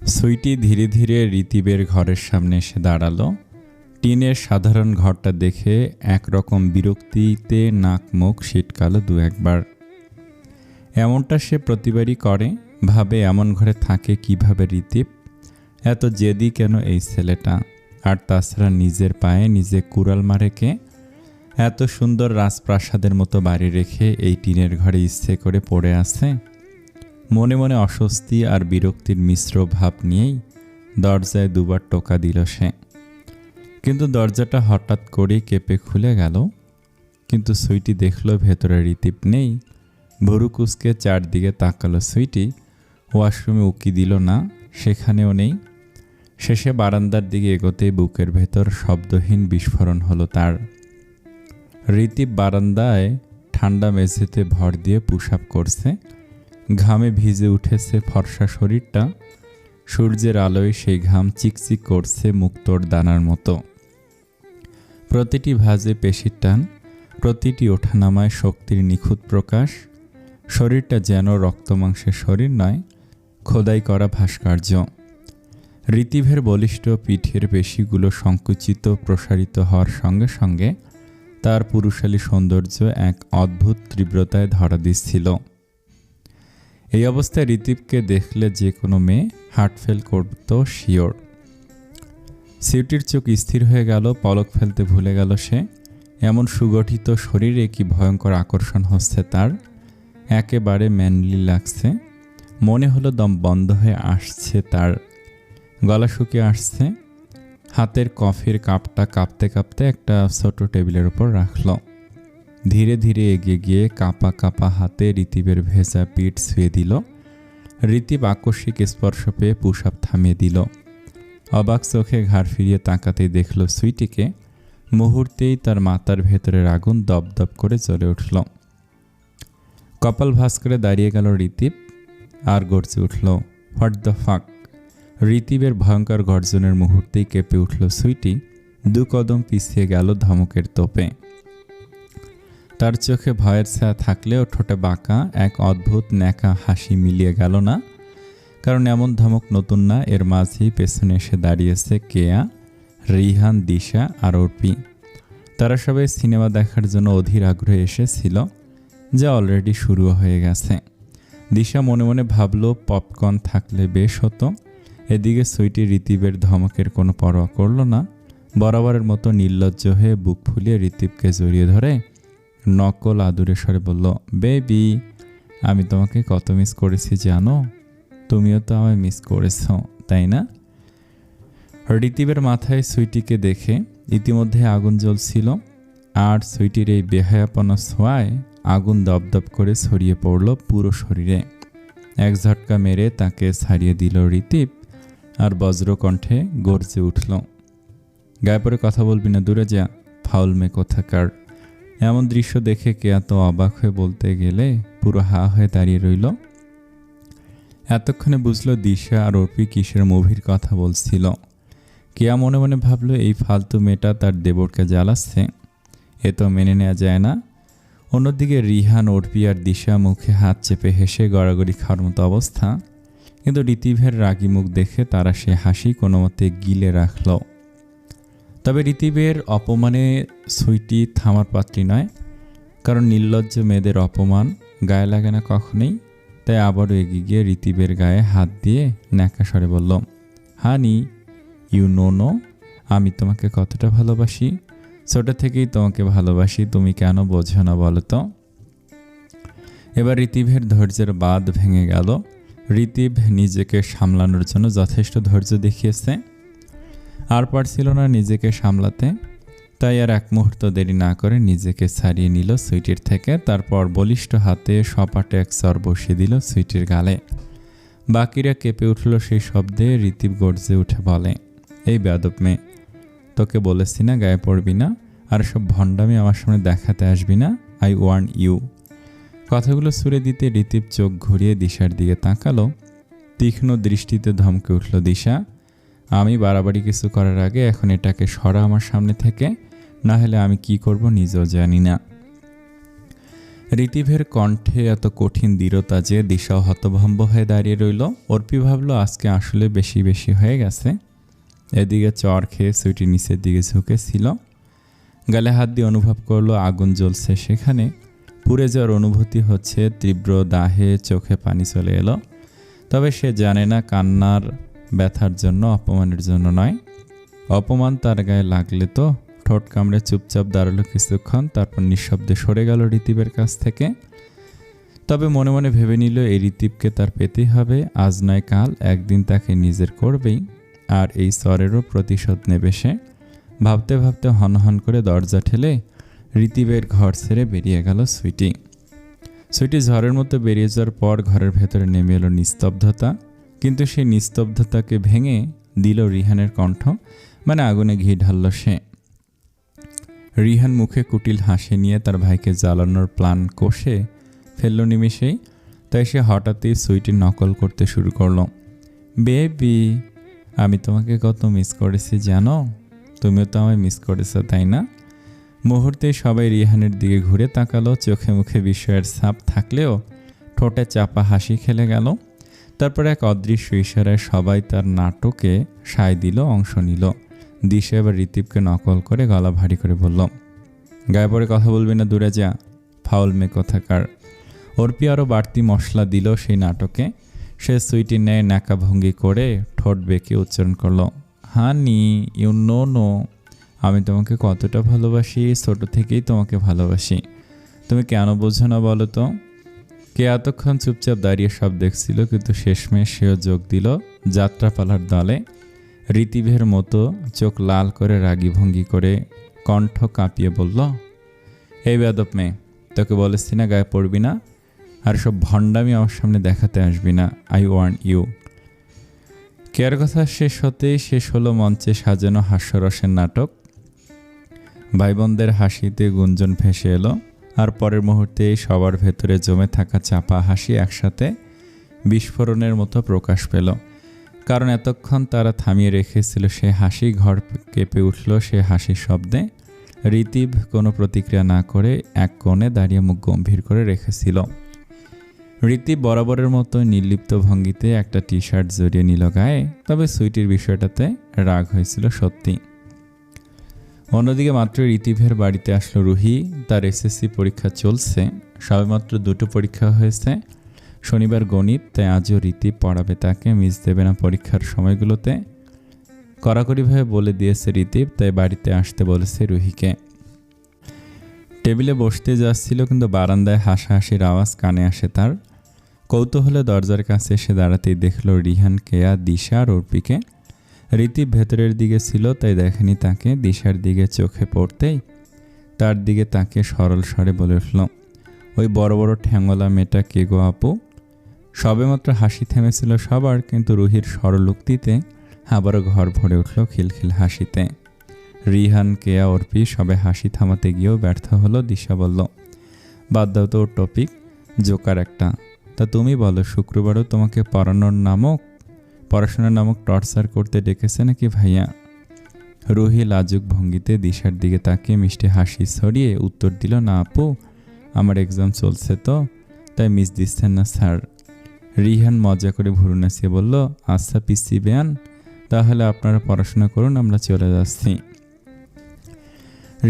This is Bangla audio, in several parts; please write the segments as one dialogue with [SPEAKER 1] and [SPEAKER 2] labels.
[SPEAKER 1] সুইটি ধীরে ধীরে ঋতিবের ঘরের সামনে এসে দাঁড়ালো। টিনের সাধারণ ঘরটা দেখে একরকম বিরক্তিতে নাক মুখ ছিটকালো দু একবার। এমনটা সে প্রতিবারই করে, ভাবে এমন ঘরে থাকে কিভাবে ঋতিব। এত জেদি কেন এই ছেলেটা? আর তাছাড়া নিজের পায়ে নিজে কুড়াল মারে কে? এত সুন্দর রাজপ্রাসাদের মতো বাড়ি রেখে এই টিনের ঘরে ইচ্ছে করে পড়ে আছে। মনে মনে অস্বস্তি আর বিরক্তির মিশ্র ভাব নিয়েই দরজায় দুবার টোকা দিল সে। কিন্তু দরজাটা হঠাৎ করেই কেঁপে খুলে গেল। কিন্তু সুইটি দেখল ভেতরে ঋতিব নেই। ভুরু কুঁচকে চারদিকে তাকালো সুইটি। ওয়াশরুমে উকি দিল না, সেখানেও নেই। শেষে বারান্দার দিকে এগোতেই বুকের ভেতর শব্দহীন বিস্ফোরণ হলো তার। ঋতিব বারান্দায় ঠান্ডা মেঝেতে ভর দিয়ে পুশ আপ করছে। ঘামে ভিজে উঠেছে ফর্সা শরীরটা। সূর্যের আলোয় সেই ঘাম চিকচিক করছে মুক্তোর দানার মতো। প্রতিটি ভাঁজে পেশির টান, প্রতিটি ওঠানামায় শক্তির নিখুঁত প্রকাশ। শরীরটা যেন রক্তমাংসের শরীর নয়, খোদাই করা ভাস্কর্য। ঋতিবের বলিষ্ঠ পিঠের পেশিগুলো সংকুচিত প্রসারিত হওয়ার সঙ্গে সঙ্গে তার পুরুষালী সৌন্দর্য এক অদ্ভুত তীব্রতায় ধরা দিচ্ছিল। এই অবস্থায় ঋতিবকে দেখলে যে কোনো মেয়ে হার্ট ফেল করত শিওর। সুইটির চোখ স্থির হয়ে গেল, পলক ফেলতে ভুলে গেল সে। এমন সুগঠিত শরীরে কি ভয়ঙ্কর আকর্ষণ হচ্ছে তার। একেবারে ম্যানলি লাগছে। মনে হলো দম বন্ধ হয়ে আসছে তার, গলা শুকিয়ে আসছে। হাতের কফির কাপটা কাঁপতে কাঁপতে একটা ছোট টেবিলের উপর রাখল। ধীরে ধীরে এগিয়ে গিয়ে কাঁপা কাঁপা হাতে ঋতিবের ভেজা পিঠ ছুঁয়ে দিল। ঋতিব আকস্মিক স্পর্শ পেয়ে পুশ আপ থামিয়ে দিল। অবাক চোখে ঘাড় ফিরিয়ে তাকাতেই দেখল সুইটিকে। মুহূর্তেই তার মাথার ভেতরের আগুন দপদপ করে জ্বলে উঠল। কপাল ভাঁজ করে দাঁড়িয়ে গেল ঋতিব আর গর্জে উঠল, হোয়াট দ্য ফাক। ঋতিবের ভয়ঙ্কর গর্জনের মুহূর্তেই কেঁপে উঠল সুইটি। দু কদম পিছিয়ে গেল ধমকের তোপে। তার চোখে ভয়ের ছায়া থাকলেও ঠোঁটে বাঁকা এক অদ্ভুত ন্যাকা হাসি মিলিয়ে গেল না। কারণ এমন ধমক নতুন না। এর মাঝেই পেছনে এসে দাঁড়িয়েছে কেয়া, রিহান, দিশা আর অর্পি। তারা সবাই সিনেমা দেখার জন্য অধীর আগ্রহে এসেছিল, যা অলরেডি শুরু হয়ে গেছে। দিশা মনে মনে ভাবল পপকর্ন থাকলে বেশ হতো। এদিকে সুইটি ঋতিবের ধমকের কোনো পরোয়া করল না। বরাবরের মতো নির্লজ্জ হয়ে বুক ফুলিয়ে ঋতিবকে জড়িয়ে ধরে নকল আদুরে স্বরে বলল, বেবি, আমি তোমাকে কত মিস করেছি জানো? তুমিও তো আমায় মিস করেছ, তাই না? ঋতিবের মাথায় সুইটিকে দেখে ইতিমধ্যে আগুন জ্বলছিল। আর সুইটির এই বেহায়াপনা ছোঁয়ায় আগুন দপদপ করে ছড়িয়ে পড়ল পুরো শরীরে। এক ঝটকা মেরে তাকে ছাড়িয়ে দিল ঋতিব আর বজ্রকণ্ঠে গর্জে উঠল, গায়ে পড়ে কথা বলবি না, দূরে যা, ফাউল মেয়ে কোথাকার। এমন দৃশ্য দেখে কে এত অবাক হয়ে বলতে গেলে পুরো হা হয়ে দাঁড়িয়ে রইল। এতক্ষণে বুঝলো দিশা আর অর্পি কিসের মুভির কথা বলছিল। কেয়া মনে মনে ভাবলো এই ফালতু মেয়েটা তার দেবরকে জ্বালাচ্ছে, এ তো মেনে নেওয়া যায় না। অন্যদিকে রিহান, অর্পি আর দিশা মুখে হাত চেপে হেসে গড়াগড়ি খাওয়ার মতো অবস্থা। কিন্তু ঋতিবের রাগী মুখ দেখে তারা সে হাসি কোনো মতে গিলে রাখল। তবে ঋতিবের অপমানে সুইটি থামার পাত্রী নয়, কারণ নির্লজ্জ মেয়েদের অপমান গায়ে লাগে না কখনোই। তাই আবারও এগিয়ে গিয়ে ঋতিবের গায়ে হাত দিয়ে ন্যাকা স্বরে বলল, হানি, ইউ নো, আমি তোমাকে কতটা ভালোবাসি। ছোট থেকেই তোমাকে ভালোবাসি, তুমি কেন বোঝো না বলো তো? এবার ঋতিবের ধৈর্যের বাঁধ ভেঙে গেল। ঋতিব নিজেকে সামলানোর জন্য যথেষ্ট ধৈর্য দেখিয়েছে, আর পারছিল না নিজেকে সামলাতে। তাই আর এক মুহূর্ত দেরি না করে নিজেকে ছাড়িয়ে নিল সুইটির থেকে। তারপর বলিষ্ঠ হাতে সপাটে এক চর বসিয়ে দিল সুইটির গালে। বাকিরা কেঁপে উঠল সেই শব্দে। ঋতিব গর্জে উঠে বলে, এই বেয়াদব মেয়ে, তোকে বলেছি না গায়ে পড়বি না, আর সব ভণ্ডামি আমার সামনে দেখাতে আসবি না, আই ওয়ার্ন ইউ। কথাগুলো সুরে দিতে ঋতিব চোখ ঘুরিয়ে দিশার দিকে তাকালো। তীক্ষ্ণ দৃষ্টিতে ধমকে উঠল দিশা, আমি বাড়াবাড়ি কিছু করার আগে এখন এটাকে সরা আমার সামনে থেকে, না হলে আমি কি করব নিজেও জানি না। ঋতিভের কণ্ঠে এত কঠিন দৃঢ়তা যে দিশাও হতভম্ব হয়ে দাঁড়িয়ে রইল। অর্পি ভাবল আজকে আসলে বেশি বেশি হয়ে গেছে। এদিকে চর খেয়ে সুইটি নিচের দিকে ঝুঁকেছিল। গালে হাত দিয়ে অনুভব করলো আগুন জ্বলছে সেখানে। পুড়ে যাওয়ার অনুভূতি হচ্ছে, তীব্র দাহে চোখে পানি চলে এলো। তবে সে জানে না কান্নার ব্যথার জন্য, অপমানের জন্য নয়। অপমান তার গায়ে লাগলে তো ঠোঁট কামড়ে চুপচাপ দাঁড়ালো কিছুক্ষণ, তারপর নিঃশব্দে সরে গেল ঋতিবের কাছ থেকে। তবে মনে মনে ভেবে নিল এই ঋতিবকে তার পেতেই হবে, আজ নয় কাল একদিন তাকে নিজের করবেই, আর এই স্তরেরও প্রতিশোধ নেবে সে। ভাবতে ভাবতে হনহন করে দরজা ঠেলে ঋতিবের ঘর ছেড়ে বেরিয়ে গেল সুইটি। সুইটি ঝড়ের মতো বেরিয়ে যাওয়ার পর ঘরের ভেতরে নেমে এলো নিস্তব্ধতা। কিন্তু সেই নিস্তব্ধতাকে ভেঙে দিল রিহানের কণ্ঠ, মানে আগুনে ঘি ঢালল সে। রিহান মুখে কুটিল হাসি নিয়ে তার ভাইকে জ্বালানোর প্ল্যান কষে ফেলল নিমেষেই। তাই সে হঠাৎই সুইটির নকল করতে শুরু করলো। বেবি, আমি তোমাকে কত মিস করেছি জানো? তুমিও তো আমায় মিস করেছো তাই না? মুহূর্তে সবাই রিহানের দিকে ঘুরে তাকালো। চোখে মুখে বিস্ময়ের ছাপ থাকলেও ঠোঁটে চাপা হাসি খেলে গেল। তারপর এক অদৃশ্য ইশারায় সবাই তার নাটকে সায় দিল, অংশ নিল। দিশা এবার ঋতিবকে নকল করে গলা ভারী করে বলল, গায়ে পড়ে কথা বলবি না, দূরে যা, ফাউল মেয়ে কোথাকার। অর্পি আরও বাড়তি মশলা দিল সেই নাটকে। সে সুইটির ন্যায় নাকা ভঙ্গি করে ঠোঁট বেঁকে উচ্চারণ করলো, হানি ইউ নো, আমি তোমাকে কতটা ভালোবাসি, ছোট থেকেই তোমাকে ভালোবাসি। তুমি কেন বোঝো না বলো তো? কে এতক্ষণ চুপচাপ দাঁড়িয়ে সব দেখছিল, কিন্তু শেষমেশ সেও যোগ দিল যাত্রাপালার দলে। ঋতিভের মতো চোখ লাল করে রাগী ভঙ্গি করে কণ্ঠ কাঁপিয়ে বলল, এই বেয়াদব মেয়ে, তোকে বলেছি না গায়ে পড়বি না, আর সব ভণ্ডামি আমার সামনে দেখাতে আসবি না, আই ওয়ান্ট ইউ। কেয়ার কথা শেষ হতেই শেষ হলো মঞ্চে সাজানো হাস্যরসের নাটক। ভাই বোনদের হাসিতে গুঞ্জন ভেসে এলো, আর পরের মুহূর্তে সবার ভেতরে জমে থাকা চাপা হাসি একসাথে বিস্ফোরণের মতো প্রকাশ পেল। কারণ এতক্ষণ তারা থামিয়ে রেখেছিল সে হাসি। ঘর কেঁপে উঠল সে হাসির শব্দে। ঋতিব কোনো প্রতিক্রিয়া না করে এক কোণে দাঁড়িয়ে মুখ গম্ভীর করে রেখেছিল। ঋতিব বরাবরের মতো নির্লিপ্ত ভঙ্গিতে একটা টি শার্ট জড়িয়ে নিল গায়ে। তবে সুইটির বিষয়টাতে রাগ হয়েছিল সত্যি। অন্যদিকে মাত্র ঋতিভের বাড়িতে আসলো রুহি। তার এসএসসি পরীক্ষা চলছে, সবেমাত্র 2টো পরীক্ষা হয়েছে। শনিবার গণিত, তাই আজও ঋতিব পড়াবে তাকে, মিস দেবে না পরীক্ষার সময়গুলোতে। কড়াকড়িভাবে বলে দিয়েছে ঋতিব, তাই বাড়িতে আসতে বলেছে রুহিকে। টেবিলে বসতে যাচ্ছিল, কিন্তু বারান্দায় হাসাহাসির আওয়াজ কানে আসে তার। কৌতূহলে দরজার কাছে এসে দাঁড়াতেই দেখল রিহান, কেয়া, দিশা আর অর্পিকে। ঋতিব ভেতরের দিকে ছিল, তাই দেখেনি তাকে। দিশার দিকে চোখে পড়তেই তার দিকে তাকে সরল স্বরে বলে উঠল, ওই বড় বড় ঠ্যাঙ্গলা মেয়েটা কে গো আপু? সবেমাত্র হাসি থেমেছিল সবার, কিন্তু রুহির সরল উক্তিতে আবারও ঘর ভরে উঠল খিলখিল হাসিতে। রিহান, কেয়া, অর্পি সবে হাসি থামাতে গিয়েও ব্যর্থ হলো। দিশা বলল, বাদ দাও তো ওর টপিক, জোকার একটা। তা তুমি বলো, শুক্রবারও তোমাকে পড়াশোনার নামক টর্চার করতে ডেকেছে নাকি ভাইয়া? রুহি লাজুক ভঙ্গিতে দিশার দিকে তাকিয়ে মিষ্টি হাসি ছড়িয়ে উত্তর দিল, না আপু, আমার এক্সাম চলছে তো, তাই মিস দিচ্ছেন না স্যার। রিহান মজা করে ভুরু নাচিয়ে বলল, আচ্ছা পিসি বেয়ান, তাহলে আপনারা পড়াশোনা করুন, আমরা চলে যাচ্ছি।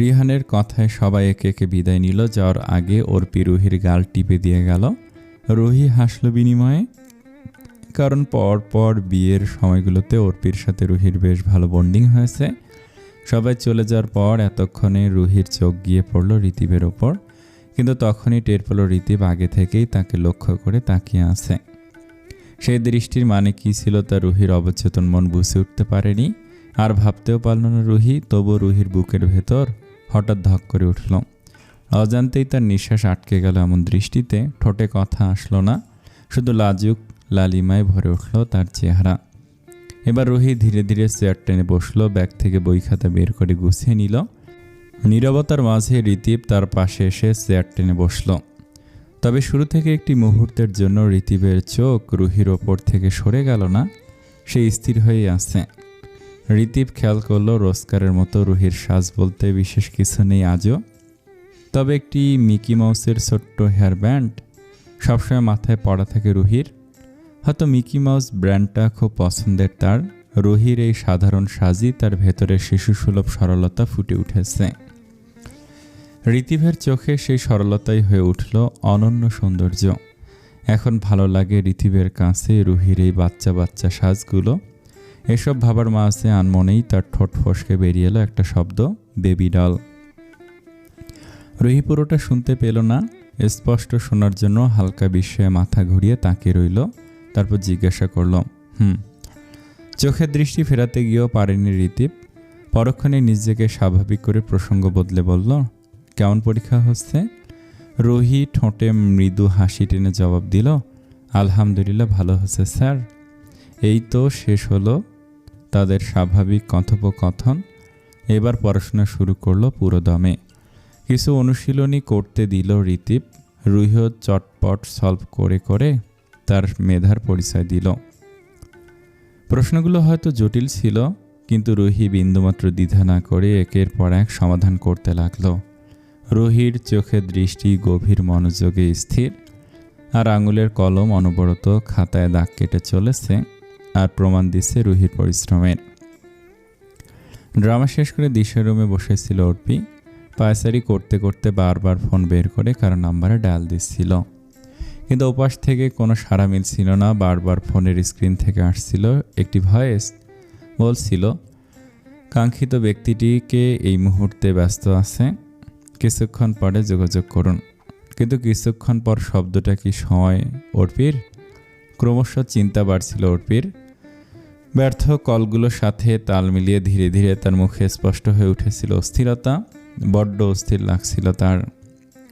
[SPEAKER 1] রিহানের কথায় সবাই একে একে বিদায় নিল। যাওয়ার আগে অর্পি রুহির গাল টিপে দিয়ে গেল। রুহি হাসল বিনিময়ে, কারণ পর বিয়ের সময়গুলোতে অর্পির সাথে রুহির বেশ ভালো বন্ডিং হয়েছে। সবাই চলে যাওয়ার পর এতক্ষণে রুহির চোখ গিয়ে পড়ল ঋতিবের ওপর, কিন্তু তখনই টের পেল ঋতিব আগে থেকেই তাকে লক্ষ্য করে তাকিয়ে আছে। সেই দৃষ্টির মানে কি ছিল তা রুহির অবচেতন মন বুঝে উঠতে পারেনি, আর ভাবতেও পারল না রুহি। তবু রুহির বুকের ভেতর হঠাৎ ধক করে উঠল। অজান্তেই তার নিঃশ্বাস আটকে গেল এমন দৃষ্টিতে। ঠোঁটে কথা আসলো না, শুধু লাজুক লালিমায় ভরে উঠল তার চেহারা। এবার রুহি ধীরে ধীরে চেয়ার টেনে বসলো, ব্যাগ থেকে বই খাতা বের করে গুছিয়ে নিল। নীরবতার মাঝে ঋতিব তার পাশে এসে চেয়ার টেনে বসল। তবে শুরু থেকে একটি মুহূর্তের জন্য ঋতিবের চোখ রুহির ওপর থেকে সরে গেল না, সে স্থির হয়ে আছে। ঋতিব খেয়াল করলো রোজকারের মতো রুহির সাজ বলতে বিশেষ কিছু নেই আজও। তবে একটি মিকি মাউসের ছোট্ট হেয়ার ব্যান্ড সবসময় মাথায় পড়া থাকে রুহির। হয়তো মিকি মাউস ব্র্যান্ডটা খুব পছন্দের তার। রুহির এই সাধারণ সাজই তার ভেতরে শিশুসুলভ সরলতা ফুটে উঠেছে। ঋতিভের চোখে সেই সরলতাই হয়ে উঠল অনন্য সৌন্দর্য। এখন ভালো লাগে ঋতিভের কাছে রুহির এই বাচ্চা বাচ্চা সাজগুলো। এসব ভাবার মাঝে আনমনেই তার ঠোঁট ফসকে বেরিয়ে এলো একটা শব্দ, বেবি ডল। রুহি পুরোটা শুনতে পেল না, স্পষ্ট শোনার জন্য হালকা বিস্ময়ে মাথা ঘুরিয়ে তাকিয়ে রইল। তারপর জিজ্ঞাসা করল, চোখের দৃষ্টি ফেরাতে গিয়েও পারেনি ঋতিভ। পরক্ষণে নিজেকে স্বাভাবিক করে প্রসঙ্গ বদলে বলল, কেমন পরীক্ষা হচ্ছে? রুহি ঠোঁটে মৃদু হাসি টেনে জবাব দিল, আলহামদুলিল্লাহ ভালো হচ্ছে স্যার। এই তো শেষ হলো তাদের স্বাভাবিক কথোপকথন। এবার পড়াশোনা শুরু করলো পুরো দমে। কিছু অনুশীলনী করতে দিল ঋতিভ। রুহিও চটপট সলভ করে করে তার মেধার পরিচয় দিল। প্রশ্নগুলো হয়তো জটিল ছিল, কিন্তু রুহি বিন্দুমাত্র দ্বিধা না করে একের পর এক সমাধান করতে লাগলো। রুহির চোখের দৃষ্টি গভীর মনোযোগে স্থির, আর আঙুলের কলম অনবরত খাতায় দাগ কেটে চলেছে, আর প্রমাণ দিচ্ছে রুহির পরিশ্রমের। ড্রামা শেষ করে দিশার রুমে বসেছিল অর্পি। পায়চারি করতে করতে বারবার ফোন বের করে কারো নাম্বারে ডায়াল দিচ্ছিল, কিন্তু ওপাশ থেকে কোনো সাড়া মিলছিল না। বারবার ফোনের স্ক্রিন থেকে আসছিল একটি ভয়েস, বলছিল কাঙ্ক্ষিত ব্যক্তিটিকে এই মুহূর্তে ব্যস্ত আছে, কিছুক্ষণ পরে যোগাযোগ করুন। কিন্তু কিছুক্ষণ পর শব্দটা কি সময় অর্পির? ক্রমশ চিন্তা বাড়ছিল অর্পির। ব্যর্থ কলগুলোর সাথে তাল মিলিয়ে ধীরে ধীরে তার মুখে স্পষ্ট হয়ে উঠেছিল অস্থিরতা। বড্ড অস্থির লাগছিল তার।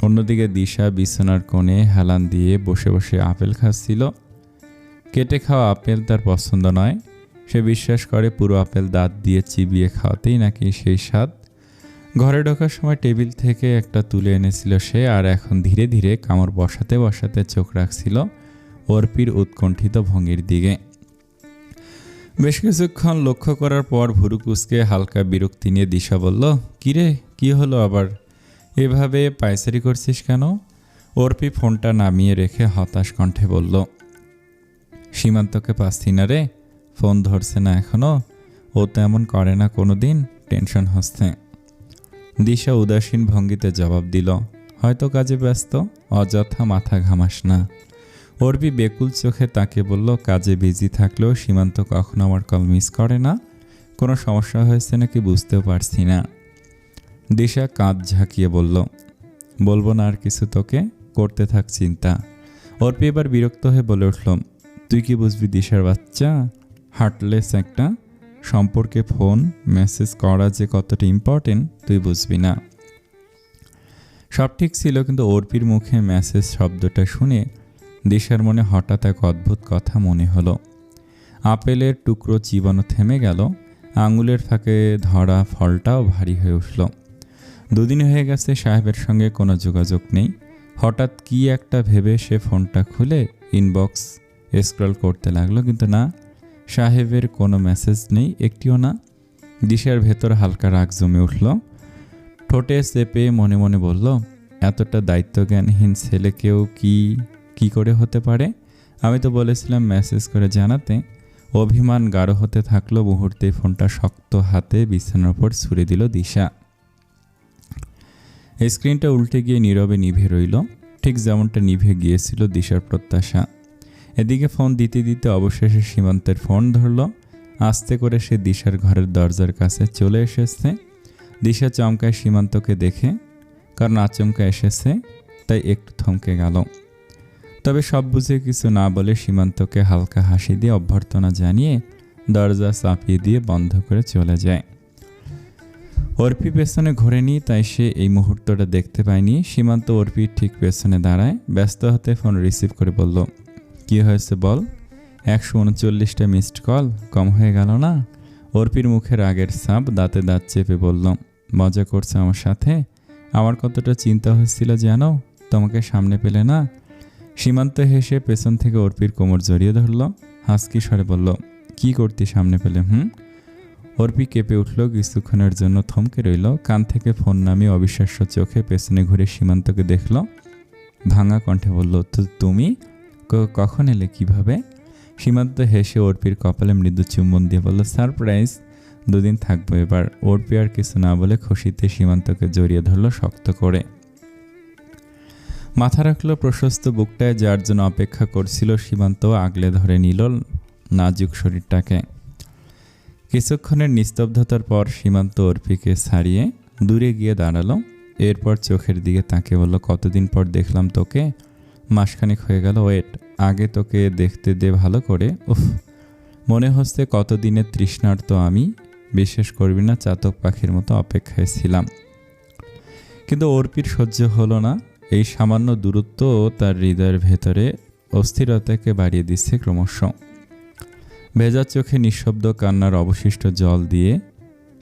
[SPEAKER 1] অন্যদিকে দিশা বিছানার কোণে হেলান দিয়ে বসে বসে আপেল খাচ্ছিল। কেটে খাওয়া আপেল তার পছন্দ নয়। সে বিশ্বাস করে পুরো আপেল দাঁত দিয়ে চিবিয়ে খাওয়াতেই নাকি সেই স্বাদ। ঘরে ঢোকার সময় টেবিল থেকে একটা তুলে এনেছিল সে, আর এখন ধীরে ধীরে কামড় বসাতে বসাতে চোখ রাখছিল অর্পির উৎকণ্ঠিত ভঙ্গির দিকে। বেশ কিছুক্ষণ লক্ষ্য করার পর ভুরু কুঁচকে হালকা বিরক্তি নিয়ে দিশা বলল, কিরে, কি হলো আবার? এভাবে পায়চারি করছিস কেন? অর্পি ফোনটা নামিয়ে রেখে হতাশ কণ্ঠে বলল, সীমান্তকে পাচ্ছি না রে, ফোন ধরছে না এখনো। ও তো এমন করে না কোনো দিন, টেনশন হচ্ছে। দিশা উদাসীন ভঙ্গিতে জবাব দিল, হয়তো কাজে ব্যস্ত, অযথা মাথা ঘামাস না। অর্পি বেকুল চোখে তাকে বলল, কাজে বিজি থাকলেও সীমান্ত কখনো আমার কল মিস করে না। কোনো সমস্যা হয়েছে নাকি বুঝতেও পারছি না। দিশা কাঁধ ঝাঁকিয়ে বলল, বলবো না আর কিছু তোকে, করতে থাক চিন্তা। অর্পি এবার বিরক্ত হয়ে বলে উঠল, তুই কি বুঝবি দিশার বাচ্চা? হার্টলেস একটা সম্পর্কে ফোন মেসেজ করা যে কতটা ইম্পর্টেন্ট তুই বুঝবি না। সব ঠিক ছিল, কিন্তু অর্পির মুখে মেসেজ শব্দটা শুনে দিশার মনে হঠাৎ এক অদ্ভুত কথা মনে হলো। আপেলের টুকরো চিবানো থেমে গেল, আঙুলের ফাঁকে ধরা ফলটাও ভারী হয়ে উঠল। দুদিন হয়ে গেছে সাহেবের সঙ্গে কোনো যোগাযোগ নেই। হঠাৎ কি একটা ভেবে সে ফোনটা খুলে ইনবক্স স্ক্রল করতে লাগলো, কিন্তু না, সাহেবের কোনো মেসেজ নেই, একটিও না। দিশার ভেতর হালকা রাগ জমে উঠল। ঠোঁটে চেপে মনে মনে বলল, এতটা দায়িত্বজ্ঞানহীন ছেলে কেউ কি করে হতে পারে? আমি তো বলেছিলাম মেসেজ করে জানাতে। অভিমান গাঢ় হতে থাকলো। মুহূর্তে ফোনটা শক্ত হাতে বিছানার উপর ছুঁড়ে দিল দিশা। স্ক্রিনটা উল্টে গিয়ে নীরবে নিভে রইল, ঠিক যেমনটা নিভে গিয়েছিল দিশার প্রত্যাশা। এদিকে ফোন দিতে দিতে অবশেষে সীমান্তের ফোন ধরল। আস্তে করে সে দিশার ঘরের দরজার কাছে চলে এসেছে। দিশা চমকায় সীমান্তকে দেখে, কারণ আচমকা এসেছে তাই একটু থমকে গেল। তবে সব বুঝে কিছু না বলে সীমান্তকে হালকা হাসি দিয়ে অভ্যর্থনা জানিয়ে দরজা চাপিয়ে দিয়ে বন্ধ করে চলে যায়। অর্পি পেছনে ঘোরেনি, তাই সে এই মুহূর্তটা দেখতে পায়নি। সীমান্ত অর্পির ঠিক পেছনে দাঁড়ায়। ব্যস্ত হতে ফোন রিসিভ করে বলল, কি হয়েছে বল? 139টা মিসড কল, কম হয়ে গেল না? অর্পির মুখে রাগের ছাপ, দাঁতে দাঁত চেপে বলল, মজা করছে আমার সাথে? আমার কতটা চিন্তা হচ্ছিল জানো তোমাকে সামনে পেলে না। সীমান্ত হেসে পেছন থেকে অর্পির কোমর জড়িয়ে ধরল, হাসকি স্বরে বলল, কি করতি সামনে পেলে? অর্পি কেঁপে উঠল, কিছুক্ষণের জন্য থমকে রইল, কান থেকে ফোন নামিয়ে অবিশ্বাস্য চোখে পেছনে ঘুরে সীমান্তকে দেখল। ভাঙা কণ্ঠে বলল, তুমি কখন এলে, কিভাবে? সীমান্ত হেসে অর্পির কপালে মৃদু চুম্বন দিয়ে বলল, সারপ্রাইজ, 2 দিন থাকবো এবার। অর্পি আর কিছু না বলে খুশিতে সীমান্তকে জড়িয়ে ধরল শক্ত করে। মাথা রাখলো প্রশস্ত বুকটায়, যার জন্য অপেক্ষা করছিল। সীমান্ত আগলে ধরে নিল নাজুক শরীরটাকে। কিছুক্ষণের নিস্তব্ধতার পর সীমান্ত অর্পিকে ছাড়িয়ে দূরে গিয়ে দাঁড়ালো। এরপর চোখের দিকে তাকে বলল, কতদিন পর দেখলাম তোকে? মাসখানেক হয়ে গেল। ওয়েট, আগে তোকে দেখতে দে ভালো করে। উফ, মনে হচ্ছে কতদিনের তৃষ্ণার্ত আমি। বিশ্বাস করবি না, চাতক পাখির মতো অপেক্ষায় ছিলাম। কিন্তু অর্পির সহ্য হলো না। এই সামান্য দূরত্ব তার হৃদয়ের ভেতরে অস্থিরতাকে বাড়িয়ে দিচ্ছে ক্রমশ। ভেজা চোখে নিঃশব্দ কান্নার অবশিষ্ট জল দিয়ে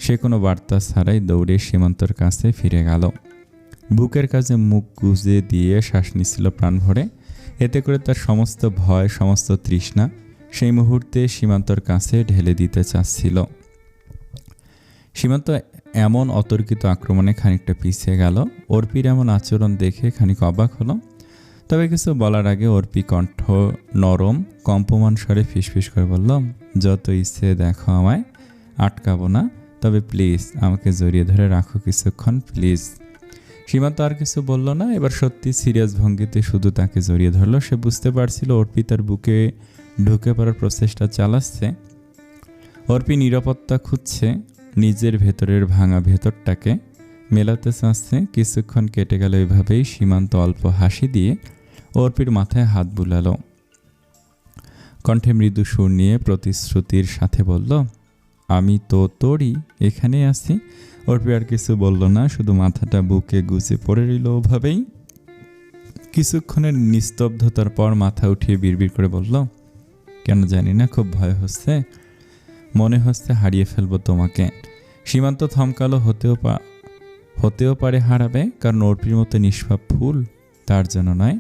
[SPEAKER 1] সে কোনো বার্তা ছাড়াই দৌড়ে সীমান্তর কাছে ফিরে গেল। বুকের কাছে মুখ গুজে দিয়ে শ্বাস নিচ্ছিল প্রাণ ভরে। এতে করে তার সমস্ত ভয়, সমস্ত তৃষ্ণা সেই মুহূর্তে সীমান্তর কাছে ঢেলে দিতে চাচ্ছিল। সীমান্ত এমন অতর্কিত আক্রমণে খানিকটা পিছিয়ে গেল। অর্পির এমন আচরণ দেখে খানিক অবাক হলো। তবে কিছু বলার আগে অর্পি কণ্ঠ নরম কম্পমান স্বরে ফিসফিস করে বলল, যত ইচ্ছে দেখো আমায়, আটকাবো না, তবে প্লিজ আমাকে জড়িয়ে ধরে রাখো কিছুক্ষণ, প্লিজ। সীমান্ত আর কিছু বলল না। এবার সত্যি সিরিয়াস ভঙ্গিতে শুধু তাকে জড়িয়ে ধরলো। সে বুঝতে পারছিল অর্পি তার বুকে ঢুকে পড়ার প্রচেষ্টা চালাচ্ছে। অর্পি নিরাপত্তা খুঁজছে, নিজের ভেতরের ভাঙা ভেতরটাকে মেলাতে চাচ্ছে। কিছুক্ষণ কেটে গেল এভাবেই। সীমান্ত অল্প হাসি দিয়ে অর্পির মাথায় হাত বুলালো। কণ্ঠে মৃদু সুর নিয়ে প্রতিশ্রুতির সাথে বলল, আমি তো তোরই, এখানে আছি। অর্পি আর কিছু বলল না, শুধু মাথাটা বুকে গুজে পড়ে রইল ওভাবেই। কিছুক্ষণের নিস্তব্ধতার পর মাথা উঠিয়ে বিড়বিড় করে বলল, কেন জানি না খুব ভয় হচ্ছে, মনে হচ্ছে হারিয়ে ফেলবো তোমাকে। সীমান্ত থমকালো। হতেও পারে হারাবে, কারণ অর্পির মতো নিষ্পাপ ফুল তার জন্য নয়।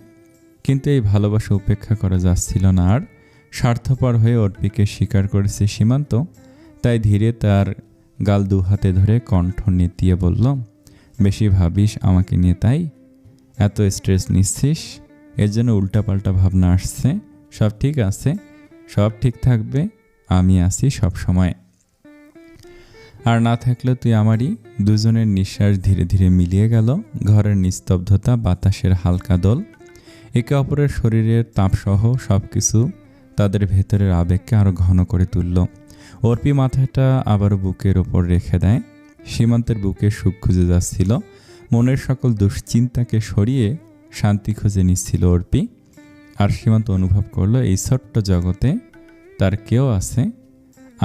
[SPEAKER 1] কিন্তু এই ভালোবাসা উপেক্ষা করা যাচ্ছিল না আর। স্বার্থপর হয়ে অর্পিকে স্বীকার করেছে সীমান্ত। তাই ধীরে তার গাল 2 হাতে ধরে কণ্ঠ নেতিয়ে বলল, বেশি ভাবিস আমাকে নিয়ে, তাই এত স্ট্রেস নিচ্ছিস? এর জন্য উল্টাপাল্টা ভাবনা আসছে। সব ঠিক আছে, সব ঠিক থাকবে, আমি আছি সব সময়। আর না থাকলে তুই আমারই। দুজনের নিঃশ্বাস ধীরে ধীরে মিলিয়ে গেল। ঘরের নিস্তব্ধতা, বাতাসের হালকা দোল, একে অপরের শরীরের তাপসহ সব কিছু তাদের ভেতরের আবেগকে আরও ঘন করে তুলল। অর্পি মাথাটা আবারও বুকের ওপর রেখে দেয়। সীমান্তের বুকে সুখ খুঁজে যাচ্ছিল। মনের সকল দুশ্চিন্তাকে সরিয়ে শান্তি খুঁজে নিচ্ছিল অর্পি। আর সীমান্ত অনুভব করলো এই ছোট্ট জগতে তার কেউ আছে,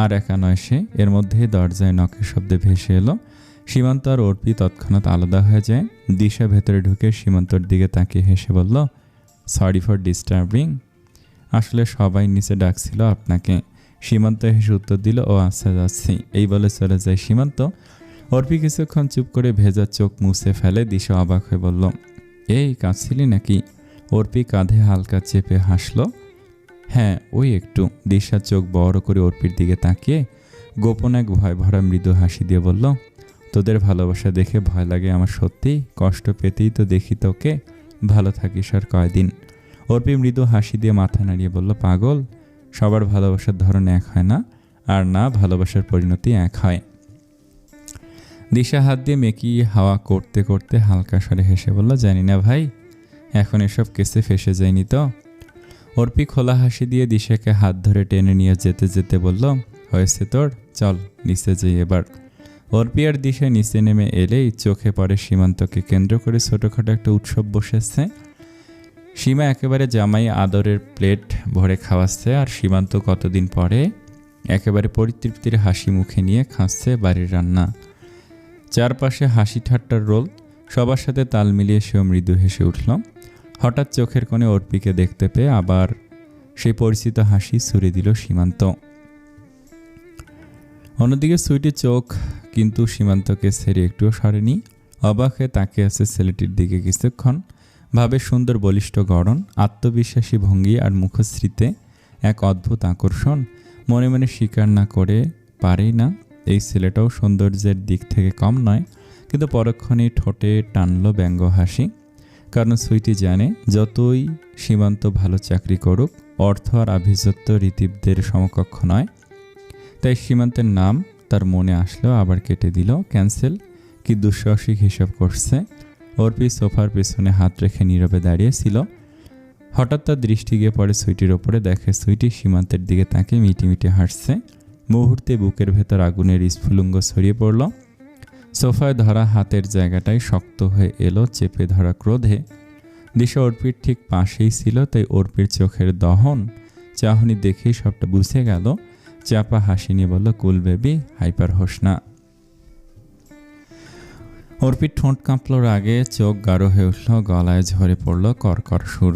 [SPEAKER 1] আর একা নয় সে। এর মধ্যে দরজায় নখের শব্দে ভেসে এলো। সীমান্ত আর অর্পি তৎক্ষণাৎ আলাদা হয়ে যায়। দিশা ভেতরে ঢুকে সীমান্তর দিকে তাকিয়ে হেসে বলল, সরি ফর ডিস্টার্বিং। আসলে সবাই নিচে ডাকছিল আপনাকে। সীমান্ত হেসে উত্তর দিল, ও আচ্ছা যাচ্ছি। এই বলে চলে যায় সীমান্ত। অর্পি কিছুক্ষণ চুপ করে ভেজা চোখ মুছে ফেলে। দিশা অবাক হয়ে বলল, এই কাঁদছিলি নাকি? অর্পি কাঁধে হালকা চেপে হাসল। হ্যাঁ, ওই একটু। দিশা চোখ বড় করে অর্পির দিকে তাকিয়ে গোপন এক ভয় ভরা মৃদু হাসি দিয়ে বলল, তোদের ভালোবাসা দেখে ভয় লাগে আমার, সত্যি কষ্ট পেতেই তো দেখি তোকে। ভালো থাকিস আর কয়দিন। অর্পি মৃদু হাসি দিয়ে মাথা নাড়িয়ে বলল, পাগল, সবার ভালোবাসার ধরন এক হয় না, আর না ভালোবাসার পরিণতি এক হয়। দিশা হাত দিয়ে মেকি হাওয়া করতে করতে হালকা স্বরে হেসে বলল, জানি না ভাই, এখন এসব কেসে ফেসে যায়নি তো? অর্পি খোলা হাসি দিয়ে দিশাকে হাত ধরে টেনে নিয়ে যেতে যেতে বলল, হয়েছে তোর, চল নিচে যাই এবার। অর্পি আর দিশা নিচে নেমে এলেই চোখে পড়ে সীমান্তকে কেন্দ্র করে ছোটোখাটো একটা উৎসব বসেছে। সীমা একেবারে জামাই আদরের প্লেট ভরে খাওয়াচ্ছে, আর সীমান্ত কতদিন পরে একেবারে পরিতৃপ্তির হাসি মুখে নিয়ে খাচ্ছে বাড়ির রান্না। চারপাশে হাসি ঠাট্টার রোল। সবার সাথে তাল মিলিয়ে সেও মৃদু হেসে উঠল। হঠাৎ চোখের কোণে অর্পিকে দেখতে পেয়ে আবার সেই পরিচিত হাসি ছুড়ে দিল সীমান্ত। অন্যদিকে সুইটি চোখ কিন্তু সীমান্তকে ছেড়ে একটুও সরেনি। অবাক হয়ে তাকিয়ে আছে ছেলেটির দিকে কিছুক্ষণ। ভাবে সুন্দর বলিষ্ঠ গড়ন, আত্মবিশ্বাসী ভঙ্গি আর মুখশ্রীতে এক অদ্ভুত আকর্ষণ। মনে মনে স্বীকার না করে পারেই না, এই ছেলেটাও সৌন্দর্যের দিক থেকে কম নয়, কিন্তু পরক্ষণেই ঠোঁটে টানল ব্যঙ্গ হাসি। কারণ সুইটি জানে যতই সীমান্ত ভালো চাকরি করুক, অর্থ আর আভিজাত্য ঋতিবদের সমকক্ষ নয়। তাই সীমান্তের নাম তার মনে আসলেও আবার কেটে দিল। ক্যান্সেল। কি দুঃসাহসিক হিসাব করছে। অর্পি সোফার পেছনে হাত রেখে নীরবে দাঁড়িয়েছিল। হঠাৎ তার দৃষ্টি গিয়ে পড়ে সুইটির ওপরে। দেখে সুইটি সীমান্তের দিকে তাকে মিটিমিটি হাসছে। মুহূর্তে বুকের ভেতর আগুনের স্ফুলিঙ্গ ছড়িয়ে পড়ল। সোফায় ধরা হাতের জায়গাটায় শক্ত হয়ে এলো চেপে ধরা ক্রোধে। দিশা অর্পির ঠিক পাশেই ছিল, তাই অর্পির চোখের দহন চাহনি দেখেই সবটা বুঝে গেল। চাপা হাসি নিয়ে বলল, কুল বেবি, হাইপার হোস না। অর্পির ঠোঁট কাঁপল রাগে, চোখ গাঢ় হয়ে উঠল, গলায় ঝরে পড়ল কর্কর সুর।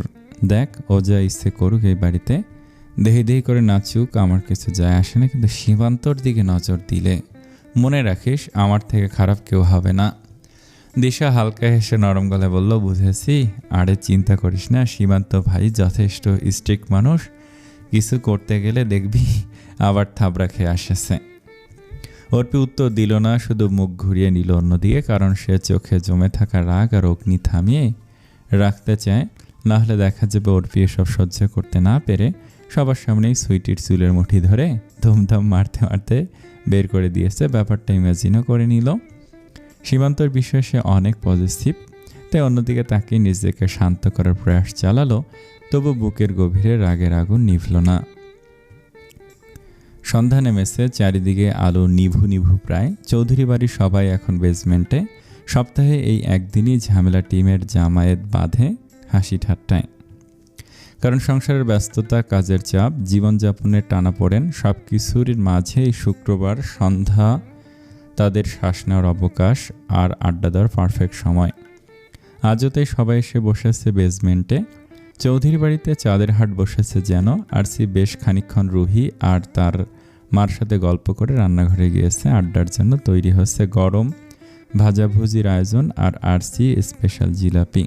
[SPEAKER 1] দেখ, ও যা ইচ্ছে করুক এই বাড়িতে, দেহি দেহি করে নাচুক, আমার কিছু যায় আসে না, কিন্তু সীমান্তর দিকে নজর দিলে মনে রাখিস আমার থেকে খারাপ কেউ হবে না। দিশা হালকা হেসে নরম গলায় বলল, বুঝেছি। আরে চিন্তা করিস না, সীমান্ত ভাই যথেষ্ট স্ট্রিক্ট মানুষ, কিছু করতে গেলে দেখবি আবার থাবড়া খেয়ে আসেছে। অর্পি উত্তর দিল না, শুধু মুখ ঘুরিয়ে নিল অন্যদিকে, কারণ সে চোখে জমে থাকা রাগ আর অগ্নি থামিয়ে রাখতে চায়। না হলে দেখা যাবে অর্পি এসব সহ্য করতে না পেরে সবার সামনেই সুইটির চুলের মুঠি ধরে ধুমধাম মারতে মারতে বের করে দিয়েছে। ব্যাপারটা ইমাজিনও করে নিল। সীমান্তর বিষয়ে সে অনেক পজিটিভ, তাই অন্যদিকে তাকে নিজেকে শান্ত করার প্রয়াস চালালো। তবু বুকের গভীরে রাগের আগুন নিভল না। সন্ধ্যা নেমেছে, চারিদিকে আলো নিভু নিভু প্রায়। চৌধুরী বাড়ির সবাই এখন বেসমেন্টে। সপ্তাহে এই একদিনই ঝামেলা টিমের জামায়াত বাঁধে হাসি ঠাট্টায়। কারণ সংসারের ব্যস্ততা, কাজের চাপ, জীবনযাপনের টানাপোড়েন সব কিছুর মাঝে এই শুক্রবার সন্ধ্যা তাদের শ্বাস নেওয়ার অবকাশ আর আড্ডা দেওয়ার পারফেক্ট সময়। আজও তাই সবাই এসে বসেছে বেসমেন্টে। চৌধুরী বাড়িতে চাঁদের হাট বসেছে যেন। আরসি বেশ খানিকক্ষণ রুহি আর তার মার সাথে গল্প করে রান্নাঘরে গিয়েছে। আড্ডার জন্য তৈরি হচ্ছে গরম ভাজাভুজির আয়োজন, আর আরসি স্পেশাল জিলাপি।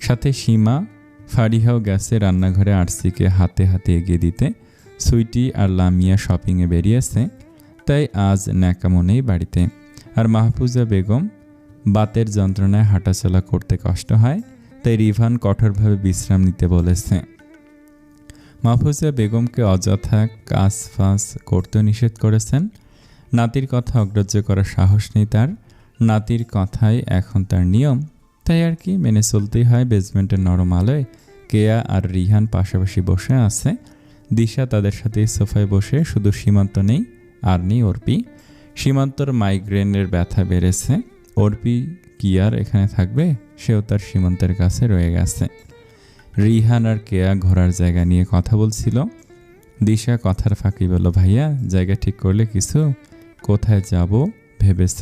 [SPEAKER 1] সাথে সীমা ফারিহাও গেছে রান্নাঘরে আরসিকে হাতে হাতে এগিয়ে দিতে। সুইটি আর লামিয়া শপিংয়ে বেরিয়েছে, তাই আজ ন্যাকামো নেই বাড়িতে। আর মাহফুজা বেগম বাতের যন্ত্রণায় হাঁটাচলা করতে কষ্ট হয়, তাই রিভান কঠোরভাবে বিশ্রাম নিতে বলেছে। মাহফুজা বেগমকে অযথা কাজ ফাঁস করতেও নিষেধ করেছেন। নাতির কথা অগ্রাহ্য করার সাহস নেই তার। নাতির কথাই এখন তার নিয়ম, তাই আর কি মেনে চলতেই হয়। বেসমেন্টের নরম আলোয় কেয়া আর রিহান পাশাপাশি বসে আছে। দিশা তাদের সাথে সোফায় বসে। শুধু সীমান্ত নেই, আর নেই অর্পি। সীমান্তর মাইগ্রেনের ব্যথা বেড়েছে। অর্পি কি আর এখানে থাকবে? সেও তার সীমান্তের কাছে রয়ে গেছে। রিহান আর কেয়া ঘোরার জায়গা নিয়ে কথা বলছিল। দিশা কথার ফাঁকি বলল, ভাইয়া জায়গা ঠিক করলে কিছু? কোথায় যাব ভেবেছ?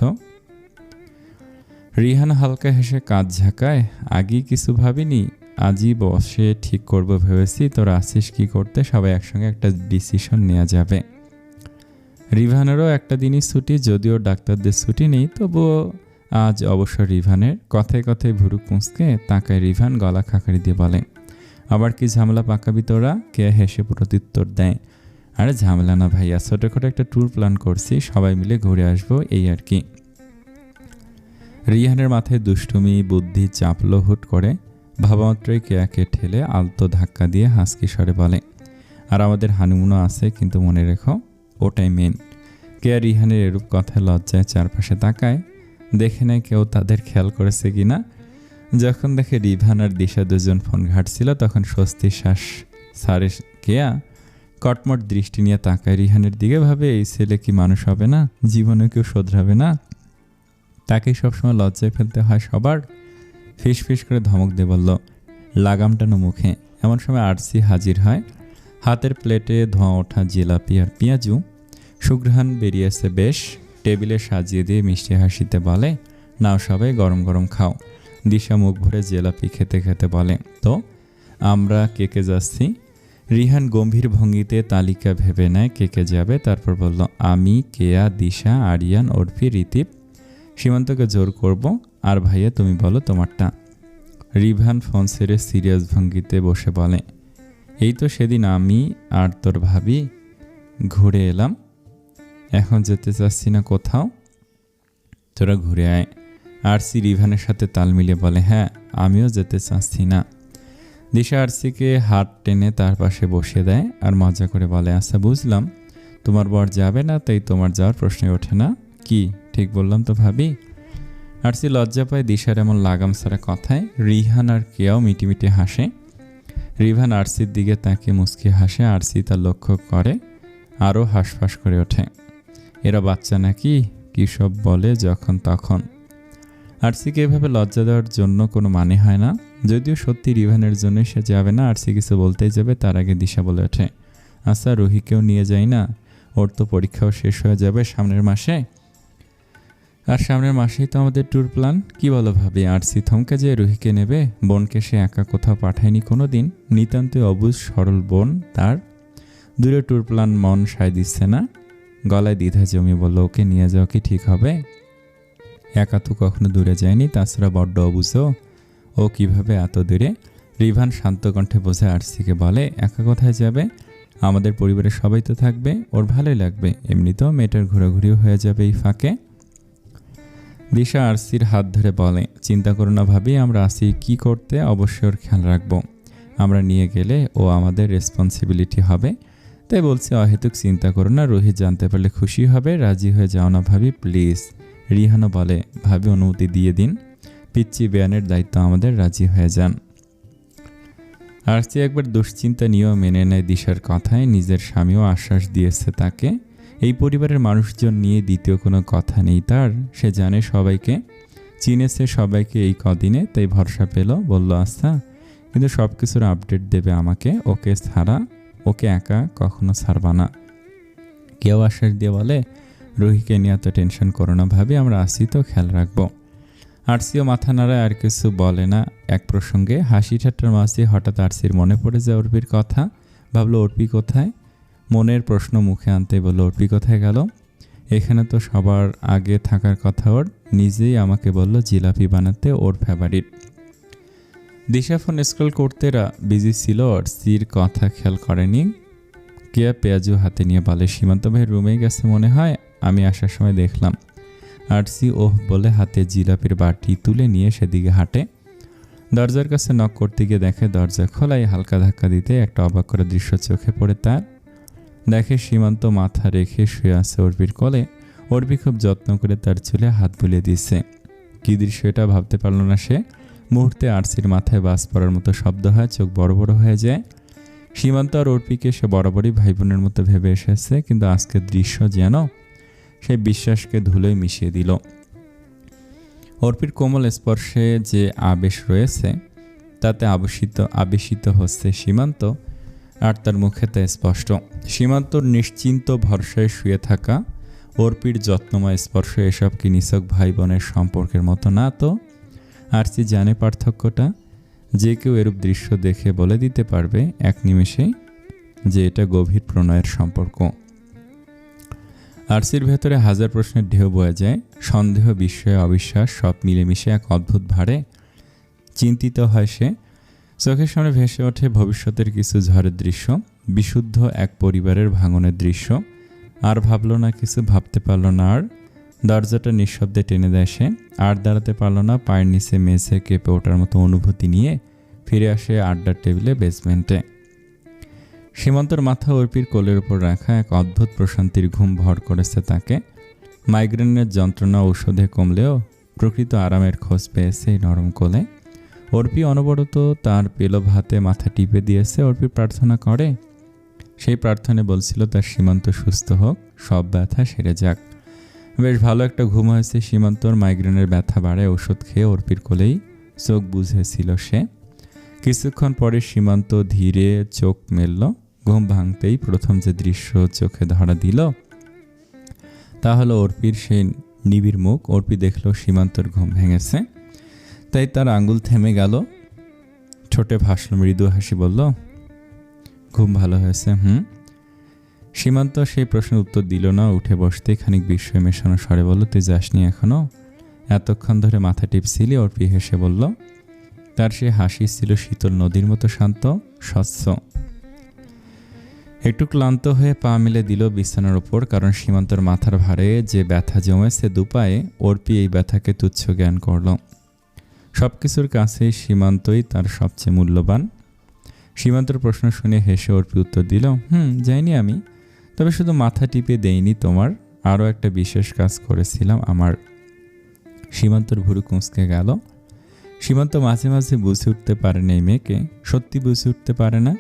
[SPEAKER 1] রিহান হালকা হেসে কাঁধ ঝাঁকায়, আগেই কিছু ভাবিনি, আজই বসে ঠিক করব ভেবেছি। তোরা আসিস কি করতে? সবাই একসঙ্গে একটা ডিসিশন নেওয়া যাবে। রিভানেরও একটা দিনই ছুটি, যদিও ডাক্তারদের ছুটি নেই, তবুও আজ অবশ্য রিভানের। কথায় কথায় ভুরু কুঁচকে তাকায় রিভান, গলা খাকারি দিয়ে বলে, আবার কি ঝামেলা পাকাবি তোরা? কে হেসে প্রত্যুত্তর দেয়, আরে ঝামেলা না ভাইয়া, ছোটোখাটো একটা ট্যুর প্ল্যান করছি, সবাই মিলে ঘুরে আসবো, এই আর কি। রিহানের মাথায় দুষ্টুমি বুদ্ধি চাপলো হুট করে। ভাবামাত্রই কেয়াকে ঠেলে আলতো ধাক্কা দিয়ে হাসকি স্বরে বলে, আর আমাদের হানিমুনও আছে, কিন্তু মনে রেখো ওটাই মেন। কেয়া রিহানের এরূপ কথায় লজ্জায় চারপাশে তাকায়, দেখে নেয় কেউ তাদের খেয়াল করেছে কিনা। যখন দেখে রিভান আর দিশা দুজন ফোন ঘাটছিল, তখন স্বস্তির শ্বাস ছাড়ে কেয়া। কটমট দৃষ্টি নিয়ে তাকায় রিহানের দিকে, ভাবে এই ছেলে কি মানুষ হবে না? জীবনে কেউ শোধরাবে না? তাকেই সবসময় লজ্জায় ফেলতে হয় সবার। ফিস ফিস করে ধমক দিয়ে বলল, লাগাম টানো মুখে। এমন সময় আরসি হাজির হয়, হাতের প্লেটে ধোঁয়া ওঠা জিলাপি আর পেঁয়াজু। সুঘ্রাণ বেরিয়েছে বেশ। টেবিলে সাজিয়ে দিয়ে মিষ্টি হাসিতে বলে, নাও সবাই গরম গরম খাও। দিশা মুখ ভরে জিলাপি খেতে খেতে বলে, তো আমরা কেকে যাচ্ছি। রিহান গম্ভীর ভঙ্গিতে তালিকা ভেবে নেয় কেকে যাবে। তারপর বলল, আমি, কেয়া, দিশা, আরিয়ান, অর্পি, ঋতিব। সীমান্তকে জোর করব, আর ভাইয়া তুমি বলো তোমারটা। রিভান ফোন ছেড়ে সিরিয়াস ভঙ্গিতে বসে বলে, এই তো সেদিন আমি আর তোর ভাবি ঘুরে এলাম। এখন যেতে চাচ্ছি না কোথাও, তোরা ঘুরে আয়। আরসি রিভানের সাথে তাল মিলিয়ে বলে, হ্যাঁ আমিও যেতে চাচ্ছি না। দিশা আরসিকে হাত টেনে তার পাশে বসিয়ে দেয় আর মজা করে বলে, আচ্ছা বুঝলাম তোমার বর যাবে না, তাই তোমার যাওয়ার প্রশ্নই ওঠে না। কি ঠিক বললাম তো ভাবি? আরসি লজ্জা পায় দিশার এমন লাগাম ছাড়া কথায়। রিহান আর কেয়াও মিটিমিটি হাসে। রিভান আরসির দিকে তাকে মুচকি হাসে। আরসি তা লক্ষ্য করে, আরও হাঁসফাঁস করে ওঠে। এরা বাচ্চা নাকি, কী সব বলে যখন তখন। আরসিকে এভাবে লজ্জা দেওয়ার জন্য কোনো মানে হয় না। যদিও সত্যি রিভানের জন্য সে যাবে না। আরসি কিছু বলতেই যাবে, তার আগে দিশা বলে ওঠে, আচ্ছা রুহিকেও নিয়ে যাই না, ওর তো পরীক্ষাও শেষ হয়ে যাবে সামনের মাসে, আর সামনের মাসেই তো আমাদের ট্যুর প্ল্যান। কি বলো ভাবি? আরসি থমকে যে রুহিকে নেবে, বোনকে সে একা কোথাও পাঠায়নি কোনো দিন। নিতান্তই অবুঝ সরল বোন তার। দূরে ট্যুর প্ল্যান মন সায় দিচ্ছে না। গলায় দ্বিধা জমি বলল, ওকে নিয়ে যাওয়া কি ঠিক হবে? একা তো কখনো দূরে যায়নি, তাছাড়া বড্ড অবুঝও, ও কিভাবে এত দূরে? রিভান শান্ত কণ্ঠে বোঝে আরসিকে বলে, একা কোথায় যাবে? আমাদের পরিবারের সবাই তো থাকবে, ওর ভালোই লাগবে। এমনিতেও মেয়েটার ঘোরাঘুরিও হয়ে যাবে এই ফাঁকে। দিশা আরসির হাত ধরে বলে, চিন্তা করো না ভাবি, আমরা আসি কি করতে, অবশ্যই ওর খেয়াল রাখবো। আমরা নিয়ে গেলে ও আমাদের রেসপন্সিবিলিটি হবে। তাই বলছি অহেতুক চিন্তা করো না, রোহিত জানতে পারলে খুশি হবে। রাজি হয়ে যাও না ভাবি প্লিজ। রিহানও বলে, ভাবি অনুমতি দিয়ে দিন, পিচ্চি বেয়ানের দায়িত্ব আমাদের, রাজি হয়ে যান। আরসি একবার দুশ্চিন্তা নিয়েও মেনে নেয় দিশার কথায়। নিজের স্বামীও আশ্বাস দিয়েছে তাকে। এই পরিবারের মানুষজন নিয়ে দ্বিতীয় কোনো কথা নেই তার। সে জানে সবাইকে, চিনেছে সবাইকে এই কদিনে, তাই ভরসা পেল। বলল, আচ্ছা কিন্তু সব কিছুর আপডেট দেবে আমাকে, ওকে ছাড়া, ওকে একা কখনো ছাড়বা না। কেউ আশ্বাস দিয়ে বলে, রুহিকে নিয়ে এত টেনশন করো না ভাবি, আমরা আসি তো, খেয়াল রাখবো। আরসিও মাথা নাড়ায়, আর কিছু বলে না। এক প্রসঙ্গে হাসি ঠাট্টার মাঝে হঠাৎ আরসির মনে পড়ে যায় অর্পির কথা। ভাবলো, অর্পি কোথায়? মনের প্রশ্ন মুখে আনতে বলল, অর্পি কোথায় গেল? এখানে তো সবার আগে থাকার কথা ওর। নিজেই আমাকে বলল জিলাপি বানাতে, ওর ফেভারিট। দিশা ফোন স্ক্রল করতে বিজি ছিল, আরসির কথা খেয়াল করেনি। কেয়া পেঁয়াজু হাতে নিয়ে বলে, সীমান্ত ভাই রুমেই গেছে মনে হয়, আমি আসার সময় দেখলাম। আরসি ওহ বলে হাতে জিলাপির বাটি তুলে নিয়ে সেদিকে হাঁটে। দরজার কাছে নক করতে গিয়ে দেখে দরজা খোলাই। হালকা ধাক্কা দিতে একটা অবাক করা দৃশ্য চোখে পড়ে তার। দেখে সীমান্ত মাথা রেখে শুয়ে আছে অর্পির কোলে। অর্পি খুব যত্ন করে তার চুলে হাত বুলিয়ে দিচ্ছে। কী দৃশ্য এটা ভাবতে পারল না সে। মুহূর্তে আরসির মাথায় বাজ পড়ার মতো শব্দ হয়, চোখ বড় বড় হয়ে যায়। সীমান্ত আর অর্পিকে সে বরাবরই ভাই বোনের মতো ভেবে এসেছে, কিন্তু আজকের দৃশ্য যেন সেই বিশ্বাসকে ধুলোয় মিশিয়ে দিল। অর্পির কোমল স্পর্শে যে আবেশ রয়েছে, তাতে আবেশিত হচ্ছে সীমান্ত, আর তার মুখে তা স্পষ্ট। সীমান্তর নিশ্চিন্ত ভরসায় শুয়ে থাকা অর্পির যত্নময় স্পর্শ, এসব কি নিছক ভাই বোনের সম্পর্কের মতো না তো? আরসি জানে পার্থক্যটা। যে কেউ এরূপ দৃশ্য দেখে বলে দিতে পারবে এক নিমেষেই যে এটা গভীর প্রণয়ের সম্পর্ক। আরসির ভেতরে হাজার প্রশ্নের ঢেউ বয়ে যায়। সন্দেহ, বিস্ময়, অবিশ্বাস সব মিলেমিশে এক অদ্ভুত ভারে। চিন্তিত হয় সে। চোখের সামনে ভেসে ওঠে ভবিষ্যতের কিছু ঝড়ের দৃশ্য, বিশুদ্ধ এক পরিবারের ভাঙনের দৃশ্য। আর ভাবল না কিছু, ভাবতে পারল না আর। দরজাটা নিঃশব্দে টেনে দেয় সে। আর দাঁড়াতে পারল না। পায়ের নিচে মেঝে কেঁপে ওঠার মতো অনুভূতি নিয়ে ফিরে আসে আড্ডার টেবিলে বেসমেন্টে। সীমান্তর মাথা অর্পির কোলের উপর রাখা। এক অদ্ভুত প্রশান্তির ঘুম ভর করেছে তাকে। মাইগ্রেনের যন্ত্রণা ঔষধে কমলেও প্রকৃত আরামের খোঁজ পেয়েছে এই নরম কোলে। অর্পি অনবরত তার পেলব হাতে মাথা টিপে দিয়েছে। অর্পি প্রার্থনা করে, সেই প্রার্থনা বলছিল তার সীমান্ত সুস্থ হোক, সব ব্যথা সেরে যাক। বেশ ভালো একটা ঘুম হয়েছে সীমান্তর। মাইগ্রেনের ব্যথা বাড়ে ওষুধ খেয়ে অর্পির কোলেই চোখ বুঝেছিল সে। কিছুক্ষণ পরে সীমান্ত ধীরে চোখ মেলল। ঘুম ভাঙতেই প্রথম যে দৃশ্য চোখে ধরা দিল তা হলো অর্পির সেই নিবিড় মুখ। অর্পি দেখল সীমান্তর ঘুম ভেঙেছে, তাই তার আঙ্গুল থেমে গেল। ঠোঁটে ভাসল মৃদু হাসি, বলল, ঘুম ভালো হয়েছে? সীমান্ত সেই প্রশ্নের উত্তর দিল না। উঠে বসতেই খানিক বিস্ময় মেশানো স্বরে বলল, তুই যাসনি এখনো? এতক্ষণ ধরে মাথা টিপছিলি? অর্পি হেসে বলল। তার সে হাসি ছিল শীতল নদীর মতো শান্ত, স্বচ্ছ। একটু ক্লান্ত হয়ে পা মেলে দিল বিছানার উপর, কারণ সীমান্তর মাথার ভারে যে ব্যথা জমেছে দুপায়ে, অর্পি এই ব্যথাকে তুচ্ছ জ্ঞান করল। সব কিছুর কাছে সীমান্তই তার সবচেয়ে মূল্যবান। সীমান্তর প্রশ্ন শুনে হেসে অর্পি উত্তর দিল, যাইনি আমি, তবে শুধু মাথা টিপে দেইনি তোমার, আরও একটা বিশেষ কাজ করেছিলাম আমার। সীমান্তর ভুরু কুঁচকে গেল। সীমান্ত মাঝে মাঝে বুঝে উঠতে পারে না এই মেয়েকে, সত্যি বুঝে উঠতে পারে না।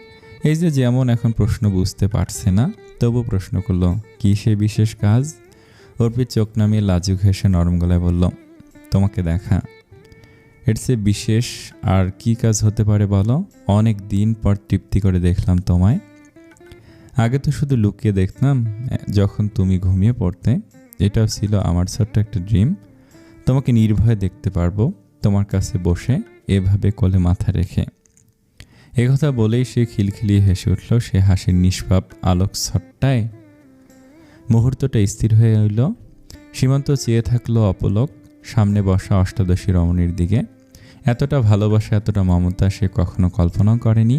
[SPEAKER 1] এই যে যেমন এখন প্রশ্ন বুঝতে পারছে না, তবু প্রশ্ন করল, কী সে বিশেষ কাজ? অর্পির চোখ নামিয়ে লাজুক হেসে নরম গলায় বলল, তোমাকে দেখা। এর চেয়ে বিশেষ আর কি কাজ হতে পারে বলো? অনেক দিন পর তৃপ্তি করে দেখলাম তোমায়। আগে তো শুধু লুকিয়ে দেখতাম যখন তুমি ঘুমিয়ে পড়তে। এটাও ছিল আমার ছোট্ট একটা ড্রিম, তোমাকে নির্ভয়ে দেখতে পারবো তোমার কাছে বসে, এভাবে কোলে মাথা রেখে। একথা বলেই সে খিলখিলিয়ে হেসে উঠল। সে হাসির নিষ্পাপ আলোক ছট্টায় মুহূর্তটা স্থির হয়ে রইল। সীমান্ত চেয়ে থাকলো অপলক সামনে বসা অষ্টাদশী রমণীর দিকে। এতটা ভালোবাসা, এতটা মমতা সে কখনো কল্পনাও করেনি।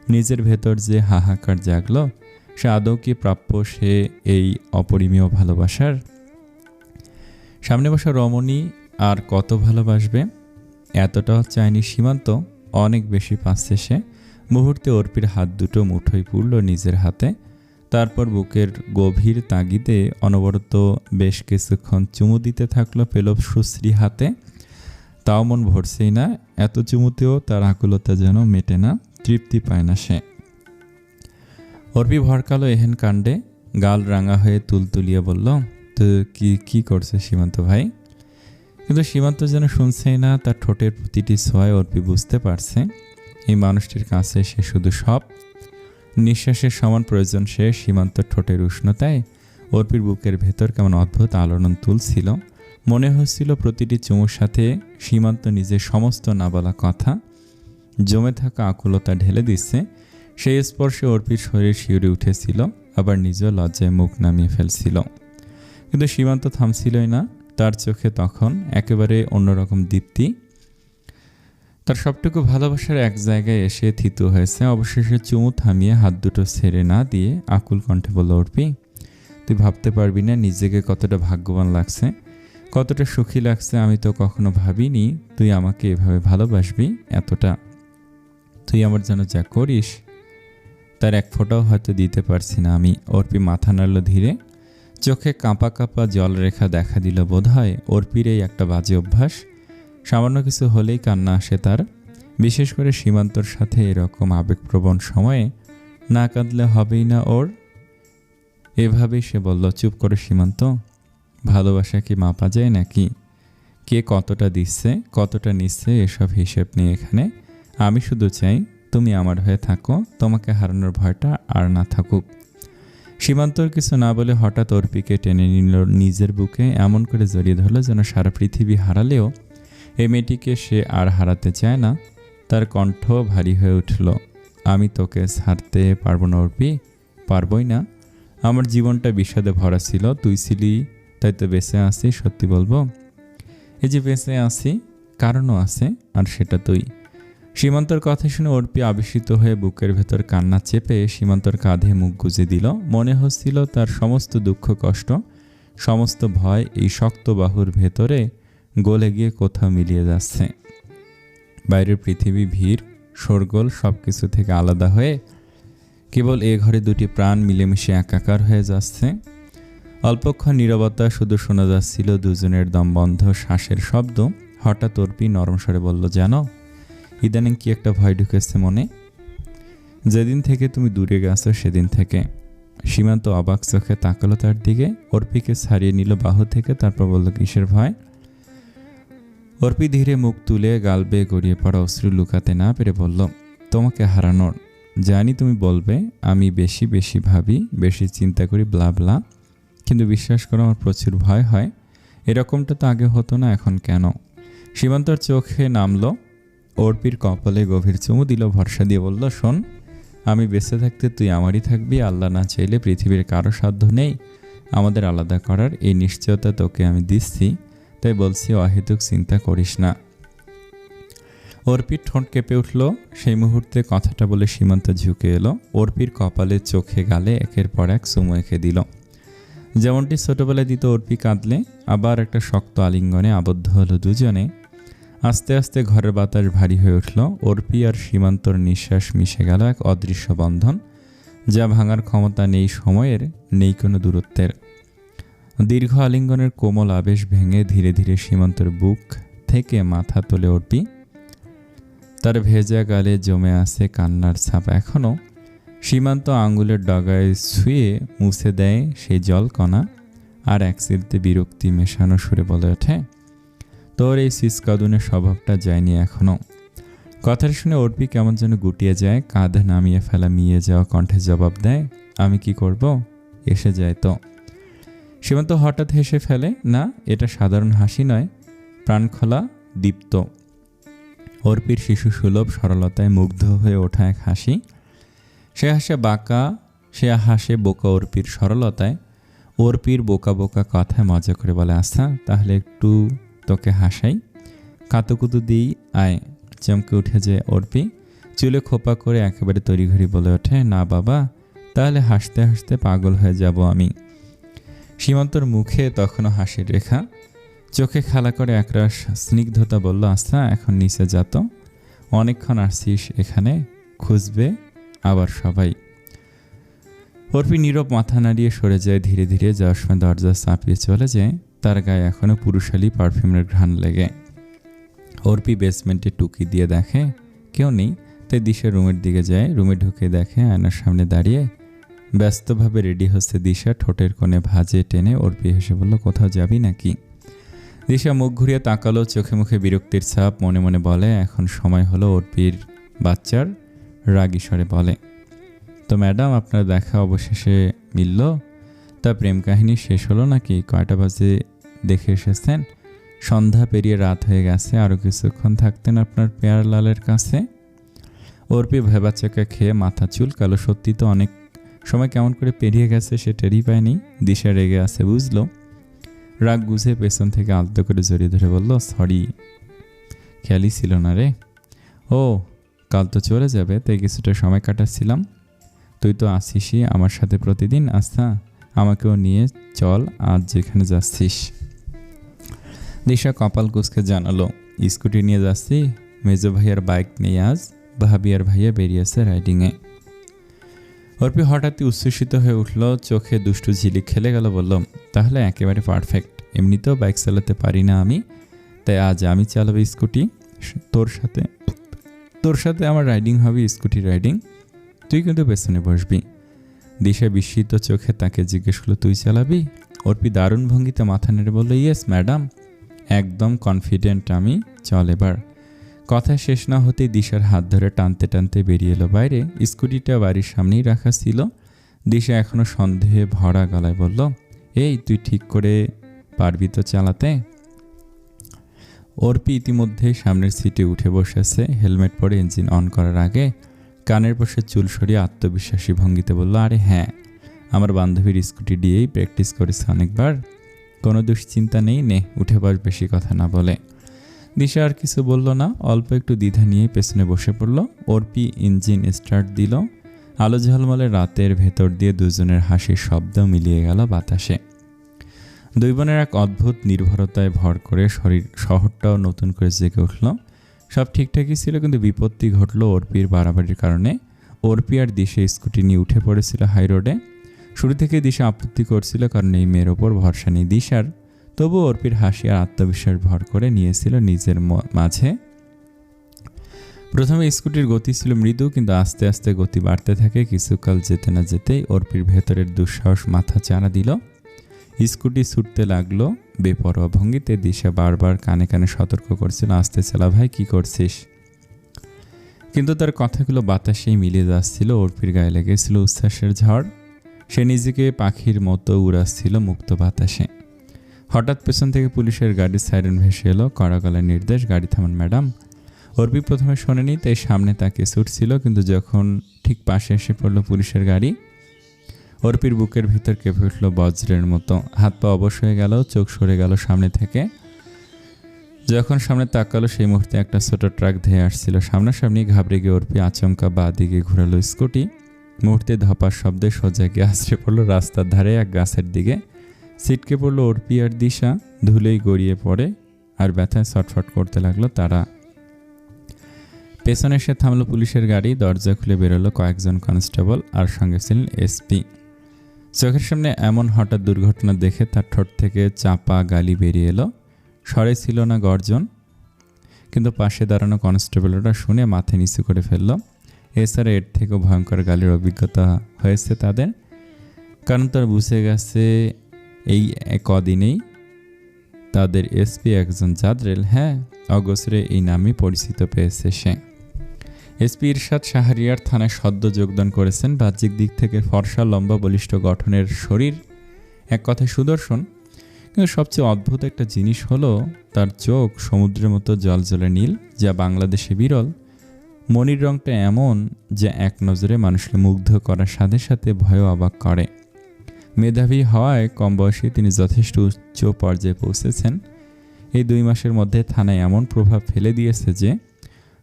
[SPEAKER 1] নিজের ভেতর যে হাহাকার জাগলো, সে আদৌ কি প্রাপ্য সে এই অপরিমেয় ভালোবাসার? সামনে বসা রমণী আর কত ভালোবাসবে? এতটাও চায়নি সীমান্ত, অনেক বেশি পাচ্ছে সে। মুহূর্তে অর্পির হাত দুটো মুঠোয় পুরল নিজের হাতে। তারপর বুকের গভীর তাগিদে অনবরত বেশ কিছুক্ষণ চুমু দিতে থাকলো পেলব সুশ্রী হাতে। তাও মন ভরছেই না, এত চুমুতেও তার আকুলতা যেন মেটে না, তৃপ্তি পায় না সে। অর্পি ভরকালো এহেন কাণ্ডে, গাল রাঙা হয়ে তুলতুলিয়ে বলল, তো কি করছে সীমান্ত ভাই? কিন্তু সীমান্ত যেন শুনছেই না। তার ঠোঁটের প্রতিটি ছোঁয়ায় অর্পি বুঝতে পারছে এই মানুষটির কাছে সে শুধু সব। নিঃশ্বাসের সমান প্রয়োজন সে। সীমান্ত ঠোঁটের উষ্ণতায় অর্পির বুকের ভেতর কেমন অদ্ভুত আলোড়ন তুলছিল। মনে হচ্ছিল প্রতিটি চুমুর সাথে সীমান্ত নিজের সমস্ত না বলা কথা, জমে থাকা আকুলতা ঢেলে দিচ্ছে। সেই স্পর্শে অর্পির শরীর শিউরে উঠেছিল, আবার নিজেও লজ্জায় মুখ নামিয়ে ফেলছিল। কিন্তু সীমান্ত থামছিলই না। তার চোখে তখন একেবারে অন্যরকম দীপ্তি। তার সবটুকু ভালোবাসার এক জায়গায় এসে থিতু হয়েছে। অবশেষে চুমু থামিয়ে হাত দুটো ছেড়ে না দিয়ে আকুল কণ্ঠে বলল, অর্পি, তুই ভাবতে পারবি না নিজেকে কতটা ভাগ্যবান লাগছে, কতটা সুখী লাগছে। আমি তো কখনো ভাবিনি তুই আমাকে এভাবে ভালোবাসবি এতটা। তুই আমার জন্য যা করিস তার এক ফোঁটাও হয়তো দিতে পারছি না আমি। অর্পি মাথা নাড়ল ধীরে। চোখে কাঁপা কাঁপা জলরেখা দেখা দিল বোধহয়। অর্পির এই একটা বাজে অভ্যাস, সামান্য কিছু হলেই কান্না আসে তার। বিশেষ করে সীমান্তর সাথে এরকম আবেগপ্রবণ সময়ে না কাঁদলে হবেই না ওর। এভাবেই সে বলল, চুপ করে সীমান্ত, ভালোবাসা কি মাপা যায় নাকি? কে কতটা দিচ্ছে কতটা নিচ্ছে এসব হিসেব নেই এখানে। আমি শুধু চাই তুমি আমার হয়ে থাকো, তোমাকে হারানোর ভয়টা আর না থাকুক। সীমান্তর কিছু না বলে হঠাৎ অর্পিকে টেনে নিল নিজের বুকে, এমন করে জড়িয়ে ধরল যেন সারা পৃথিবী হারালেও এই মেয়েটিকে সে আর হারাতে চায় না। তার কণ্ঠ ভারী হয়ে উঠল, আমি তোকে ছাড়তে পারবো না অর্পি, পারবই না। আমার জীবনটা বিষাদে ভরা ছিল, তুই ছিলি তাই তো বেঁচে আছি। সত্যি বলবো, এই যে বেঁচে আছি কারণও আছে, আর সেটা তুই। সীমান্তর কথা শুনে অর্পি আবিষ্কৃত হয়ে বুকের ভেতর কান্না চেপে সীমান্তর কাঁধে মুখ গুজে দিল। মনে হচ্ছিল তার সমস্ত দুঃখ কষ্ট, সমস্ত ভয় এই শক্ত বাহুর ভেতরে গলে গিয়ে কোথাও মিলিয়ে যাচ্ছে। বাইরের পৃথিবী, ভিড়, শোরগোল সব কিছু থেকে আলাদা হয়ে কেবল এ ঘরে দুটি প্রাণ মিলেমিশে একাকার হয়ে যাচ্ছে। অল্পক্ষণ নীরবতা, শুধু শোনা যাচ্ছিল দুজনের দমবন্ধ শ্বাসের শব্দ। হঠাৎ অর্পি নরম স্বরে বলল, জানো ইদানিং কি একটা ভয় ঢুকেছে মনে। যেদিন থেকে তুমি দূরে গেছো সেদিন থেকে। সীমান্ত অবাক চোখে তাকালো তার দিকে। অর্পিকে ছাড়িয়ে নিল বাহু থেকে, তারপর বলল, কিসের ভয়? অর্পি ধীরে মুখ তুলে গাল বেয়ে গড়িয়ে পড়া অশ্রু লুকাতে না পেরে বলল, তোমাকে হারানোর। জানি তুমি বলবে আমি বেশি বেশি ভাবি, বেশি চিন্তা করি, ব্লা ব্লা, কিন্তু বিশ্বাস করো আমার প্রচুর ভয় হয়। এরকমটা তো আগে হতো না, এখন কেন? সীমান্তর চোখে নামলো। অর্পির কপালে গভীর চুমু দিল, ভরসা দিয়ে বলল, শোন, আমি বেঁচে থাকতে তুই আমারই থাকবি। আল্লাহ না চাইলে পৃথিবীর কারো সাধ্য নেই আমাদের আলাদা করার। এই নিশ্চয়তা তোকে আমি দিচ্ছি, তাই বলছি অহেতুক চিন্তা করিস না। অর্পির ঠোঁট কেঁপে উঠল। সেই মুহূর্তে কথাটা বলে সীমান্ত ঝুঁকে এলো, অর্পির কপালে, চোখে, গালে একের পর এক চুমু এঁকে দিল। যেমনটি ছোটবেলায় দিত অর্পি কাঁদলে। আবার একটা শক্ত আলিঙ্গনে আবদ্ধ হলো দুজনে। আস্তে আস্তে ঘরের বাতাস ভারী হয়ে উঠল। অর্পি আর সীমান্তর নিঃশ্বাস মিশে গেল এক অদৃশ্য বন্ধন, যা ভাঙার ক্ষমতা নেই সময়ের, নেই কোনো দূরত্বের। দীর্ঘ আলিঙ্গনের কোমল আবেশ ভেঙে ধীরে ধীরে সীমান্তর বুক থেকে মাথা তোলে অর্পি। তার ভেজা গালে জমে আছে কান্নার ছাপ এখনও। সীমান্ত আঙ্গুলের ডগায় ছুঁয়ে মুছে দেয় সেই জলকণা, আর এক চিলতে বিরক্তি মেশানো সুরে বলে ওঠে, তোর এই সিসকাদুনের স্বভাবটা যায়নি এখনও। কথাটা শুনে অর্পি কেমন যেন গুটিয়ে যায়। কাঁধে নামিয়ে ফেলা মিয়ে যাওয়া কণ্ঠে জবাব দেয়, আমি কি করব, এসে যায় তো। সীমান্ত হঠাৎ হেসে ফেলে। না, এটা সাধারণ হাসি নয়, প্রাণখোলা, দীপ্ত। অর্পির শিশু সুলভ সরলতায় মুগ্ধ হয়ে ওঠা এক হাসি। সে হাসে বোকা অর্পির সরলতায়। অর্পির বোকা বোকা কথায় মজা করে বলে, আচ্ছা তাহলে একটু তোকে হাসাই, কাতুকুতু দিই, আয়। চমকে উঠে যে অর্পি চুলে খোপা করে একেবারে তড়িঘড়ি বলে ওঠে, না বাবা, তাহলে হাসতে হাসতে পাগল হয়ে যাব আমি। সীমান্তর মুখে তখনও হাসির রেখা, চোখে খেলা করে একরাশ স্নিগ্ধতা বলল, আচ্ছা এখন নিচে যাত, অনেকক্ষণ আসছিস এখানে, খুঁজবে আবার সবাই। অর্পি নীরব মাথা নাড়িয়ে সরে যায় ধীরে ধীরে। যাওয়ার সময় দরজা চাপিয়ে চলে যায়। তার গায়ে এখনও পুরুষালী পারফিউমের ঘ্রাণ লেগে। অর্পি বেসমেন্টে টুকি দিয়ে দেখে কেউ নেই, তাই দিশা রুমের দিকে যায়। রুমে ঢুকে দেখে আয়নার সামনে দাঁড়িয়ে ব্যস্তভাবে রেডি হচ্ছে দিশা। ঠোঁটের কোণে ভাঁজে টেনে অর্পি হেসে বলল, কোথাও যাবি নাকি? দিশা মুখ ঘুরিয়ে তাকালো, চোখে মুখে বিরক্তির ছাপ। মনে মনে বলে, এখন সময় হলো অর্পির বাচ্চার। রাগী স্বরে বলে, তো ম্যাডাম, আপনার দেখা অবশেষে মিলল? তা প্রেম কাহিনী শেষ হলো নাকি? কয়টা বাজে দেখে এসেছেন? সন্ধ্যা পেরিয়ে রাত হয়ে গেছে, আরও কিছুক্ষণ থাকতেন আপনার পেয়ার লালের কাছে। অর্পি ভেবাচাকা খেয়ে মাথা চুলকালো। সত্যি তো অনেক সময় কেমন করে পেরিয়ে গেছে সে টেরই পায়নি। দিশা রেগে আছে বুঝলো। রাগ গুছে পেছন থেকে আলতো করে জড়িয়ে ধরে বলল, সরি, খেয়ালই ছিল না রে। ও, কাল তো চলে যাবে, তাই কিছুটা সময় কাটাচ্ছিলাম। তুই তো আসিসই আমার সাথে প্রতিদিন, আচ্ছা আমাকেও নিয়ে চল আজ যেখানে যাচ্ছিস। দিশা কপাল কুঁচকে জানালো, স্কুটি নিয়ে যাচ্ছি, মেজো ভাইয়ার বাইক নেই আজ, ভাবি আর ভাইয়া বেরিয়েছে রাইডিংয়ে। অর্পি হঠাৎই উচ্ছ্বসিত হয়ে উঠল, চোখে দুষ্টু ঝিলিক খেলে গেল। বলল, তাহলে একেবারে পারফেক্ট, এমনিতেও বাইক চালাতে পারি না আমি, তাই আজ আমি চালাবো স্কুটি। তোর সাথে আমার রাইডিং হবে, স্কুটি রাইডিং, তুই কিন্তু পেছনে বসবি। দিশা বিস্মিত চোখে তাকে জিজ্ঞেস করলো, তুই চালাবি? অর্পি দারুণ ভঙ্গিতে মাথা নেড়ে বলল, ইয়েস ম্যাডাম, একদম কনফিডেন্ট আমি, চল এবার। কথা শেষ না হতেই দিশার হাত ধরে টানতে টানতে বেরিয়ে এলো বাইরে। স্কুটিটা বাড়ির সামনেই রাখা ছিল। দিশা এখনো সন্দেহে ভরা গলায় বলল, এই তুই ঠিক করে পারবি তো চালাতে? অর্পি ইতিমধ্যে সামনের সিটে উঠে বসেছে। হেলমেট পরে ইঞ্জিন অন করার আগে কানের পাশে চুল সরিয়ে আত্মবিশ্বাসী ভঙ্গিতে বলল, আরে হ্যাঁ, আমার বান্ধবীর স্কুটি দিয়েই প্র্যাকটিস করেছে অনেকবার, কোনো দুশ্চিন্তা নেই, নে উঠে বস, বেশি কথা না বলে। দিশা আর কিছু বলল না, অল্প একটু দ্বিধা নিয়ে পেছনে বসে পড়ল। অর্পি ইঞ্জিন স্টার্ট দিল। আলো ঝলমলে রাতের ভেতর দিয়ে দুজনের হাসির শব্দ মিলিয়ে গেল বাতাসে। দুই বোনের এক অদ্ভুত নির্ভরতায় ভর করে শহরটাও নতুন করে জেগে উঠল। সব ঠিকঠাকই ছিল, কিন্তু বিপত্তি ঘটল অর্পির বাড়াবাড়ির কারণে। অর্পি আর দিশা স্কুটি নিয়ে উঠে পড়েছিল হাই রোডে। শুরু থেকে দিশা আপত্তি করছিল, কারণ এই মেয়ের ওপর ভরসা নেই দিশার। তবু অর্পির হাসি আর আত্মবিশ্বাস ভর করে নিয়েছিল নিজের মাঝে। প্রথমে স্কুটির গতি ছিল মৃদু, কিন্তু আস্তে আস্তে গতি বাড়তে থাকে। কিছুকাল যেতে না যেতেই অর্পির ভেতরের দুঃসাহস মাথা চাড়া দিল। স্কুটি ছুটতে লাগলো বেপরোয়া ভঙ্গিতে। দিশা বারবার কানে কানে সতর্ক করছিল, আস্তে চালা ভাই, কি করছিস? কিন্তু তার কথাগুলো বাতাসেই মিলিয়ে যাচ্ছিল। অর্পির গায়ে লেগেছিল উচ্ছ্বাসের ঝড়। সে নিজেকে পাখির মতো উড়াচ্ছিল মুক্ত বাতাসে। হঠাৎ পেছন থেকে পুলিশের গাড়ির সাইরেন ভেসে এলো। কড়া গলার নির্দেশ, গাড়ি থামান ম্যাডাম। অর্পি প্রথমে শোনেনি, তাই সামনে তাকে ছুটছিল, কিন্তু যখন ঠিক পাশে এসে পড়ল পুলিশের গাড়ি, অর্পির বুকের ভিতর কেঁপে উঠল বজ্রের মতো। হাত পা অবশ হয়ে গেল, চোখ সরে গেল সামনে থেকে। যখন সামনে তাকালো সেই মুহূর্তে একটা ছোট ট্রাক ধেয়ে আসছিল। সামনাসামনি ঘাবড়ে গিয়ে অর্পি আচমকা বাঁ দিকে ঘুরালো স্কুটি। মুহূর্তে ধপার শব্দে সোজা গিয়ে আছড়ে পড়লো রাস্তার ধারে এক গাছের দিকে। ছিটকে পড়লো অর্পি আর দিশা, ধুলেই গড়িয়ে পড়ে আর ব্যথায় ছটফট করতে লাগলো তারা। পেছনে এসে থামলো পুলিশের গাড়ি। দরজা খুলে বেরোলো কয়েকজন কনস্টেবল, আর সঙ্গে ছিলেন এসপি। চোখের সামনে এমন হঠাৎ দুর্ঘটনা দেখে তার ঠোঁট থেকে চাপা গালি বেরিয়ে এলো। স্বরে ছিল না গর্জন, কিন্তু পাশে দাঁড়ানো কনস্টেবলরা শুনে মাথা নিচু করে ফেলল। এছাড়া এর থেকেও ভয়ঙ্কর গালির অভিজ্ঞতা হয়েছে তাদের, কারণ তারা বুঝে গেছে এই কদিনেই তাদের এসপি একজন জাদরেল। হ্যাঁ, অগোচরে এই নামই পরিচিত পেয়েছে সে। এসপি ইরশাদ শাহরিয়ার থানায় সদ্য যোগদান করেছেন। বাহ্যিক দিক থেকে ফর্সা, লম্বা, বলিষ্ঠ গঠনের শরীর, এক কথায় সুদর্শন। কিন্তু সবচেয়ে অদ্ভুত একটা জিনিস হলো তার চোখ সমুদ্রের মতো জলজলে নীল, যা বাংলাদেশে বিরল। মনির রংটা এমন যা এক নজরে মানুষকে মুগ্ধ করার সাথে সাথে ভয়ও অবাক করে। মেধাবী হওয়ায় কম বয়সে তিনি যথেষ্ট উচ্চ পর্যায়ে পৌঁছেছেন। এই 2 মাসের মধ্যে থানায় এমন প্রভাব ফেলে দিয়েছে যে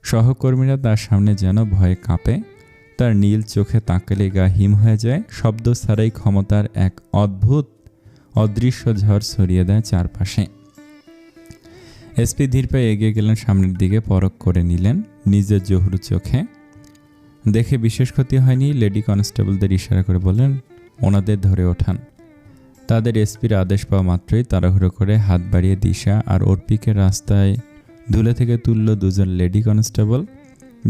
[SPEAKER 1] সহকর্মীরা তার সামনে যেন ভয়ে কাঁপে। তার নীল চোখে তাকালে গা হিম হয়ে যায়। শব্দ ছাড়াই ক্ষমতার এক অদ্ভুত অদৃশ্য ঝড় ছড়িয়ে দেয় চারপাশে। এসপি ধীর পায়ে এগিয়ে গেলেন সামনের দিকে, পরখ করে নিলেন নিজের জহুর চোখে। দেখে বিশেষ ক্ষতি হয়নি। লেডি কনস্টেবলদের ইশারা করে বললেন ওনাদের ধরে ওঠান। তাদের এসপির আদেশ পাওয়া মাত্রই তাড়াহুড়ো করে হাত বাড়িয়ে দিশা আর অর্পিকে রাস্তায় ধুলে থেকে তুলল 2জন লেডি কনস্টেবল।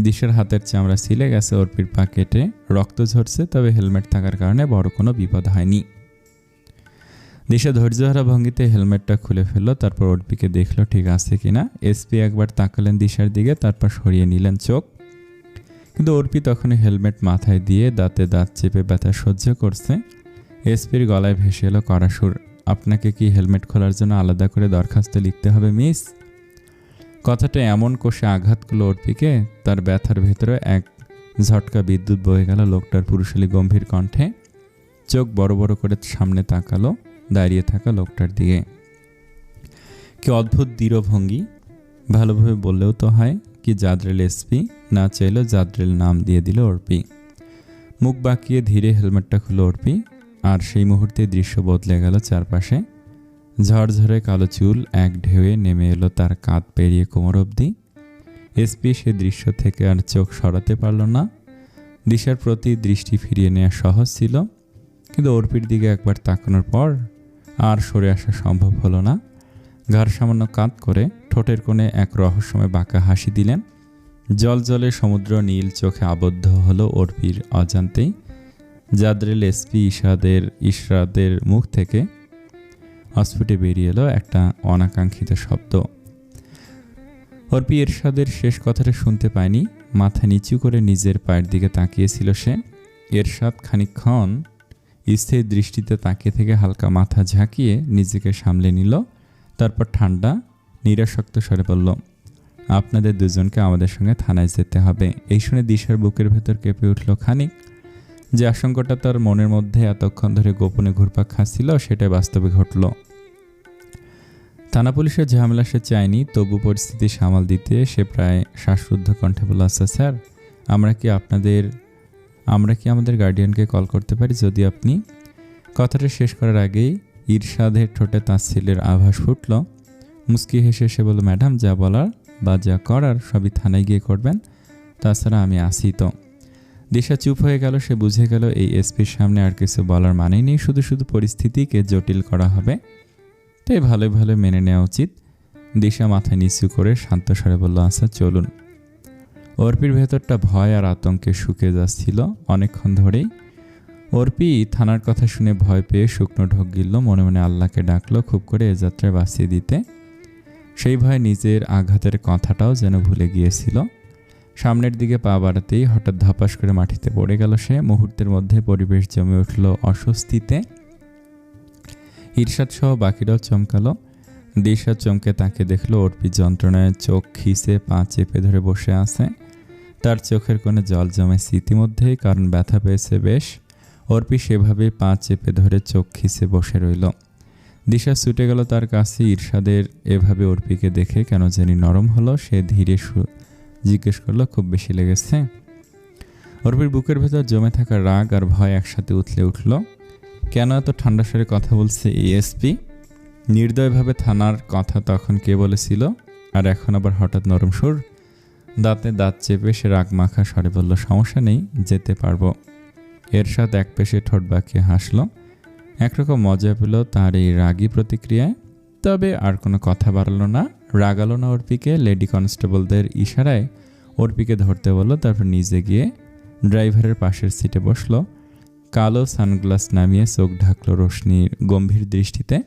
[SPEAKER 1] দিশার হাতের চামড়া ছিলে গেছে, অর্পির পা কেটে রক্ত ঝরছে, তবে হেলমেট থাকার কারণে বড় কোনো বিপদ হয়নি। দিশা ধৈর্যহারা ভঙ্গিতে হেলমেটটা খুলে ফেলল, তারপর অর্পিকে দেখলো ঠিক আছে কিনা। এসপি একবার তাকালেন দিশার দিকে, তারপর সরিয়ে নিলেন চোখ। কিন্তু অর্পি তখনই হেলমেট মাথায় দিয়ে দাঁতে দাঁত চেপে ব্যথা সহ্য করছে। এসপির গলায় ভেসে এলো কড়া সুর, আপনাকে কি হেলমেট খোলার জন্য আলাদা করে দরখাস্ত লিখতে হবে মিস? কথাটা এমন কষে আঘাত করলো অর্পিকে, তার ব্যথার ভেতরে এক ঝটকা বিদ্যুৎ বয়ে গেল লোকটার পুরুষালী গম্ভীর কণ্ঠে। চোখ বড় বড় করে সামনে তাকালো দাঁড়িয়ে থাকা লোকটার দিকে। কি অদ্ভুত দৃঢ় ভঙ্গি, ভালোভাবে বললেও তো হয়। কি জাদরেল এসপি, না চাইলেও জাদরেল নাম দিয়ে দিল অর্পি। মুখ বাঁকিয়ে ধীরে হেলমেটটা খুলল অর্পি, আর সেই মুহূর্তে দৃশ্য বদলে গেল চারপাশে। ঝরঝরে কালো চুল এক ঢেউয়ে নেমে এলো তার কাঁধ পেরিয়ে কোমর অবধি। এসপি সে দৃশ্য থেকে আর চোখ সরাতে পারল না। দিশার প্রতি দৃষ্টি ফিরিয়ে নেওয়া সহজ ছিল, কিন্তু অর্পির দিকে একবার তাকানোর পর আর সরে আসা সম্ভব হলো না। ঘাড় সামান্য কাঁধ করে ঠোঁটের কোণে এক রহস্যময় বাঁকা হাসি দিলেন। জল জলে সমুদ্র নীল চোখে আবদ্ধ হলো অর্পির অজান্তেই। জাদরেল এসপি ইশরাদের মুখ থেকে অস্ফুটে বেরিয়ে এলো একটা অনাকাঙ্ক্ষিত শব্দ। অর্পি এরশাদের শেষ কথাটা শুনতে পায়নি। মাথা নিচু করে নিজের পায়ের দিকে তাকিয়েছিল সে। এরশাদ খানিকক্ষণ স্থির দৃষ্টিতে তাকিয়ে থেকে হালকা মাথা ঝাঁকিয়ে নিজেকে সামলে নিল। তারপর ঠান্ডা নিরাসক্ত স্বরে বলল, আপনাদের 2জনকে আমাদের সঙ্গে থানায় যেতে হবে। এই শুনে দিশার বুকের ভেতর কেঁপে উঠল খানিক। যে আশঙ্কাটা তার মনের মধ্যে এতক্ষণ ধরে গোপনে ঘুরপাক খাচ্ছিল, সেটাই বাস্তবে ঘটল। থানা পুলিশের ঝামেলা সে চায়নি, তবু পরিস্থিতি সামাল দিতে সে প্রায় শ্বাসরুদ্ধ কণ্ঠে বলল, আচ্ছা স্যার, আমরা কি আমাদের গার্ডিয়ানকে কল করতে পারি যদি আপনি? কথাটা শেষ করার আগেই ইরশাদের ঠোঁটে তার ছেলের আভাস ফুটল। মুস্কি হেসে সে বলল, ম্যাডাম, যা বলার বা যা করার সবই থানায় গিয়ে করবেন, তাছাড়া আমি আসি তো। দিশা চুপ হয়ে গেল। সে বুঝে গেল এই এসপির সামনে আর কিছু বলার মানেই নেই, শুধু শুধু পরিস্থিতিকে জটিল করা হবে। তাই ভালোই ভালো মেনে নেওয়া উচিত। দিশা মাথা নিচু করে শান্ত স্বরে বলল, আচ্ছা চলুন। অর্পির ভেতরটা ভয় আর আতঙ্কে শুকে যাচ্ছিল অনেকক্ষণ ধরেই। অর্পি থানার কথা শুনে ভয় পেয়ে শুকনো ঢোক গিলল, মনে মনে আল্লাহকে ডাকলো খুব করে এ যাত্রায় বাঁচিয়ে দিতে। সেই ভয় নিজের আঘাতের কথাটাও যেন ভুলে গিয়েছিল। সামনের দিকে পা বাড়াতেই হঠাৎ ধাপাস করে মাটিতে পড়ে গেল সে। মুহূর্তের মধ্যে পরিবেশ জমে উঠল অস্বস্তিতে। ইরশাদ সহ বাকিরাও চমকালো। দিশা চমকে তাকে দেখলো অর্পি যন্ত্রণায় চোখ খিসে পা চেপে ধরে বসে আছে। তার চোখের কোণে জল জমে ইতিমধ্যেই, কারণ ব্যথা পেয়েছে বেশ। অর্পি সেভাবে পা চেপে ধরে চোখ খিসে বসে রইল। দিশা ছুটে গেল তার কাছে। ইরশাদের এভাবে অর্পিকে দেখে কেন জানি নরম হলো। সে ধীরে জিজ্ঞেস করলো, খুব বেশি লেগেছে? অর্পির বুকের ভেতর জমে থাকা রাগ আর ভয় একসাথে উথলে উঠল। কেন এত ঠান্ডা স্বরে কথা বলছে এএসপি? নির্দয়ভাবে থানার কথা তখন কে বলেছিল, আর এখন আবার হঠাৎ নরম সুর? দাঁতে দাঁত চেপে সে রাগ মাখা স্বরে বলল, সমস্যা নেই, যেতে পারবো। এরশাদ এক পেশে ঠোঁট বাঁকিয়ে হাসল। একরকম মজা পেল তার এই রাগী প্রতিক্রিয়ায়। তবে আর কোনো কথা বাড়ালো না, রাগালো না অর্পিকে। লেডি কনস্টেবলদের ইশারায় অর্পিকে ধরতে বলল। তারপর নিজে গিয়ে ড্রাইভারের পাশের সিটে বসলো। কালো সানগ্লাস নামিয়ে চোখ ঢাকলো রোশনির গম্ভীর দৃষ্টিতে।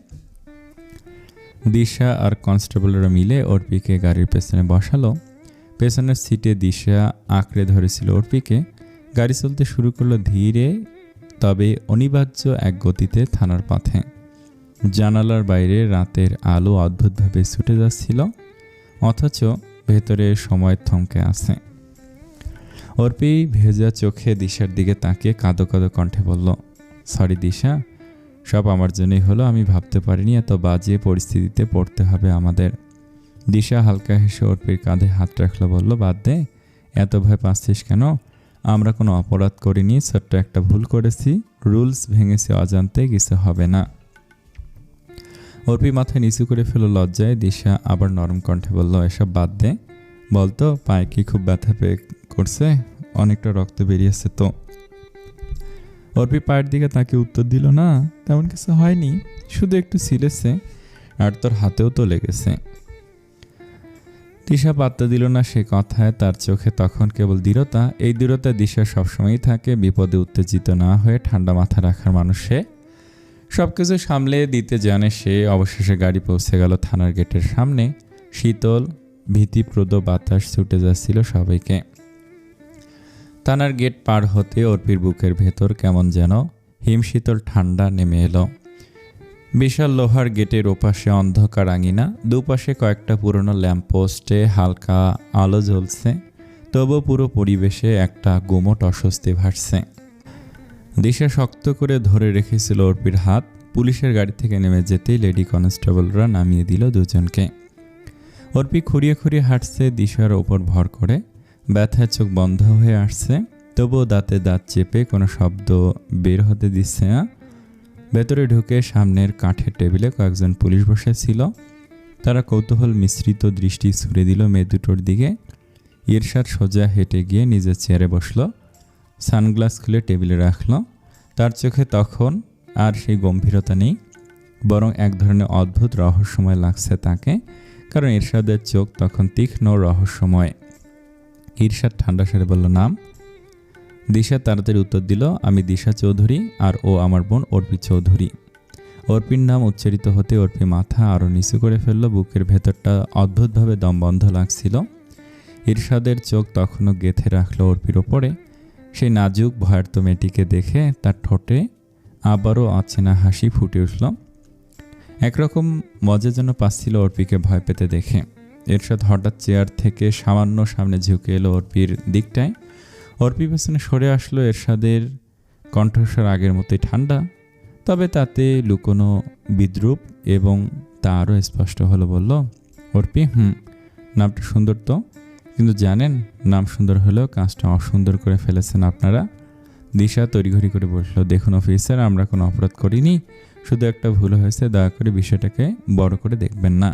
[SPEAKER 1] দিশা আর কনস্টেবলরা মিলে অর্পিকে গাড়ির পেছনে বসালো। পেছনের সিটে দিশা আঁকড়ে ধরেছিল অর্পিকে। গাড়ি চলতে শুরু করলো ধীরে তবে অনিবার্য এক গতিতে থানার পথে। জানালার বাইরে রাতের আলো অদ্ভুতভাবে ছুটে যাচ্ছিল, অথচ ভেতরে সময় থমকে আছে। অর্পি ভেজা চোখে দিশার দিকে তাকিয়ে কাঁদো কাঁদো কণ্ঠে বলল, সরি দিশা, সব আমার জন্যই হলো। আমি ভাবতে পারিনি এত বাজে পরিস্থিতিতে পড়তে হবে আমাদের। দিশা হালকা হেসে অর্পির কাঁধে হাত রাখলো, বলল, বাদ দে, এত ভয় পাচ্ছিস কেন? আমরা কোনো অপরাধ করিনি, ছোট্ট একটা ভুল করেছি, রুলস ভেঙেছি অজান্তে, কিছু হবে না। অর্পি মাথায় নিচু করে ফেল লজ্জায়। দিশা আবার নরম কণ্ঠে বলল, এসব বাদ দে, বলতো পায়ে কি খুব ব্যথা পেয়ে করছে? অনেকটা রক্ত বেরিয়েছে তো। অর্পি পায়ের দিকে তাকে উত্তর দিল, না তেমন কিছু হয়নি, শুধু একটু ছিলেছে, আর তোর হাতেও তো লেগেছে। দিশা পাত্তা দিল না সে কথায়। তার চোখে তখন কেবল দৃঢ়তা। এই দৃঢ়তা দিশা সবসময়ই থাকে। বিপদে উত্তেজিত না হয়ে ঠান্ডা মাথা রাখার মানুষ সে। সবকিছু সামলে দিতে জানে সে। অবশেষে গাড়ি পৌঁছে গেল থানার গেটের সামনে। শীতল ভীতিপ্রদ বাতাস ছুটে যাচ্ছিল সবাইকে। থানার গেট পার হতে অর্পির বুকের ভেতর কেমন যেন হিমশীতল ঠান্ডা নেমে এলো। বিশাল লোহার গেটের ওপাশে অন্ধকার আঙিনা, দুপাশে কয়েকটা পুরনো ল্যাম্পপোস্টে হালকা আলো জ্বলছে। তবু পুরো পরিবেশে একটা গুমোট অস্বস্তি ভাসছে। দিশা শক্ত করে ধরে রেখেছিল অর্পির হাত। পুলিশের গাড়ি থেকে নেমে যেতেই লেডি কনস্টেবলরা নামিয়ে দিল দুজনকে। অর্পি খুঁড়িয়ে খুঁড়িয়ে হাঁটছে দিশার ওপর ভর করে। ব্যথায় চোখ বন্ধ হয়ে আসছে, তবুও দাঁতে দাঁত চেপে কোনো শব্দ বের হতে দিচ্ছে না। ভেতরে ঢুকে সামনের কাঠের টেবিলে কয়েকজন পুলিশ বসে ছিল। তারা কৌতূহল মিশ্রিত দৃষ্টি ছুড়ে দিল মেয়ে দুটোর দিকে। ইরশাদ সোজা হেঁটে গিয়ে নিজের চেয়ারে বসলো, সানগ্লাস খুলে টেবিলে রাখল। তার চোখে তখন আর সেই গম্ভীরতা নেই, বরং এক ধরনের অদ্ভুত রহস্যময় লাগছে তাকে, কারণ ইরশাদের চোখ তখন তীক্ষ্ণ রহস্যময়। ইরশাদ ঠান্ডা স্বরে বলল, নাম? দিশা তাড়াতাড়ি উত্তর দিল, আমি দিশা চৌধুরী, আর ও আমার বোন অর্পি চৌধুরী। অর্পির নাম উচ্চারিত হতে অর্পি মাথা আরও নিচু করে ফেলল। বুকের ভেতরটা অদ্ভুতভাবে দম বন্ধ লাগছিল। ইরশাদের চোখ তখনও গেঁথে রাখলো অর্পির ওপরে। সেই নাজুক ভয়ার্ত মেয়েটিকে দেখে তার ঠোঁটে আবারও অচেনা হাসি ফুটে উঠল। একরকম মজা যেন পাচ্ছিল অর্পিকে ভয় পেতে দেখে। ইরশাদ হঠাৎ চেয়ার থেকে সামান্য সামনে ঝুঁকে এলো অর্পির দিকটায়। অর্পি পেছনে সরে আসলো। এরশাদের কণ্ঠস্বর আগের মতোই ঠান্ডা, তবে তাতে লুকোনো বিদ্রূপ, এবং তা আরও স্পষ্ট হলো। বলল, অর্পি, নামটা সুন্দর তো, কিন্তু জানেন নাম সুন্দর হলেও কাজটা অসুন্দর করে ফেলেছেন আপনারা। দিশা তড়িঘড়ি করে বলল, দেখুন অফিসার, আমরা কোনো অপরাধ করিনি, শুধু একটা ভুল হয়েছে, দয়া করে বিষয়টাকে বড় করে দেখবেন না।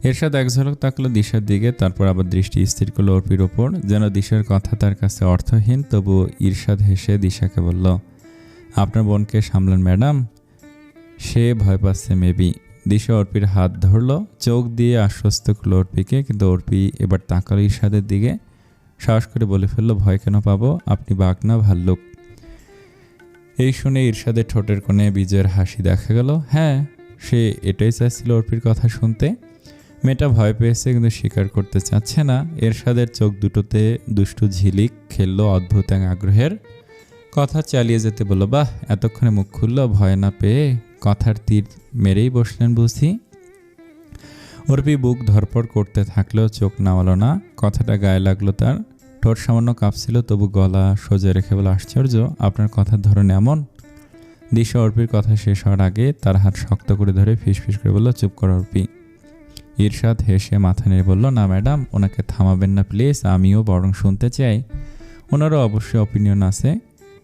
[SPEAKER 1] এরশাদ এক ঝলক তাকলো দিশার দিকে, তারপর আবার দৃষ্টি স্থির করলো অর্পির ওপর, যেন দিশার কথা তার কাছে অর্থহীন। তবু ইরশাদ হেসে দিশাকে বলল, আপনার বোনকে সামলান ম্যাডাম, সে ভয় পাচ্ছে মেবি। দিশা অর্পির হাত ধরলো, চোখ দিয়ে আশ্বস্ত করলো অর্পিকে, কিন্তু অর্পি এবার তাকালো ইরশাদের দিকে। সাহস করে বলে ফেললো, ভয় কেন পাবো, আপনি বাঘ না ভাল্লুক? এই শুনে ইরশাদের ঠোঁটের কোণে বিজয়ের হাসি দেখা গেল। হ্যাঁ, সে এটাই চাইছিল অর্পির কথা শুনতে। মেয়েটা ভয় পেয়েছে কিন্তু স্বীকার করতে চাচ্ছে না। এরশাদের চোখ দুটোতে দুষ্টু ঝিলিক খেললো অদ্ভুত এক আগ্রহের। কথা চালিয়ে যেতে বলল, বাহ, এতক্ষণে মুখ খুলল, ভয় না পেয়ে কথার তীর মেরেই বসলেন বুঝি। অর্পি বুক ধরপড় করতে থাকলেও চোখ নামালো না। কথাটা গায়ে লাগলো তার। ঠোঁট সামান্য কাঁপছিল, তবু গলা সোজা রেখে বলে, আশ্চর্য, আপনার কথার ধরন এমন। দিশা অর্পির কথা শেষ হওয়ার আগে তার হাত শক্ত করে ধরে ফিসফিস করে বলল, চুপ কর অর্পি। ইরশাদ হেসে মাথা নেড়ে বলল, না ম্যাডাম, ওনাকে থামাবেন না প্লিজ, আমিও বরং শুনতে চাই। ওনারও অবশ্যই অপিনিয়ন আছে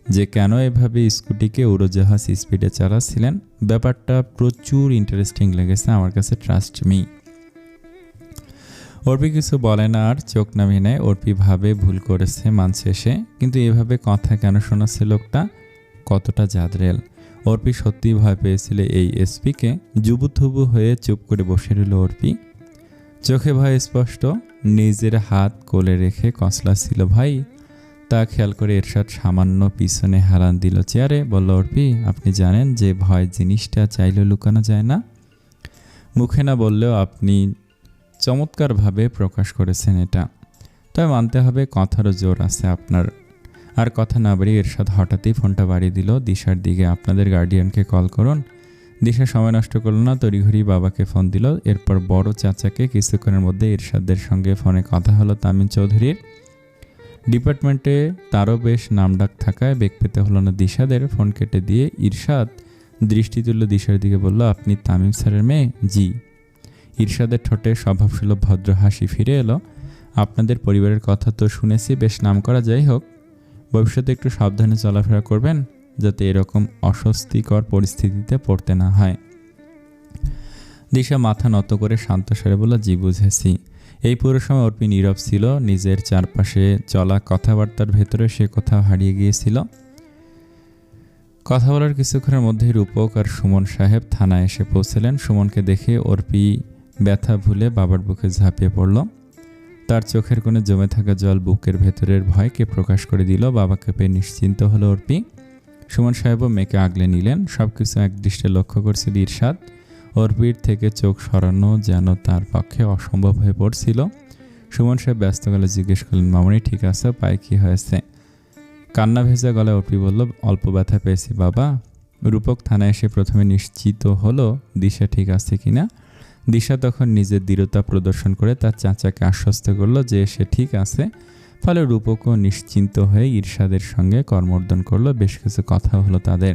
[SPEAKER 1] যে কেন এভাবে স্কুটিকে উড়োজাহাজ স্পিডে চালাচ্ছিলেন। ব্যাপারটা প্রচুর ইন্টারেস্টিং লেগেছে আমার কাছে, ট্রাস্ট মি। অর্পি কিছু বলে না আর চোখ নামিয়ে নেয়। অর্পি ভাবে ভুল করেছে, মানছে সে, কিন্তু এভাবে কথা কেন শোনাচ্ছে লোকটা, কতটা জাদরেল। অর্পি সত্যিই ভয় পেয়েছিল এই এসপিকে। জুবুথুবু হয়ে চুপ করে বসে রইল অর্পি, চোখে ভয় স্পষ্ট। নিজের হাত কোলে রেখে কসলাচ্ছিল ভাই, তা খেয়াল করে এরশাদ সামান্য পিছনে হেলান দিল চেয়ারে, বলল, অর্পি আপনি জানেন যে ভয় জিনিসটা চাইলেও লুকানো যায় না। মুখে না বললেও আপনি চমৎকারভাবে প্রকাশ করেছেন এটা, তবে মানতে হবে কথারও জোর আছে আপনার। আর কথা না বাড়িয়ে এরশাদ হঠাৎই ফোনটা বাড়িয়ে দিল দিশার দিকে, আপনাদের গার্ডিয়ানকে কল করুন। দিশা সময় নষ্ট করল না, তড়িঘড়ি বাবাকে ফোন দিল। এরপর বড় চাচাকে। কিছুক্ষণের মধ্যে এরশাদের সঙ্গে ফোনে কথা হলো তামিম চৌধুরীর। ডিপার্টমেন্টে তারও বেশ নামডাক থাকায় বেগ পেতে হলো না দিশাদের। ফোন কেটে দিয়ে ইরশাদ দৃষ্টি তুলল দিশার দিকে, বলল, আপনি তামিম স্যারের মেয়ে? জি। ইরশাদের ঠোঁটে স্বভাবসুলভ ভদ্র হাসি ফিরে এলো। আপনাদের পরিবারের কথা তো শুনেছি, বেশ নাম করা। যাই হোক, ভবিষ্যতে একটু সাবধানে চলাফেরা করবেন যাতে এরকম অস্বস্তিকর পরিস্থিতিতে পড়তে না হয়। দিশা মাথা নত করে শান্ত স্বরে বলল, জি বুঝেছি। এই পুরো সময় অর্পি নীরব ছিল। নিজের চারপাশে চলা কথাবার্তার ভেতরে সে কোথাও হারিয়ে গিয়েছিল। কথা বলার কিছুক্ষণের মধ্যেই রূপক আর সুমন সাহেব থানায় এসে পৌঁছলেন। সুমনকে দেখে অর্পি ব্যথা ভুলে বাবার বুকে ঝাঁপিয়ে পড়ল। তার চোখের কোণে জমে থাকা জল বুকের ভেতরের ভয়কে প্রকাশ করে দিল। বাবাকে পেয়ে নিশ্চিন্ত হলো অর্পি। সুমন সাহেবও মেয়েকে আগলে নিলেন। সব কিছু একদৃষ্টে লক্ষ্য করছিল ইরশাদ। অর্পির থেকে চোখ সরানো যেন তার পক্ষে অসম্ভব হয়ে পড়ছিল। সুমন সাহেব ব্যস্ত গলে জিজ্ঞেস করলেন, মামনি ঠিক আছে? পায়ে কি হয়েছে? কান্না ভেজা গলায় অর্পি বলল, অল্প ব্যথা পেয়েছি বাবা। রূপক থানায় এসে প্রথমে নিশ্চিত হলো দিশা ঠিক আছে কিনা। দিশা তখন নিজের দৃঢ়তা প্রদর্শন করে তার চাচাকে আশ্বস্ত করল যে সে ঠিক আছে। ফলে রূপকও নিশ্চিন্ত হয়ে ইরশাদের সঙ্গে কর্মর্দন করলো। বেশ কিছু কথা হলো তাদের।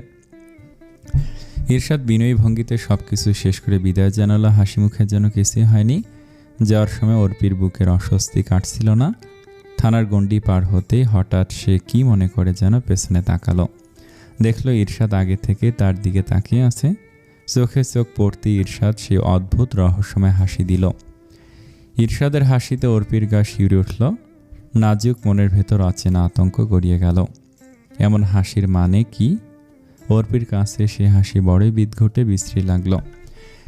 [SPEAKER 1] ইরশাদ বিনয়ী ভঙ্গিতে সব কিছু শেষ করে বিদায় জানালো। হাসি মুখে যেন কিছুই হয়নি। যাওয়ার সময় অর্পির বুকের অস্বস্তি কাটছিল না। থানার গণ্ডি পার হতেই হঠাৎ সে কি মনে করে যেন পেছনে তাকালো। দেখলো ইরশাদ আগে থেকে তার দিকে তাকিয়ে আছে। চোখে চোখ পড়তে ইরশাদ সে অদ্ভুত রহস্যময় হাসি দিল। ইরশাদের হাসিতে অর্পির গা শিউরে উঠল। নাজুক মনের ভেতর অচেনা আতঙ্ক গড়িয়ে গেল। এমন হাসির মানে কি? অর্পির কাছে সে হাসি বড়ই বিদঘটে বিশ্রী লাগল।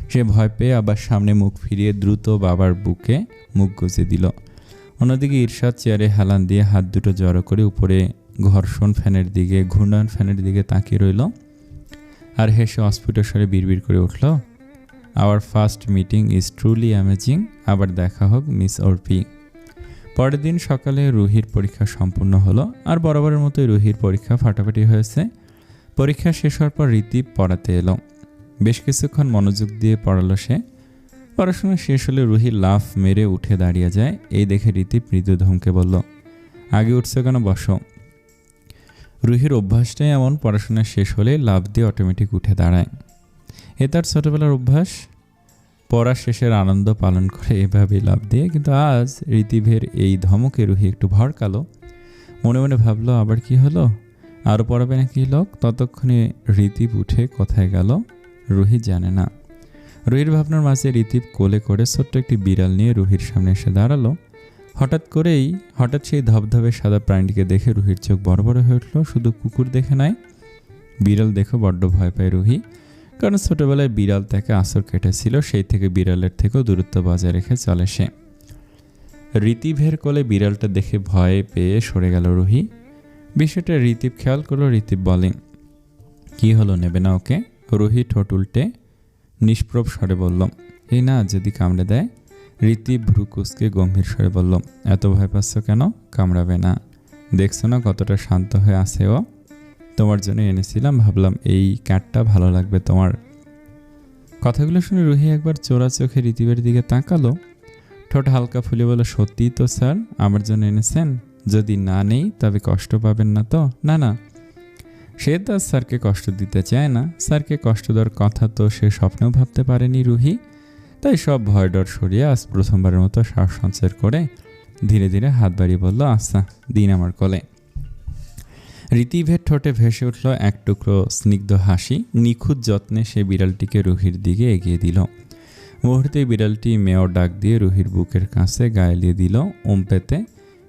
[SPEAKER 1] সে ভয় পেয়ে আবার সামনে মুখ ফিরিয়ে দ্রুত বাবার বুকে মুখ গুজে দিল। অন্যদিকে ইরশাদ চেয়ারে হেলান দিয়ে হাত দুটো জড়ো করে উপরে ঘর্ষণ ফ্যানের দিকে, ঘূর্ণায়ন ফ্যানের দিকে তাকিয়ে রইল। আর হেসে অস্ফুট স্বরে বিড়বিড় করে উঠল, our first meeting is truly amazing. আবার দেখা হোক মিস অর্পি। পরের দিন সকালে রুহির পরীক্ষা সম্পূর্ণ হলো। আর বরাবরের মতোই রুহির পরীক্ষা ফাটাফাটি হয়েছে। পরীক্ষা শেষ হওয়ার পর ঋতিব পড়াতে এলো। বেশ কিছুক্ষণ মনোযোগ দিয়ে পড়ালো সে। পড়াশোনা শেষ হলে রুহি লাফ মেরে উঠে দাঁড়িয়ে যায়। এই দেখে ঋতিব মৃদু ধমকে বলল, আগে উঠছে কেন, বসো। রুহির অভ্যাসটাই এমন, পড়াশোনা শেষ হলে লাফ দিয়ে অটোমেটিক উঠে দাঁড়ায়। এ তার ছোটবেলার অভ্যাস। পড়া শেষের আনন্দ পালন করে এভাবেই লাফ দিয়ে। কিন্তু আজ ঋতিবের এই ধমকে রুহি একটু ভড়কালো। মনে মনে ভাবলো, আবার কি হলো? আরও পড়াবে নাকি লোক? ততক্ষণে ঋতিব উঠে কোথায় গেল রুহি জানে না। রুহির ভাবনার মাঝে ঋতিব কোলে করে ছোট্ট একটি বিড়াল নিয়ে রুহির সামনে এসে দাঁড়ালো। হঠাৎ সেই ধবধবে সাদা প্রাণীটিকে দেখে রুহির চোখ বড় বড় হয়ে উঠল। শুধু কুকুর দেখে নয়, বিড়াল দেখে বড্ড ভয় পায় রুহি। কারণ ছোটবেলায় বিড়াল তাকে আঁচড় কেটেছিল। সেই থেকে বিড়ালের থেকেও দূরত্ব বজায় রেখে চলে সে। ঋতিবের কোলে বিড়ালটা দেখে ভয় পেয়ে সরে গেল রুহি। বিষয়টা ঋতিব খেয়াল করলো। ঋতিব বলে, কি হলো, নেবে না ওকে? রুহি ঠোঁট উল্টে নিষ্প্রভ স্বরে বলল, এই না, যদি কামড়ে দেয়। ঋতিব ভ্রু কুঁচকে গম্ভীর স্বরে বলল, এত ভয় পাচ্ছ কেন? কামড়াবে না। দেখছো না কতটা শান্ত হয়ে আছে ও? তোমার জন্য এনেছিলাম, ভাবলাম এই ক্যাটটা ভালো লাগবে তোমার। কথাগুলো শুনে রুহি একবার চোরা চোখে ঋতিবের দিকে তাকালো। ঠোঁট হালকা ফুলে বলল, সত্যিই তো স্যার, আমার জন্য এনেছেন? যদি না নেই তবে কষ্ট পাবেন না তো? না না। সে তার স্যারকে কষ্ট দিতে চায় না, স্যারকে কষ্ট দেওয়ার কথা তো সে স্বপ্নেও ভাবতে পারেনি রুহি। তাই সব ভয় ডর সরিয়ে আজ প্রথমবারের মতো শ্বাস সঞ্চার করে ধীরে ধীরে হাত বাড়িয়ে বলল, আচ্ছা দিন আমার কোলে। ঋতিভের ঠোঁটে ভেসে উঠল এক টুকরো স্নিগ্ধ হাসি। নিখুঁত যত্নে সে বিড়ালটিকে রুহির দিকে এগিয়ে দিল। মুহূর্তে বিড়ালটি মেয় ডাক দিয়ে রুহির বুকের কাছে গায়ে দিল পেতে।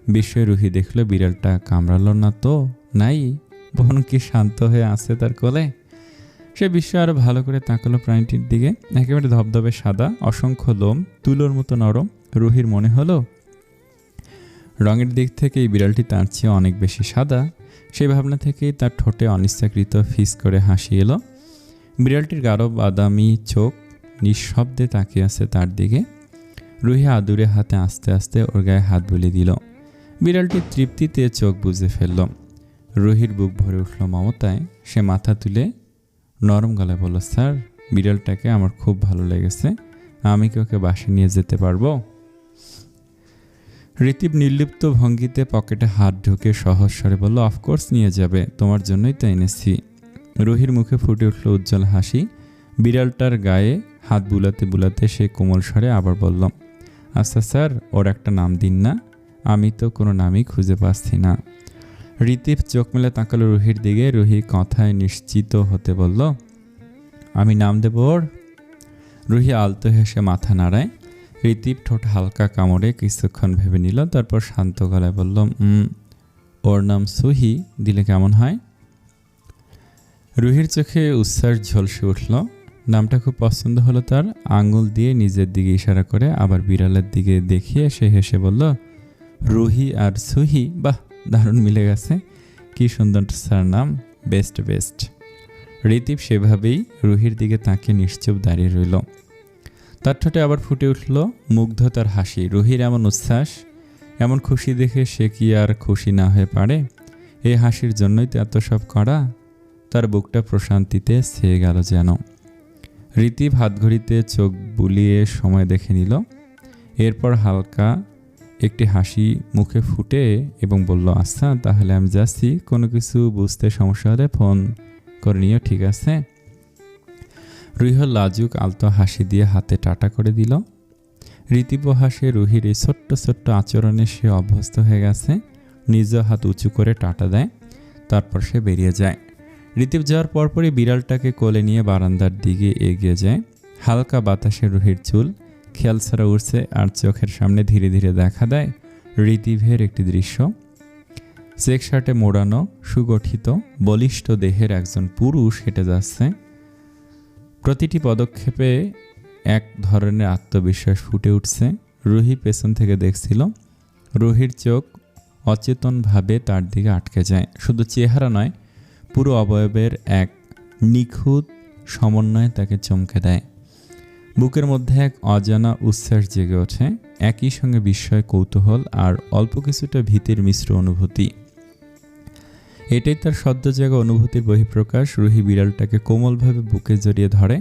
[SPEAKER 1] বিস্ময়ে রুহি দেখল বিড়ালটা কামড়ালো না তো নাই, বরং কি শান্ত হয়ে আছে তার কোলে। সে বিস্ময়ে আরো ভালো করে তাকালো প্রাণীটির দিকে। একেবারে ধবধবে সাদা, অসংখ্য লোম, তুলোর মতো নরম। রুহির মনে হলো রঙের দিক থেকে এই বিড়ালটি তার চেয়ে অনেক বেশি সাদা। সেই ভাবনা থেকেই তার ঠোঁটে অনিচ্ছাকৃত ফিস করে হাসি এলো। বিড়ালটির গাঢ় বাদামি চোখ নিঃশব্দে তাকিয়ে আছে তার দিকে। রুহি আদুরে হাতে আস্তে আস্তে ওর গায়ে হাত বুলিয়ে দিল। বিড়ালটি তৃপ্তিতে চোখ বুজে ফেলল। রুহির বুক ভরে উঠল মমতায়। সে মাথা তুলে নরম গলায় বলল, স্যার বিড়ালটাকে আমার খুব ভালো লেগেছে, আমি কি ওকে বাসায় নিয়ে যেতে পারবো? ঋতিব নির্লিপ্ত ভঙ্গিতে পকেটে হাত ঢুকে সহজ স্বরে বলল, অফকোর্স নিয়ে যাবে, তোমার জন্যই তো এনেছি। রুহির মুখে ফুটে উঠল উজ্জ্বল হাসি। বিড়ালটার গায়ে হাত বুলাতে বুলাতে সে কোমল স্বরে আবার বলল, আচ্ছা স্যার ওর একটা নাম দিন না, আমি তো কোনো নামই খুঁজে পাচ্ছি না। ঋতিব চোখ মেলে তাকালো রুহির দিকে। রুহি কথায় নিশ্চিত হতে বলল, আমি নাম দেব ওর। রুহি আলতো হেসে মাথা নাড়ায়। ঋতিব ঠোঁট হালকা কামড়ে কিছুক্ষণ ভেবে নিল, তারপর শান্ত গলায় বলল, ওর নাম সুহি দিলে কেমন হয়? রুহির চোখে উচ্ছ্বাস ঝলসে উঠল। নামটা খুব পছন্দ হলো তার। আঙুল দিয়ে নিজের দিকে ইশারা করে আবার বিড়ালের দিকে দেখিয়ে সে হেসে বলল, রুহি আর সুহি, বাহ দারুণ মিলে গেছে, কি সুন্দর স্যার নাম, বেস্ট বেস্ট। ঋতিব সেভাবেই রুহির দিকে তাকিয়ে নিশ্চুপ দাঁড়িয়ে রইল। তার ঠোঁটে আবার ফুটে উঠল মুগ্ধতার হাসি। রুহির এমন উচ্ছ্বাস, এমন খুশি দেখে সে কি আর খুশি না হয়ে পারে? এই হাসির জন্যই তো এত সব করা। তার বুকটা প্রশান্তিতে ছেয়ে গেল যেন। ঋতিব হাতঘড়িতে চোখ বুলিয়ে সময় দেখে নিল। এরপর হালকা একটি হাসি মুখে ফুটে এবং বলল, আচ্ছা তাহলে আমি যাচ্ছি, কোনো কিছু বুঝতে সমস্যা হলে ফোন করে নিও, ঠিক আছে? রুহির লাজুক আলতো হাসি দিয়ে হাতে টাটা করে দিল। ঋতিব হাসে। রুহির এই ছোট্ট ছোট্ট আচরণে সে অভ্যস্ত হয়ে গেছে। নিজ হাত উঁচু করে টাটা দেয়, তারপর সে বেরিয়ে যায়। ঋতিব যাওয়ার পরপরই বিড়ালটাকে কোলে নিয়ে বারান্দার দিকে এগিয়ে যায়। হালকা বাতাসে রুহির চুল খেয়াল ছাড়া উঠছে আর চোখের সামনে ধীরে ধীরে দেখা দেয় ঋতিভের একটি দৃশ্য। চেক শার্টে মোড়ানো সুগঠিত বলিষ্ঠ দেহের একজন পুরুষ হেঁটে যাচ্ছে। প্রতিটি পদক্ষেপে এক ধরনের আত্মবিশ্বাস ফুটে উঠছে। রুহি পেছন থেকে দেখছিল। রুহির চোখ অচেতনভাবে তার দিকে আটকে যায়। শুধু চেহারা নয়, পুরো অবয়বের এক নিখুঁত সমন্বয়ে তাকে চমকে দেয়। বুকের মধ্যে এক অজানা উচ্ছ্বাস জেগে ওঠে, একই সঙ্গে বিস্ময়, কৌতূহল আর অল্প কিছুটা ভীতির মিশ্র অনুভূতি। এটাই তার সদ্য জাগা অনুভূতির বহিঃপ্রকাশ। রুহি বিড়ালটাকে কোমলভাবে বুকে জড়িয়ে ধরে,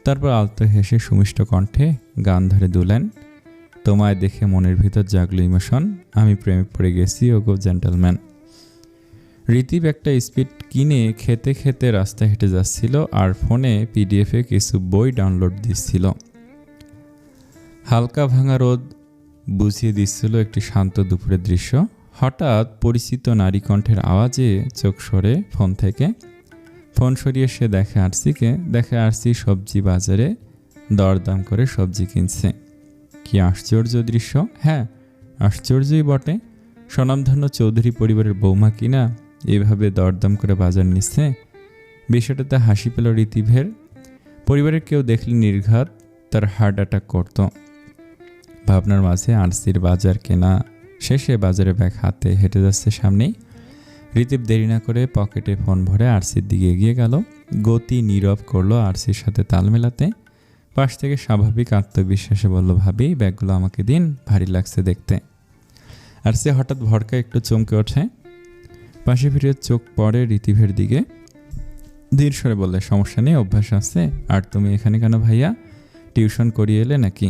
[SPEAKER 1] তারপর আলতো হেসে সুমিষ্ট কণ্ঠে গান ধরে দুলেন, তোমায় দেখে মনের ভিতর জাগলো ইমোশন, আমি প্রেমে পড়ে গেছি ওগো জেন্টলম্যান। ঋতিব একটা স্পিড কিনে খেতে খেতে রাস্তায় হেঁটে যাচ্ছিল আর ফোনে পিডিএফে কিছু বই ডাউনলোড দিচ্ছিল। হালকা ভাঙা রোদ বুঝিয়ে দিচ্ছিল একটি শান্ত দুপুরের দৃশ্য। হঠাৎ পরিচিত নারী কণ্ঠের আওয়াজে চোখ সরে ফোন থেকে। ফোন সরিয়ে সে দেখে আরসি সবজি বাজারে দরদাম করে সবজি কিনছে। কি আশ্চর্য দৃশ্য! হ্যাঁ, আশ্চর্যই বটে। স্বনামধন্য চৌধুরী পরিবারের বৌমা কিনা এভাবে দরদাম করে বাজার নিচ্ছে। বিষয়টাতে হাসি পেল ঋতিভের। পরিবারের কেউ দেখলে নির্ঘাত তার হার্ট অ্যাটাক করত। ভাবনার মাঝে আরসির বাজার কেনা শেষে বাজারে ব্যাগ হাতে হেঁটে যাচ্ছে সামনেই। ঋতিব দেরি না করে পকেটে ফোন ভরে আরসির দিকে এগিয়ে গেল। গতি নীরব করলো আরসির সাথে তাল মেলাতে। পাশ থেকে স্বাভাবিক আত্মবিশ্বাসে বলল, ভাবি ব্যাগগুলো আমাকে দিন, ভারী লাগছে দেখতে। আরসি হঠাৎ ভড়কা একটু চমকে ওঠে। পাশে ফিরে চোখ পড়ে ঋতিভের দিকে। ধীর স্বরে বললে, সমস্যা নেই, অভ্যাস আছে। আর তুমি এখানে কেন ভাইয়া, টিউশন করিয়ে এলে নাকি?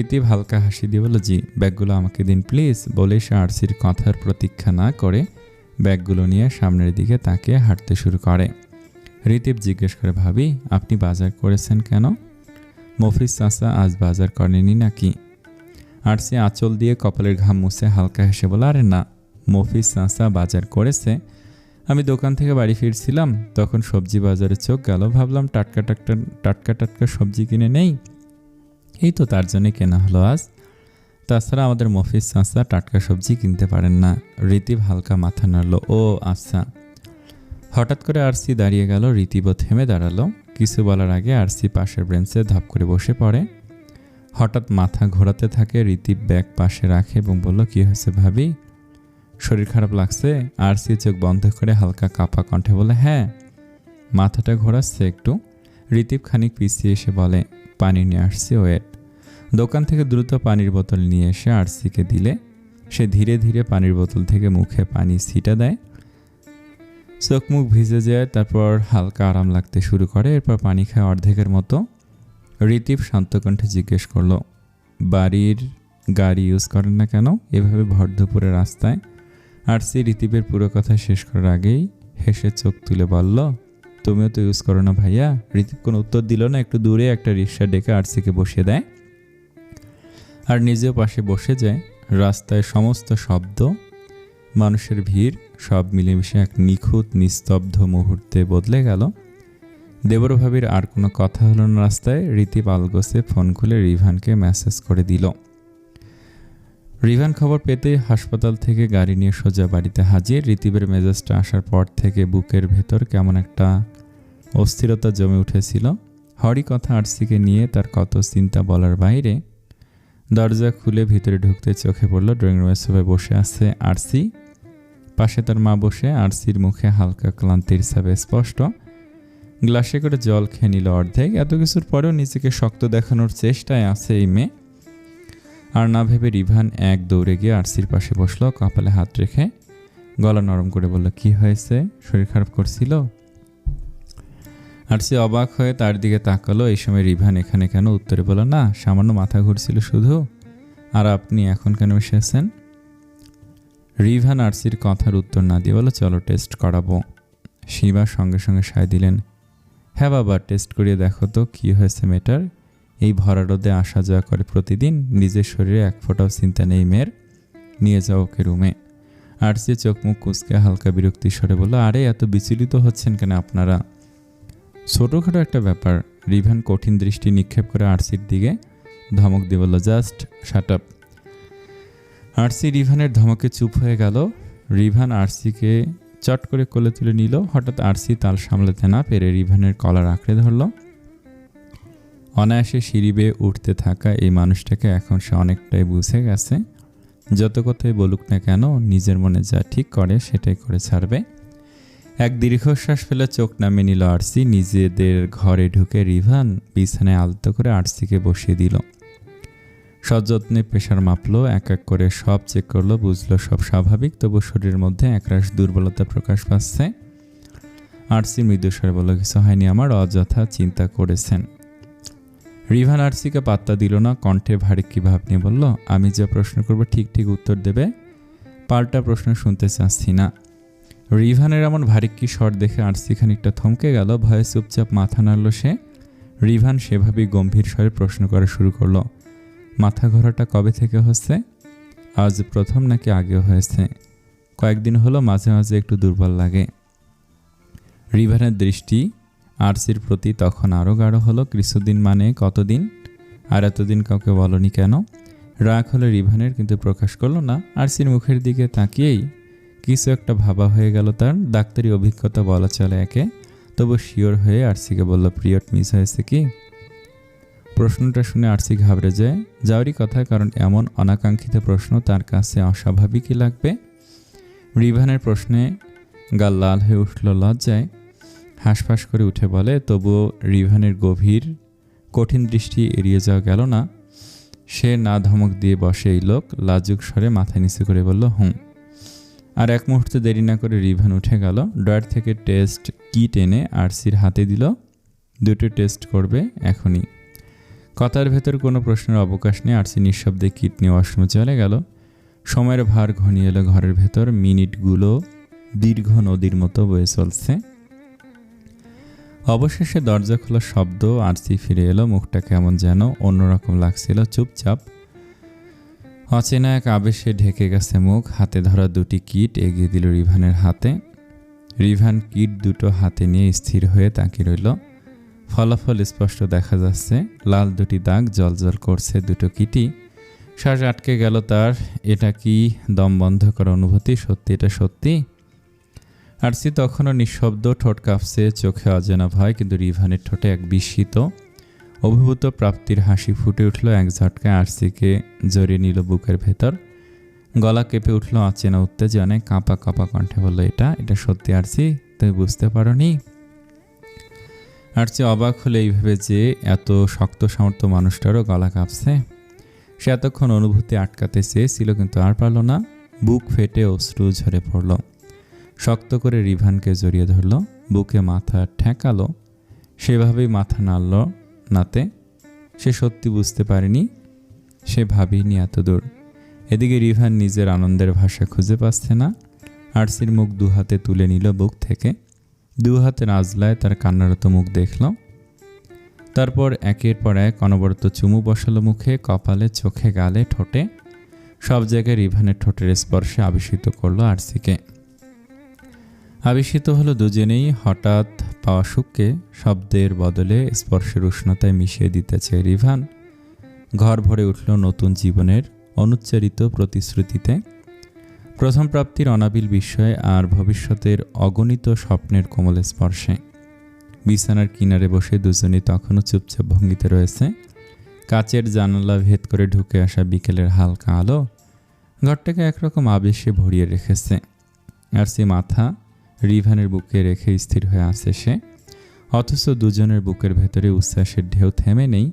[SPEAKER 1] ঋতিভ হালকা হাসি দিয়ে বলল, জি, ব্যাগগুলো আমাকে দিন প্লিজ। বলে সে আরসির কথার প্রতীক্ষা না করে ব্যাগগুলো নিয়ে সামনের দিকে তাকিয়ে হাঁটতে শুরু করে। ঋতীব জিজ্ঞেস করে, ভাবি আপনি বাজার করেছেন কেন? মফিজ চাচা আজ বাজার করেনি নাকি? আরসি আঁচল দিয়ে কপালের ঘাম মুছে হালকা হেসে বলে, আরে না, মফিজ চাচা বাজার করেছে। আমি দোকান থেকে বাড়ি ফিরছিলাম, তখন সবজি বাজারে চোখ গেল, ভাবলাম টাটকা টাটকা সবজি কিনে নেই, এই তো তার জন্যই কেনা হলো আজ। তাছাড়া আমাদের মফিজ চাচা টাটকা সবজি কিনতে পারেন না। ঋতীব হালকা মাথা নাড়ল, ও আচ্ছা। হঠাৎ করে আরসি দাঁড়িয়ে গেল, ঋতীবও থেমে দাঁড়ালো। কিছু বলার আগে আরসি পাশের বেঞ্চে ধপ করে বসে পড়ে। হঠাৎ মাথা ঘোরাতে থাকে। ঋতীব ব্যাগ পাশে রাখে এবং বলল, কি হয়েছে ভাবি, শরীর খারাপ লাগছে? আরসি চোখ বন্ধ করে হালকা কাঁপা কণ্ঠে বলে, হ্যাঁ মাথাটা ঘোরাচ্ছে একটু। ঋতীব খানিক পিছিয়ে এসে বলে, পানি নিয়ে আসছি, ওয়েট। দোকান থেকে দ্রুত পানির বোতল নিয়ে এসে আরসিকে দিলে সে ধীরে ধীরে পানির বোতল থেকে মুখে পানি ছিটা দেয়। চোখ মুখ ভিজে যায়, তারপর হালকা আরাম লাগতে শুরু করে। এরপর পানি খায় অর্ধেকের মতো। ঋতীব শান্ত কণ্ঠে জিজ্ঞেস করলো, বাড়ির গাড়ি ইউজ করেন না কেন এভাবে ভর দুপুরে রাস্তায়? আরসি ঋতীবের পুরো কথা শেষ করার আগেই হেসে চোখ তুলে বলল, তুমিও তো ইউজ করো না ভাইয়া। ঋতীব কোনো উত্তর দিল না। একটু দূরে একটা রিক্সা ডেকে আরসিকে বসিয়ে দেয় আর নিজেও পাশে বসে যায়। রাস্তায় সমস্ত শব্দ, মানুষের ভিড় সব মিলেমিশে এক নিখুঁত নিস্তব্ধ মুহূর্তে বদলে গেল। দেবর ভাবির আর কোনো কথা হলো না রাস্তায়। ঋতীব আলগোসে ফোন খুলে রিভানকে মেসেজ করে দিল। রিভান খবর পেতে হাসপাতাল থেকে গাড়ি নিয়ে সোজা বাড়িতে হাজির। ঋতীবের মেজাজটা আসার পর থেকে বুকের ভেতর কেমন একটা অস্থিরতা জমে উঠেছিল। হরি কথা আরসিকে নিয়ে তার কত চিন্তা বলার বাইরে। দরজা খুলে ভিতরে ঢুকতে চোখে পড়ল ড্রয়িং রুমের সোফায় বসে আছে আরসি। পাশে তার মা বসে। আরসির মুখে হালকা ক্লান্তির ছাপ স্পষ্ট। গ্লাসে করে জল খেয়ে নিল অর্ধেক। এত কিছুর পরেও নিজেকে শক্ত দেখানোর চেষ্টায় আছে এই মেয়ে। আর না ভেবে রিভান এক দৌড়ে গিয়ে আরসির পাশে বসলো, কপালে হাত রেখে গলা নরম করে বলল, কি হয়েছে, শরীর খারাপ করছিল? আরসি অবাক হয়ে তার দিকে তাকালো। এই সময় রিভান এখানে কেন? উত্তরে বলল, না সামান্য মাথা ঘুরছিল শুধু। আর আপনি এখন কেন এসেছেন? রিভান আরসির কথার উত্তর না দিয়ে বলল, চলো টেস্ট করাবো। শিবা সঙ্গে সঙ্গে সায় দিলেন, হ্যাঁ বাবা, টেস্ট করিয়ে দেখো তো কি হয়েছে মেয়েটার। এই ভরা রোদে আসা যাওয়া করে প্রতিদিন, নিজের শরীরে এক ফোঁটাও চিন্তা নেই মেয়ের, নিয়ে যাও ওকে রুমে। আরসি চোখ মুখ কুঁচকে হালকা বিরক্তি স্বরে বলল, আরে এত বিচলিত হচ্ছেন কেন আপনারা? ছোটোখাটো একটা ব্যাপার। রিভান কঠিন দৃষ্টি নিক্ষেপ করে আরসির দিকে ধমক দিয়ে বলল, জাস্ট শাট আপ। আরসি রিভানের ধমকে চুপ হয়ে গেল। রিভান আরসিকে চট করে কোলে তুলে নিল। হঠাৎ আরসি তাল সামলাতে না পেরে রিভানের কলার আঁকড়ে ধরল। অনায়াসে সিঁড়ি বেয়ে উঠতে থাকা এই মানুষটাকে এখন সে অনেকটাই বুঝে গেছে। যত কথাই বলুক না কেন, নিজের মনে যা ঠিক করে সেটাই করে ছাড়বে। এক দীর্ঘশ্বাস ফেলে চোখ নামিয়ে নিল আরসি। নিজেদের ঘরে ঢুকে রিভান বিছানায় আলতো করে আরসিকে বসিয়ে দিল। সযত্নে প্রেশার মাপলো, এক এক করে সব চেক করলো, বুঝলো সব স্বাভাবিক, তবু শরীরের মধ্যে একরাশ দুর্বলতা প্রকাশ পাচ্ছে। আরসি মৃদুস্বরে বলল, কিছু হয়নি আমার, অযথা চিন্তা করেছেন। রিভান আরসিকে পাত্তা দিল না। কণ্ঠে ভারী কি ভাব নিয়ে বলল, আমি যে প্রশ্ন করবো ঠিক ঠিক উত্তর দেবে, পাল্টা প্রশ্ন শুনতে চাচ্ছি না। রিভানের এমন ভারিক্কি স্বর দেখে আরসি খানিকটা থমকে গেল। ভয়ে চুপচাপ মাথা নাড়ল সে। রিভান সেভাবেই গম্ভীর স্বরে প্রশ্ন করা শুরু করলো, মাথা ঘোরাটা কবে থেকে হচ্ছে? আজ প্রথম নাকি আগেও হয়েছে? কয়েকদিন হলো, মাঝে মাঝে একটু দুর্বল লাগে। রিভানের দৃষ্টি আরসির প্রতি তখন আরও গাঢ় হলো। কিছুদিন মানে কতদিন? আর এতদিন কাউকে বলনি কেন? রাগ হলো রিভানের, কিন্তু প্রকাশ করলো না। আরসির মুখের দিকে তাকিয়েই কিছু একটা ভাবা হয়ে গেল তার। ডাক্তারি অভিজ্ঞতা বলা চলে একে। তবু শিওর হয়ে আরসিকে বলল, পিরিয়ড মিস হয়েছে কি? প্রশ্নটা শুনে আরসি ঘাবড়ে যায়। যাওয়ারই কথা, কারণ এমন অনাকাঙ্ক্ষিত প্রশ্ন তার কাছে অস্বাভাবিকই লাগবে। রিভানের প্রশ্নে গাল লাল হয়ে উঠল লজ্জায়। হাঁসফাঁস করে উঠে বলে, তবুও রিভানের গভীর কঠিন দৃষ্টি এড়িয়ে যাওয়া গেল না। সে না ধমক দিয়ে বসে এই লোক। লাজুক স্বরে মাথা নিচু করে বলল, হুম। আর এক মুহূর্তে দেরি না করে রিভান উঠে গেল। ড্রয়ার থেকে টেস্ট কিট এনে আরসির হাতে দিল। দুটো টেস্ট করবে এখনই। কথার ভেতর কোনো প্রশ্নের অবকাশ নেই। আরসি নিঃশব্দে কিট নিয়ে ওয়াশরুমে চলে গেল। সময়ের ভার ঘনিয়ে এলো ঘরের ভেতর। মিনিটগুলো দীর্ঘ নদীর মতো বয়ে চলছে। অবশেষে দরজা খোলার শব্দ, আরসি ফিরে এলো। মুখটা কেমন যেন অন্যরকম লাগছিল, চুপচাপ। অচেনা এক আবেশে ঢেকে গেছে মুখ। হাতে ধরা দুটি কিট এগিয়ে দিল রিভানের হাতে। রিভান কিট দুটো হাতে নিয়ে স্থির হয়ে তাকিয়ে রইল। ফলাফল স্পষ্ট দেখা যাচ্ছে, লাল দুটি দাগ জ্বলজ্বল করছে দুটো কিটই। শ্বাস আটকে গেল তার। এটা কি দম বন্ধ করা অনুভূতি? সত্যি এটা সত্যি? আরসি তখনও নিঃশব্দ, ঠোঁট কাঁপছে, চোখে অজানা ভয়, কিন্তু রিভানের ঠোঁটে এক বিস্মিত অভিভূত প্রাপ্তির হাসি ফুটে উঠল এক ঝটকায়। আরসিকে জড়িয়ে নিল বুকের ভেতর। গলা কেঁপে উঠল অচেনা উত্তেজনায়, কাঁপা কাঁপা কণ্ঠে বলল, এটা সত্যি আরসি? তুমি বুঝতে পারোনি? আরসি অবাক হলে এইভাবে যে এত শক্ত সামর্থ্য মানুষটারও গলা কাঁপছে। সে এতক্ষণ অনুভূতি আটকাতে চেয়েছিল, কিন্তু আর পারল না। বুক ফেটে অশ্রু ঝরে পড়ল। শক্ত করে রিভানকে জড়িয়ে ধরল, বুকে মাথা ঠেকালো। সেভাবেই মাথা নাড়ল নাতে। সে সত্যি বুঝতে পারেনি, সে ভাবেনি এত দূর। এদিকে রিভান নিজের আনন্দের ভাষা খুঁজে পাচ্ছে না। আরসির মুখ দুহাতে তুলে নিল বুক থেকে। দুহাতে নাজলায় তার কান্নারত মুখ দেখল। তারপর একের পর এক অনবরত চুমু বসালো মুখে, কপালে, চোখে, গালে, ঠোঁটে। সব জায়গায় রিভানের ঠোঁটের স্পর্শে আবিষ্কৃত করলো আরসিকে। আবিষ্কৃত হলো দুজনেই। হঠাৎ পাওয়া সুখকে শব্দের বদলে স্পর্শের উষ্ণতায় মিশিয়ে দিতে চেয়ে রিভান। ঘর ভরে উঠল নতুন জীবনের অনুচ্চারিত প্রতিশ্রুতিতে। প্রথম প্রাপ্তির অনাবিল বিস্ময় আর ভবিষ্যতের অগণিত স্বপ্নের কোমল স্পর্শে। বিছানার কিনারে বসে দুজনেই তখনও চুপচাপ ভঙ্গিতে রয়েছে। কাচের জানালা ভেদ করে ঢুকে আসা বিকেলের হালকা আলো ঘরটাকে একরকম আবেশে ভরিয়ে রেখেছে। আরসি মাথা রিভানের বুকে রেখে স্থির হয়ে আছে সে। অথচ দুজনের বুকের ভেতরে উচ্ছ্বাসের ঢেউ থেমে নেই।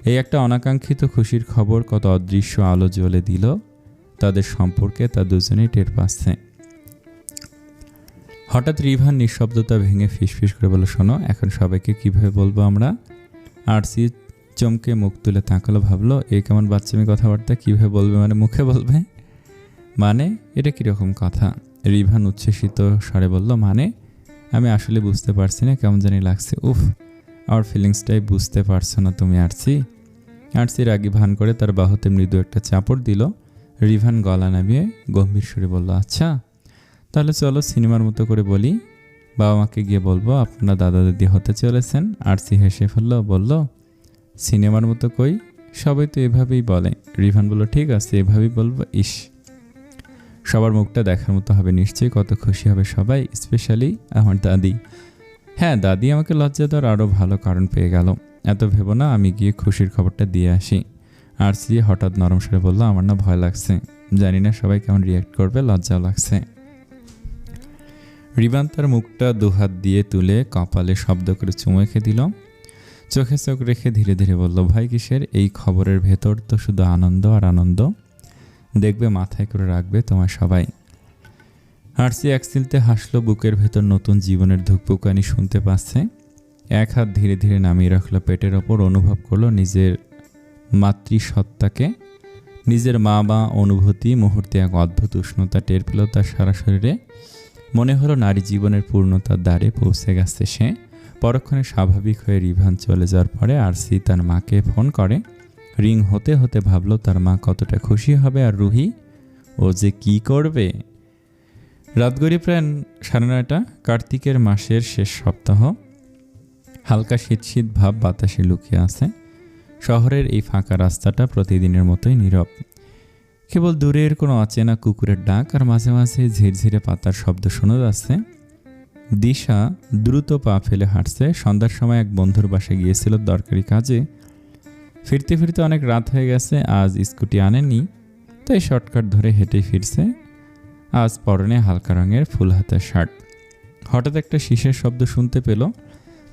[SPEAKER 1] এই একটা অনাকাঙ্ক্ষিত খুশির খবর কত অদৃশ্য আলো জ্বলে দিল তাদের সম্পর্কে, তা দুজনেই টের পাচ্ছে। হঠাৎ রিভান নিঃশব্দতা ভেঙে ফিসফিস করে বলল, শোনো, এখন সবাইকে কিভাবে বলবো আমরা? আরসি চমকে মুখ তুলে তাকালো, ভাবলো এ কেমন বাচ্চামি কথাবার্তা, কিভাবে বলবে মানে মুখে বলবে? মানে এটা কিরকম কথা? রিভান উচ্ছ্বসিত স্বরে বলল, মানে আমি আসলে বুঝতে পারছি না, কেমন জানি লাগছে। উফ, আমার ফিলিংসটাই বুঝতে পারছো না তুমি আরসি? আরসি রাগী ভান করে তার বাহুতে মৃদু একটা চাপড় দিল। রিভান গলা নামিয়ে গম্ভীর সুরে বলল, আচ্ছা তাহলে চলো সিনেমার মতো করে বলি। বাবা মাকে গিয়ে বলবো আপনারা দাদা দাদি হতে চলেছেন। আরসি হেসে ফেললো, বলল, সিনেমার মতো কই? সবাই তো এভাবেই বলে। রিভান বলল, ঠিক আছে এভাবেই বলবো। ইস, সবার মুখটা দেখার মতো হবে নিশ্চয়ই, কত খুশি হবে সবাই, স্পেশালি আমার দাদি। হ্যাঁ, দাদি আমাকে লজ্জা দেওয়ার আরও ভালো কারণ পেয়ে গেল। এত ভেবো না, আমি গিয়ে খুশির খবরটা দিয়ে আসি। আরসি হঠাৎ নরম স্বরে বলল, আমার না ভয় লাগছে, জানি না সবাই কেমন রিয়াক্ট করবে, লজ্জাও লাগছে। রিভান তার মুখটা দুহাত দিয়ে তুলে কপালে শব্দ করে চুমু এঁকে দিল। চোখে চোখ রেখে ধীরে ধীরে বলল, ভয় কিসের? এই খবরের ভেতর তো শুধু আনন্দ আর আনন্দ, দেখবে মাথায় করে রাখবে তোমার সবাই। আরসি এক চিলতে হাসলো, বুকের ভেতর নতুন জীবনের ধুকপুকানি শুনতে পাচ্ছে। এক হাত ধীরে ধীরে নামিয়ে রাখলো পেটের ওপর, অনুভব করলো নিজের মাতৃসত্তাকে, নিজের মা বা অনুভূতি। মুহূর্তে এক অদ্ভুত উষ্ণতা টের পেল তার সারা শরীরে। মনে হলো নারী জীবনের পূর্ণতার দ্বারে পৌঁছে গেছে সে। পরক্ষণে স্বাভাবিক হয়ে রিভান চলে যাওয়ার পরে আরসি তার মাকে ফোন করে। রিং হতে হতে ভাবলো তার মা কতটা খুশি হবে, আর রুহি ও যে কি করবে। রাত গড়িয়ে প্রায় 9:30, কার্তিকের মাসের শেষ সপ্তাহ। হালকা শীত শীত ভাব বাতাসে লুকিয়ে আছে। শহরের এই ফাঁকা রাস্তাটা প্রতিদিনের মতোই নীরব। কেবল দূরের কোনো অচেনা কুকুরের ডাক আর মাঝে মাঝে ঝিরঝিরে পাতার শব্দ শোনা যাচ্ছে। দিশা দ্রুত পা ফেলে হাঁটছে। সন্ধ্যার সময় এক বন্ধুর বাসায় গিয়েছিল দরকারি কাজে। ফিরতে ফিরতে অনেক রাত হয়ে গেছে। আজ স্কুটি আনেনি, তাই শর্টকাট ধরে হেঁটে ফিরছে। আজ পরনে হালকা রঙের ফুল হাতা শার্ট। হঠাৎ একটা শীষের শব্দ শুনতে পেল।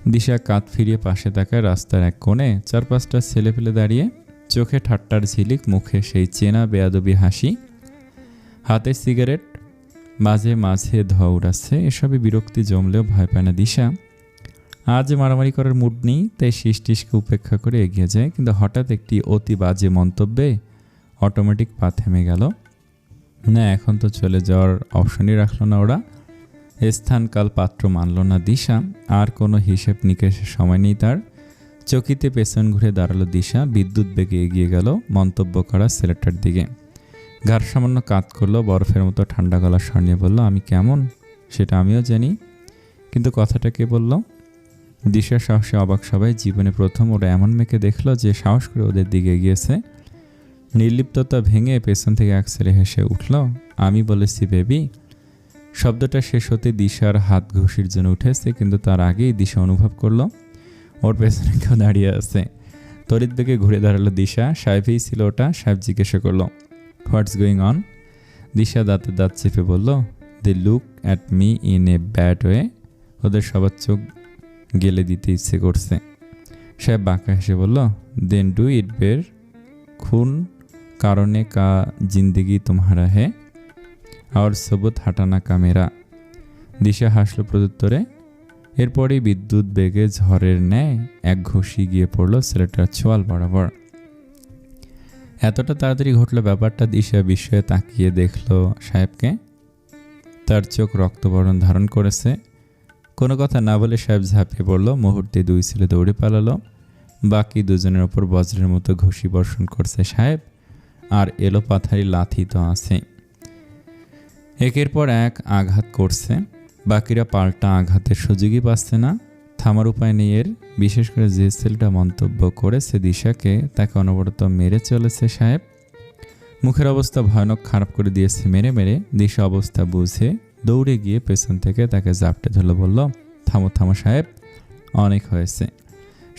[SPEAKER 1] দিশা কাঁধ ফিরিয়ে পাশে তাকায়। রাস্তার এক কোণে 4-5টা ছেলে পেলে দাঁড়িয়ে, চোখে ঠাট্টার ঝিলিক, মুখে সেই চেনা বেয়াদবি হাসি, হাতে সিগারেট, মাঝে মাঝে ধোঁয়া উড়াচ্ছে। এসবে বিরক্তি জমলেও ভয় পায় না দিশা। আজ মারামারি করার মুড নেই, তাই শীষ-টিসকে উপেক্ষা করে এগিয়ে যায়। কিন্তু হঠাৎ একটি অতি বাজে মন্তব্যে অটোমেটিক পা থেমে গেল। না, এখন তো চলে যাওয়ার অপশনই রাখলো না ওরা। স্থানকাল পাত্র মানল না দিশা। আর কোনো হিসেব নিকেশের সময় নেই তার। চকিতে পেছন ঘুরে দাঁড়ালো দিশা, বিদ্যুৎ বেগে এগিয়ে গেল মন্তব্য করা ছেলেটার দিকে। ঘাড় সামান্য কাত করলো, বরফের মতো ঠান্ডা গলার স্বর নিয়ে বলল, আমি কেমন সেটা আমিও জানি, কিন্তু কথাটা কে বলল? দিশার সাহসে অবাক সবাই। জীবনে প্রথম ওরা এমন মেয়েকে দেখলো যে সাহস করে ওদের দিকে গিয়েছে। নির্লিপ্ততা ভেঙে পেছন থেকে এক ছেলে হেসে উঠল, আমি বলেছি বেবি। শব্দটা শেষ হতে দিশার হাত ঘুষির জন্য উঠেছে, কিন্তু তার আগেই দিশা অনুভব করলো ওর পেছনে কেউ দাঁড়িয়ে আছে। তড়িৎ বেগে ঘুরে দাঁড়ালো দিশা। সাহেবই ছিল ওটা। সাহেব জিজ্ঞাসা করলো, হোয়াটস গোয়িং অন? দিশা দাঁতে দাঁত চেপে বলল, they look at me in a bad way. ওদের সবার চোখ গেলে দিতে ইচ্ছে করছে। সাহেব বাঁকা হেসে বলল, দেন ডু ইট বের। খুন কারণে কা জিন্দগি তোমারা হে, আর সবুত হাটানা কা মেরা। দিশা হাসলো প্রত্যুত্তরে। এরপরই বিদ্যুৎ বেগে ঝড়ের ন্যায় এক ঘষি গিয়ে পড়ল ছেলেটার ছোয়াল বরাবর। এতটা তাড়াতাড়ি ঘটল ব্যাপারটা। দিশা বিস্ময়ে তাকিয়ে দেখল সাহেবকে। তার চোখ রক্তবরণ ধারণ করেছে। কোনো কথা না বলে সাহেব ঝাঁপিয়ে পড়ল। মুহূর্তে দুই ছেলে দৌড়ে পালালো। বাকি দুজনের ওপর বজ্রের মতো ঘুষি বর্ষণ করছে সাহেব। আর এলো পাথারি লাথি তো আছে। একের পর এক আঘাত করছে। বাকিরা পাল্টা আঘাতের সুযোগই পাচ্ছে না। থামার উপায় নেই এর। বিশেষ করে যে ছেলেটা মন্তব্য করেছে দিশাকে, তাকে অনবরত মেরে চলেছে সাহেব। মুখের অবস্থা ভয়ানক খারাপ করে দিয়েছে মেরে মেরে। দিশা অবস্থা বুঝে দৌড়ে গিয়ে পেছন থেকে তাকে জাপটে ধরল, বলল, থামো থামো সাহেব, অনেক হয়েছে।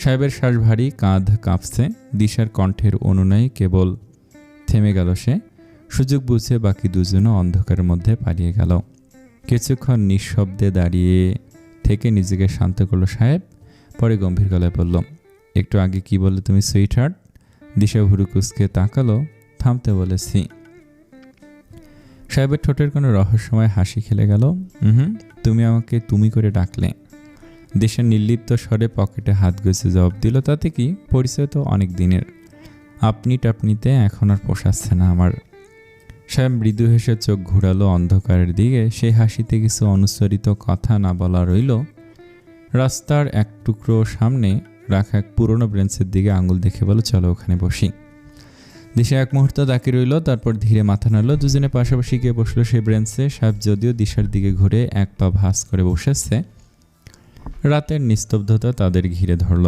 [SPEAKER 1] সাহেবের শ্বাস ভারী, কাঁধ কাঁপছে। দিশার কণ্ঠের অনুনয় কেবল থেমে গেল সে। সুযোগ বুঝে বাকি দুজনও অন্ধকারের মধ্যে পালিয়ে গেল। কিছুক্ষণ নিঃশব্দে দাঁড়িয়ে থেকে নিজেকে শান্ত করলো সাহেব। পরে গম্ভীর গলায় বলল, একটু আগে কি বললে তুমি সুইট হার্ট? দিশা ভুরু কুঁচকে তাকালো। থামতে বলেছি। সাহেবের ঠোঁটের কোনো রহস্যময় হাসি খেলে গেল। তুমি আমাকে তুমি করে ডাকলে। দিশা নির্লিপ্ত স্বরে পকেটে হাত গুছে জবাব দিল, তাতে কি, পরিচয় তো অনেক দিনের। আপনি টাপনিতে এখন আর পোষাচ্ছে না আমার। সাহেব মৃদু হেসে চোখ ঘুরালো অন্ধকারের দিকে। সেই হাসিতে কিছু অনুচ্চারিত কথা না বলা রইল। রাস্তার এক টুকরো সামনে রাখা এক পুরনো ব্রেঞ্চের দিকে আঙুল দেখে বলো, চলো ওখানে বসি। দিশা এক মুহূর্ত তাকিয়ে রইল, তারপর ধীরে মাথা নাড়ল। দুজনে পাশাপাশি গিয়ে বসলো সেই ব্রেঞ্চে। সাহেব যদিও দিশার দিকে ঘুরে এক পা ভাঁজ করে বসেছে। রাতের নিস্তব্ধতা তাদের ঘিরে ধরল।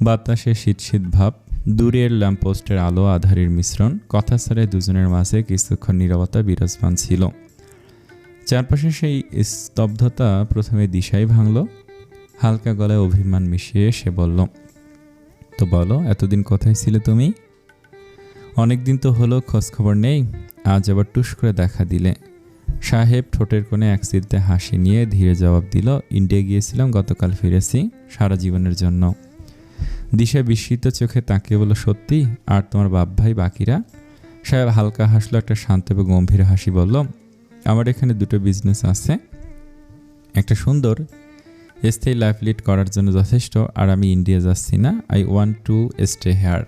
[SPEAKER 1] বাতাসে শীত শীত ভাব। দূরের ল্যাম্পপোস্টের আলো আধারের মিশ্রণ। কথা ছাড়াই দুজনের মাঝে কিছুক্ষণ নীরবতা বিরাজমান ছিল। চারপাশে সেই স্তব্ধতা প্রথমে দিশাই ভাঙল। হালকা গলায় অভিমান মিশিয়ে সে বলল, তো বলো, এতদিন কোথায় ছিলে তুমি? অনেকদিন তো হলো, খোঁজখবর নেই। আজ আবার টুস করে দেখা দিলে। সাহেব ঠোঁটের কোণে এক চিলতে হাসি নিয়ে ধীরে জবাব দিল, ইন্ডিয়া গিয়েছিলাম, গতকাল ফিরেছি, সারা জীবনের জন্য। দিশা বিস্মিত চোখে তাকিয়ে বলল, সত্যি? আর তোমার বাপ ভাই বাকিরা? সাহেব হালকা হাসলো, একটা শান্ত এবং গম্ভীর হাসি। বলল, আমার এখানে দুটো বিজনেস আছে। একটা সুন্দর স্থায়ী লাইফ লিড করার জন্য যথেষ্ট। আর আমি ইন্ডিয়া যাচ্ছি না। I want to stay here.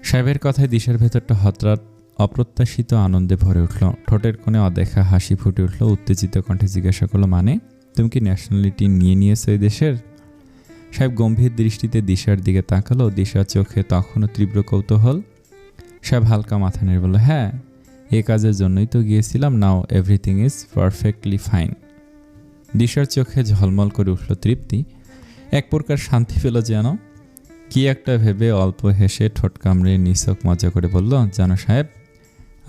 [SPEAKER 1] সাহেবের কথায় দিশার ভেতরটা হঠাৎ অপ্রত্যাশিত আনন্দে ভরে উঠল। ঠোঁটের কোণে অদেখা হাসি ফুটে উঠল। উত্তেজিত কণ্ঠে জিজ্ঞাসা করলো, মানে তুমি কি ন্যাশনালিটি নিয়ে নিয়েছো এই দেশের? সাহেব গম্ভীর দৃষ্টিতে দিশার দিকে তাকালো। দিশার চোখে তখনও তীব্র কৌতূহল। সাহেব হালকা মাথা নেড়ে বলল, হ্যাঁ, এ কাজের জন্যই তো গিয়েছিলাম। Now everything is perfectly fine. দিশার চোখে ঝলমল করে উঠল তৃপ্তি। এক প্রকার শান্তি পেল যেন। কি একটা ভেবে অল্প হেসে ঠোঁট কামড়ে নিছক মজা করে বলল, জানো সাহেব,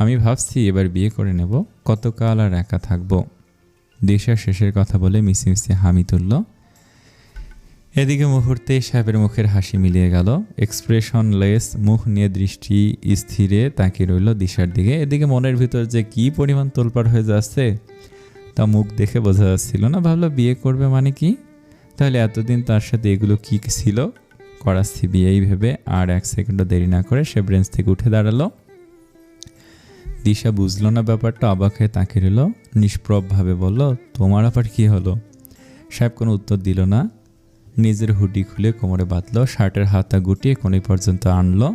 [SPEAKER 1] আমি ভাবছি এবার বিয়ে করে নেব, কতকাল আর একা থাকবো। দিশা শেষের কথা বলে মিছিমিছি হামি তুলল। এদিকে মুহূর্তে সাহেবের মুখের হাসি মিলিয়ে গেল। এক্সপ্রেশনলেস মুখ নিয়ে দৃষ্টি স্থিরে তাকিয়ে রইল দিশার দিকে। এদিকে মনের ভিতর যে কি পরিমাণ তোলপাড় হয়ে যাচ্ছে তা মুখ দেখে বোঝা যাচ্ছিল না। ভাবলো, বিয়ে করবে মানে কি? তাহলে এতদিন তার সাথে এগুলো কি ছিল? করাচ্ছি বিয়েই ভেবে আর এক সেকেন্ডও দেরি না করে সে ব্রেঞ্চ থেকে উঠে দাঁড়ালো। দিশা বুঝলো না ব্যাপারটা, অবাক হয়ে তাকিয়ে রইল। নিষ্প্রভভাবে বলল, তোমার আবার কি হলো? সাহেব কোনো উত্তর দিল না। নিজের হুডি খুলে কোমরে বাঁধলো, শার্টের হাতা গুটিয়ে কোণে পর্যন্ত আনলো।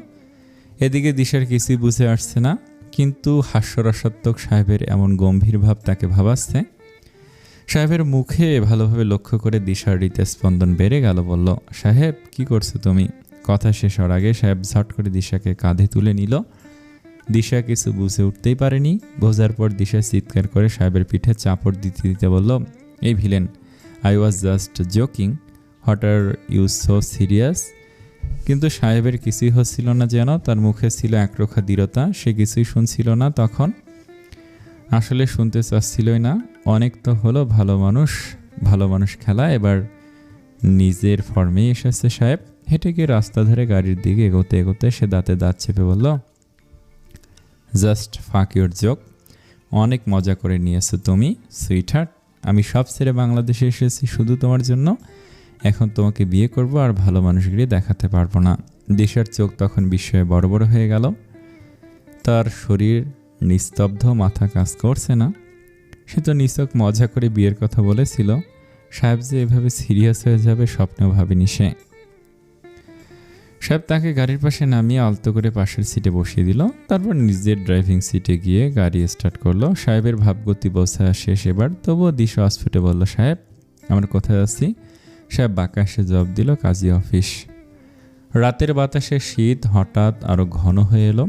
[SPEAKER 1] এদিকে দিশার কিছুই বুঝে আসছে না। কিন্তু হাস্যরসাত্মক সাহেবের এমন গম্ভীর ভাব তাকে ভাবাচ্ছে। সাহেবের মুখে ভালোভাবে লক্ষ্য করে দিশার হৃদস্পন্দন বেড়ে গেল। বলল, সাহেব কি করছো তুমি? কথা শেষ হওয়ার আগে সাহেব ঝট করে দিশাকে কাঁধে তুলে নিল। দিশা কিছু বুঝে উঠতেই পারেনি। বোঝার পর দিশা চিৎকার করে সাহেবের পিঠে চাপড় দিতে দিতে বলল, এই villain, I was just joking, what are you so serious? কিন্তু সাহেবের কিছুই হচ্ছিল না, যেন তার মুখে ছিল একরোখা দৃঢ়তা। সে কিছুই শুনছিল না তখন, আসলে শুনতে চাচ্ছিলই না। অনেক তো হলো ভালো মানুষ খেলা, এবার নিজের ফর্মেই এসেছে সাহেব। হেঁটে গিয়ে রাস্তা ধরে গাড়ির দিকে এগোতে এগোতে সে দাঁতে দাঁত চেপে বলল, জাস্ট ফাক ইউর জোক, অনেক মজা করে নিয়েছো তুমি সুইটহার্ট। আমি সব ছেড়ে বাংলাদেশে এসেছি শুধু তোমার জন্য। এখন তোমাকে বিয়ে করব আর ভালো মানুষগিরি দেখাতে পারবো না। দিশার চোখ তখন বিস্ময়ে বড় বড় হয়ে গেল। তার শরীর নিস্তব্ধ, মাথা কাজ করছে না। সে তো নিছক মজা করে বিয়ের কথা বলেছিল। সাহেব যে এভাবে সিরিয়াস হয়ে যাবে স্বপ্নেও ভাবেনি সে। সাহেব তাকে গাড়ির পাশে নামিয়ে আলতো করে পাশের সিটে বসিয়ে দিল। তারপর নিজের ড্রাইভিং সিটে গিয়ে গাড়ি স্টার্ট করলো। সাহেবের ভাবগতি বোঝা শেষ এবার, তবুও দিশা অস্ফুটে বলল, সাহেব আমরা কোথায় আছি? সাহেব বাঁকা এসে জবাব দিল, কাজী অফিস। রাতের বাতাসে শীত হঠাৎ আরো ঘন হয়ে এলো।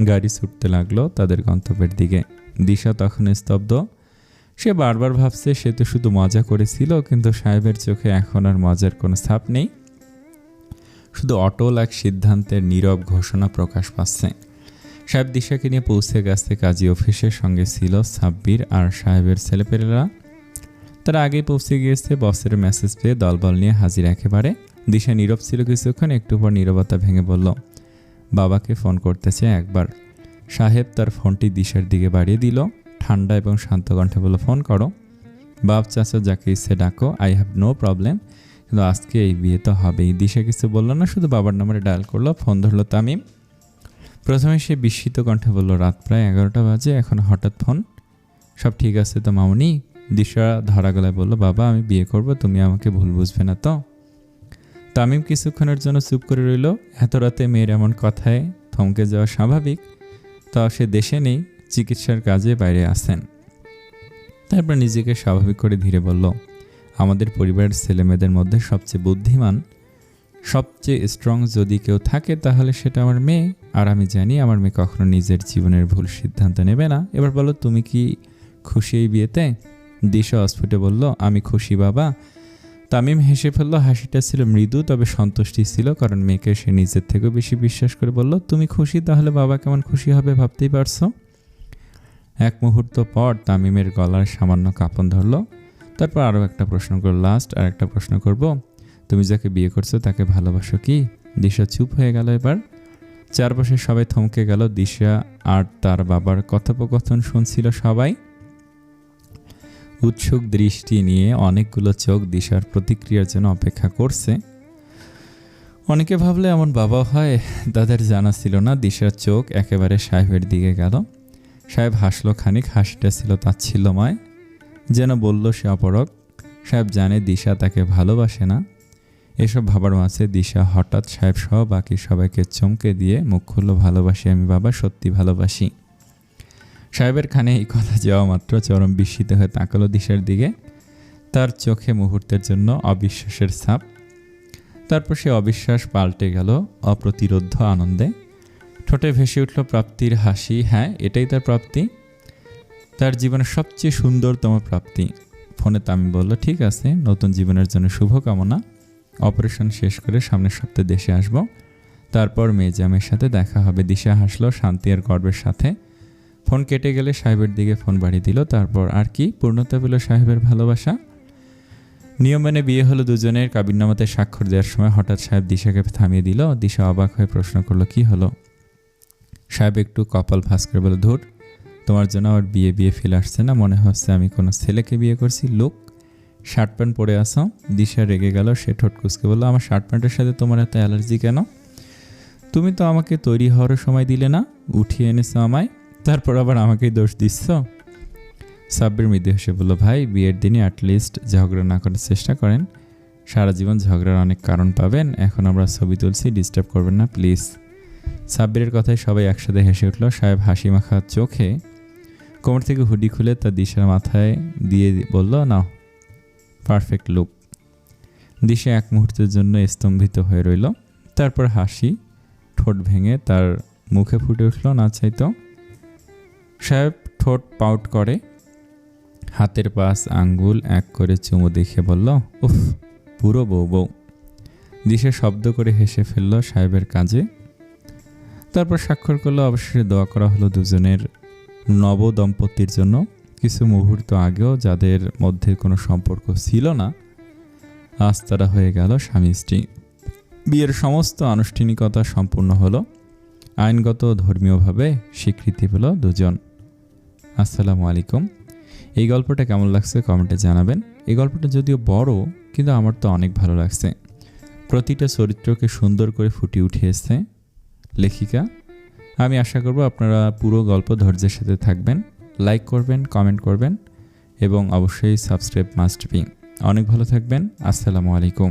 [SPEAKER 1] গাড়ি ছুটতে লাগলো তাদের গন্তব্যের দিকে। দিশা তখন স্তব্ধ। সে বারবার ভাবছে সে তো শুধু মজা করেছিল, কিন্তু সাহেবের চোখে এখন আর মজার কোনো ছাপ নেই, শুধু অটল এক সিদ্ধান্তের নীরব ঘোষণা প্রকাশ পাচ্ছে। সাহেব দিশাকে নিয়ে পৌঁছে গেছে কাজী অফিসের। সঙ্গে ছিল সাব্বির আর সাহেবের ছেলেপেলেরা। তারা আগেই পৌঁছে গিয়েছে। বসের মেসেজ পেয়ে দলবল নিয়ে হাজির একেবারে। দিশা নীরব ছিল কিছুক্ষণ, একটু পর নীরবতা ভেঙে বলল, বাবাকে ফোন করতে চাই একবার। সাহেব তার ফোনটি দিশার দিকে বাড়িয়ে দিল। ঠান্ডা এবং শান্ত কণ্ঠে বলল, ফোন করো বাপ চাচা, যাকে ইচ্ছে ডাকো, আই হ্যাভ নো প্রবলেম, কিন্তু আজকে এই বিয়ে তো হবেই। দিশা কিছু বলল না, শুধু বাবার নম্বরে ডায়াল করলো। ফোন ধরলো তামিম। প্রথমে সে বিস্মিত কণ্ঠে বলল, রাত প্রায় 11টা বাজে, এখন হঠাৎ ফোন? সব ঠিক আছে তো মামুনি? দিশা ধরা গলায় বলল, বাবা আমি বিয়ে করব, তুমি আমাকে ভুল বুঝবে না তো? তামিম কিছুক্ষণের জন্য চুপ করে রইল। এত রাতে মেয়ের এমন কথায় থমকে যাওয়া স্বাভাবিক। তাও সে দেশে নেই, চিকিৎসার কাজে বাইরে আছেন। তারপর নিজেকে স্বাভাবিক করে ধীরে বলল, আমাদের পরিবারের ছেলেমেয়েদের মধ্যে সবচেয়ে বুদ্ধিমান, সবচেয়ে স্ট্রং যদি কেউ থাকে তাহলে সেটা আমার মেয়ে। আর আমি জানি আমার মেয়ে কখনো নিজের জীবনের ভুল সিদ্ধান্ত নেবে না। এবার বলো, তুমি কি খুশি এই বিয়েতে? দিশা অস্ফুটে বলল, আমি খুশি বাবা। তামিম হেসে ফেলল। হাসিটা ছিল মৃদু, তবে সন্তুষ্টি ছিল, কারণ মেয়েকে সে নিজের থেকেও বেশি বিশ্বাস করে বলল, তুমি খুশি, তাহলে বাবা কেমন খুশি হবে ভাবতেই পারছো। এক মুহূর্ত পর তামিমের গলার সামান্য কাঁপন ধরল। তারপর আরও একটা প্রশ্ন করল, লাস্ট আর একটা প্রশ্ন করব, তুমি যাকে বিয়ে করছো তাকে ভালোবাসো কি? দিশা চুপ হয়ে গেল। এবার চারপাশে সবাই থমকে গেল। দিশা আর তার বাবার কথোপকথন শুনছিল সবাই। উৎসুক দৃষ্টি নিয়ে অনেকগুলো চোখ দিশার প্রতিক্রিয়ার জন্য অপেক্ষা করছে। অনেকে ভাবলে এমন বাবা হয়, তাদের জানা ছিল না। দিশার চোখ একেবারে সাহেবের দিকে গেল। সাহেব হাসলো খানিক, হাসিটা ছিল তাচ্ছিল্যময়, যেন বলল সে অপরক। সাহেব জানে দিশা তাকে ভালোবাসে না। এসব ভাবার মাঝে দিশা হঠাৎ সাহেব সহ বাকি সবাইকে চমকে দিয়ে মুখ খুলল, ভালোবাসি আমি বাবা, সত্যি ভালোবাসি। সাহেবের কানে এই কথা যাওয়া মাত্র চরম বিস্মিত হয়ে তাকালো দিশার দিকে। তার চোখে মুহূর্তের জন্য অবিশ্বাসের ছাপ। তারপর সে অবিশ্বাস পাল্টে গেল অপ্রতিরোধ্য আনন্দে। ঠোঁটে ভেসে উঠল প্রাপ্তির হাসি। হ্যাঁ, এটাই তার প্রাপ্তি, তার জীবনের সবচেয়ে সুন্দরতম প্রাপ্তি। ফোনে তামিম বলল, ঠিক আছে, নতুন জীবনের জন্য শুভকামনা। অপারেশন শেষ করে সামনের সপ্তাহে দেশে আসব, তারপর মেয়েজামের সাথে দেখা হবে। দিশা হাসলো শান্তি আর গর্বের সাথে। ফোন কেটে গেলে সাহেবের দিকে ফোন বাড়িয়ে দিল। তারপর আর কি পূর্ণতা পেল সাহেবের ভালোবাসা। নিয়ম মেনে বিয়ে হলো দুজনের। কাবিননামাতে স্বাক্ষর দেওয়ার সময় হঠাৎ সাহেব দিশাকে থামিয়ে দিল। দিশা অবাক হয়ে প্রশ্ন করলো, কি হলো? সাহেব একটু কপাল ভাঁজ করে বলে, ধুর, তোমার জন্য আমার বিয়ে ফিল আসছে না, মনে হচ্ছে আমি কোনো ছেলেকে বিয়ে করছি। লোক শার্ট প্যান্ট পরে আসো। দিশা রেগে গেল। সে ঠোঁট কুচকে বলল, আমার শার্ট প্যান্টের সাথে তোমার এত অ্যালার্জি কেন? তুমি তো আমাকে তৈরি হওয়ারও সময় দিলে না, উঠিয়ে এনেছো আমায়, তারপর আবার আমাকেই দোষ দিচ্ছ। সাব্বির মৃদু হেসে বলল, ভাই বিয়ের দিনে অ্যাটলিস্ট ঝগড়া না করার চেষ্টা করেন, সারা জীবন ঝগড়ার অনেক কারণ পাবেন। এখন আমরা ছবি তুলছি, ডিস্টার্ব করবেন না প্লিজ। সাব্বিরের কথায় সবাই একসাথে হেসে উঠল। সাহেব হাসি মাখা চোখে কোমর থেকে হুডি খুলে তার দিশার মাথায় দিয়ে বলল, নাও, পারফেক্ট লুক। দিশা এক মুহূর্তের জন্য স্তম্ভিত হয়ে রইল। তারপর হাসি ঠোঁট ভেঙে তার মুখে ফুটে উঠল, না চাইতো। সাহেব ঠোঁট পাউট করে হাতের 5 আঙ্গুল এক করে চুমু দেখে বলল, উফ, পুরো বউ। দিশা শব্দ করে হেসে ফেলল সাহেবের কাজে। তারপর স্বাক্ষর করলো। অবশেষে দোয়া করা হলো দুজনের নব দম্পতির জন্য। কিছু মুহূর্ত আগেও যাদের মধ্যে কোনো সম্পর্ক ছিল না, আজ তারা হয়ে গেল স্বামী স্ত্রী। বিয়ের সমস্ত আনুষ্ঠানিকতা সম্পূর্ণ হলো। আইনগত ও ধর্মীয়ভাবে স্বীকৃতি পেল দুজন। আসসালামু আলাইকুম। এই গল্পটা কেমন লাগছে কমেন্টে জানাবেন। এই গল্পটা যদিও বড়, কিন্তু আমার তো অনেক ভালো লাগছে। প্রতিটা চরিত্রকে সুন্দর করে ফুটিয়ে উঠিয়েছে লেখিকা। আমি আশা করব আপনারা পুরো গল্প ধৈর্যের সাথে থাকবেন, লাইক করবেন, কমেন্ট করবেন এবং অবশ্যই সাবস্ক্রাইব মাস্ট বি। অনেক ভালো থাকবেন। আসসালামু আলাইকুম।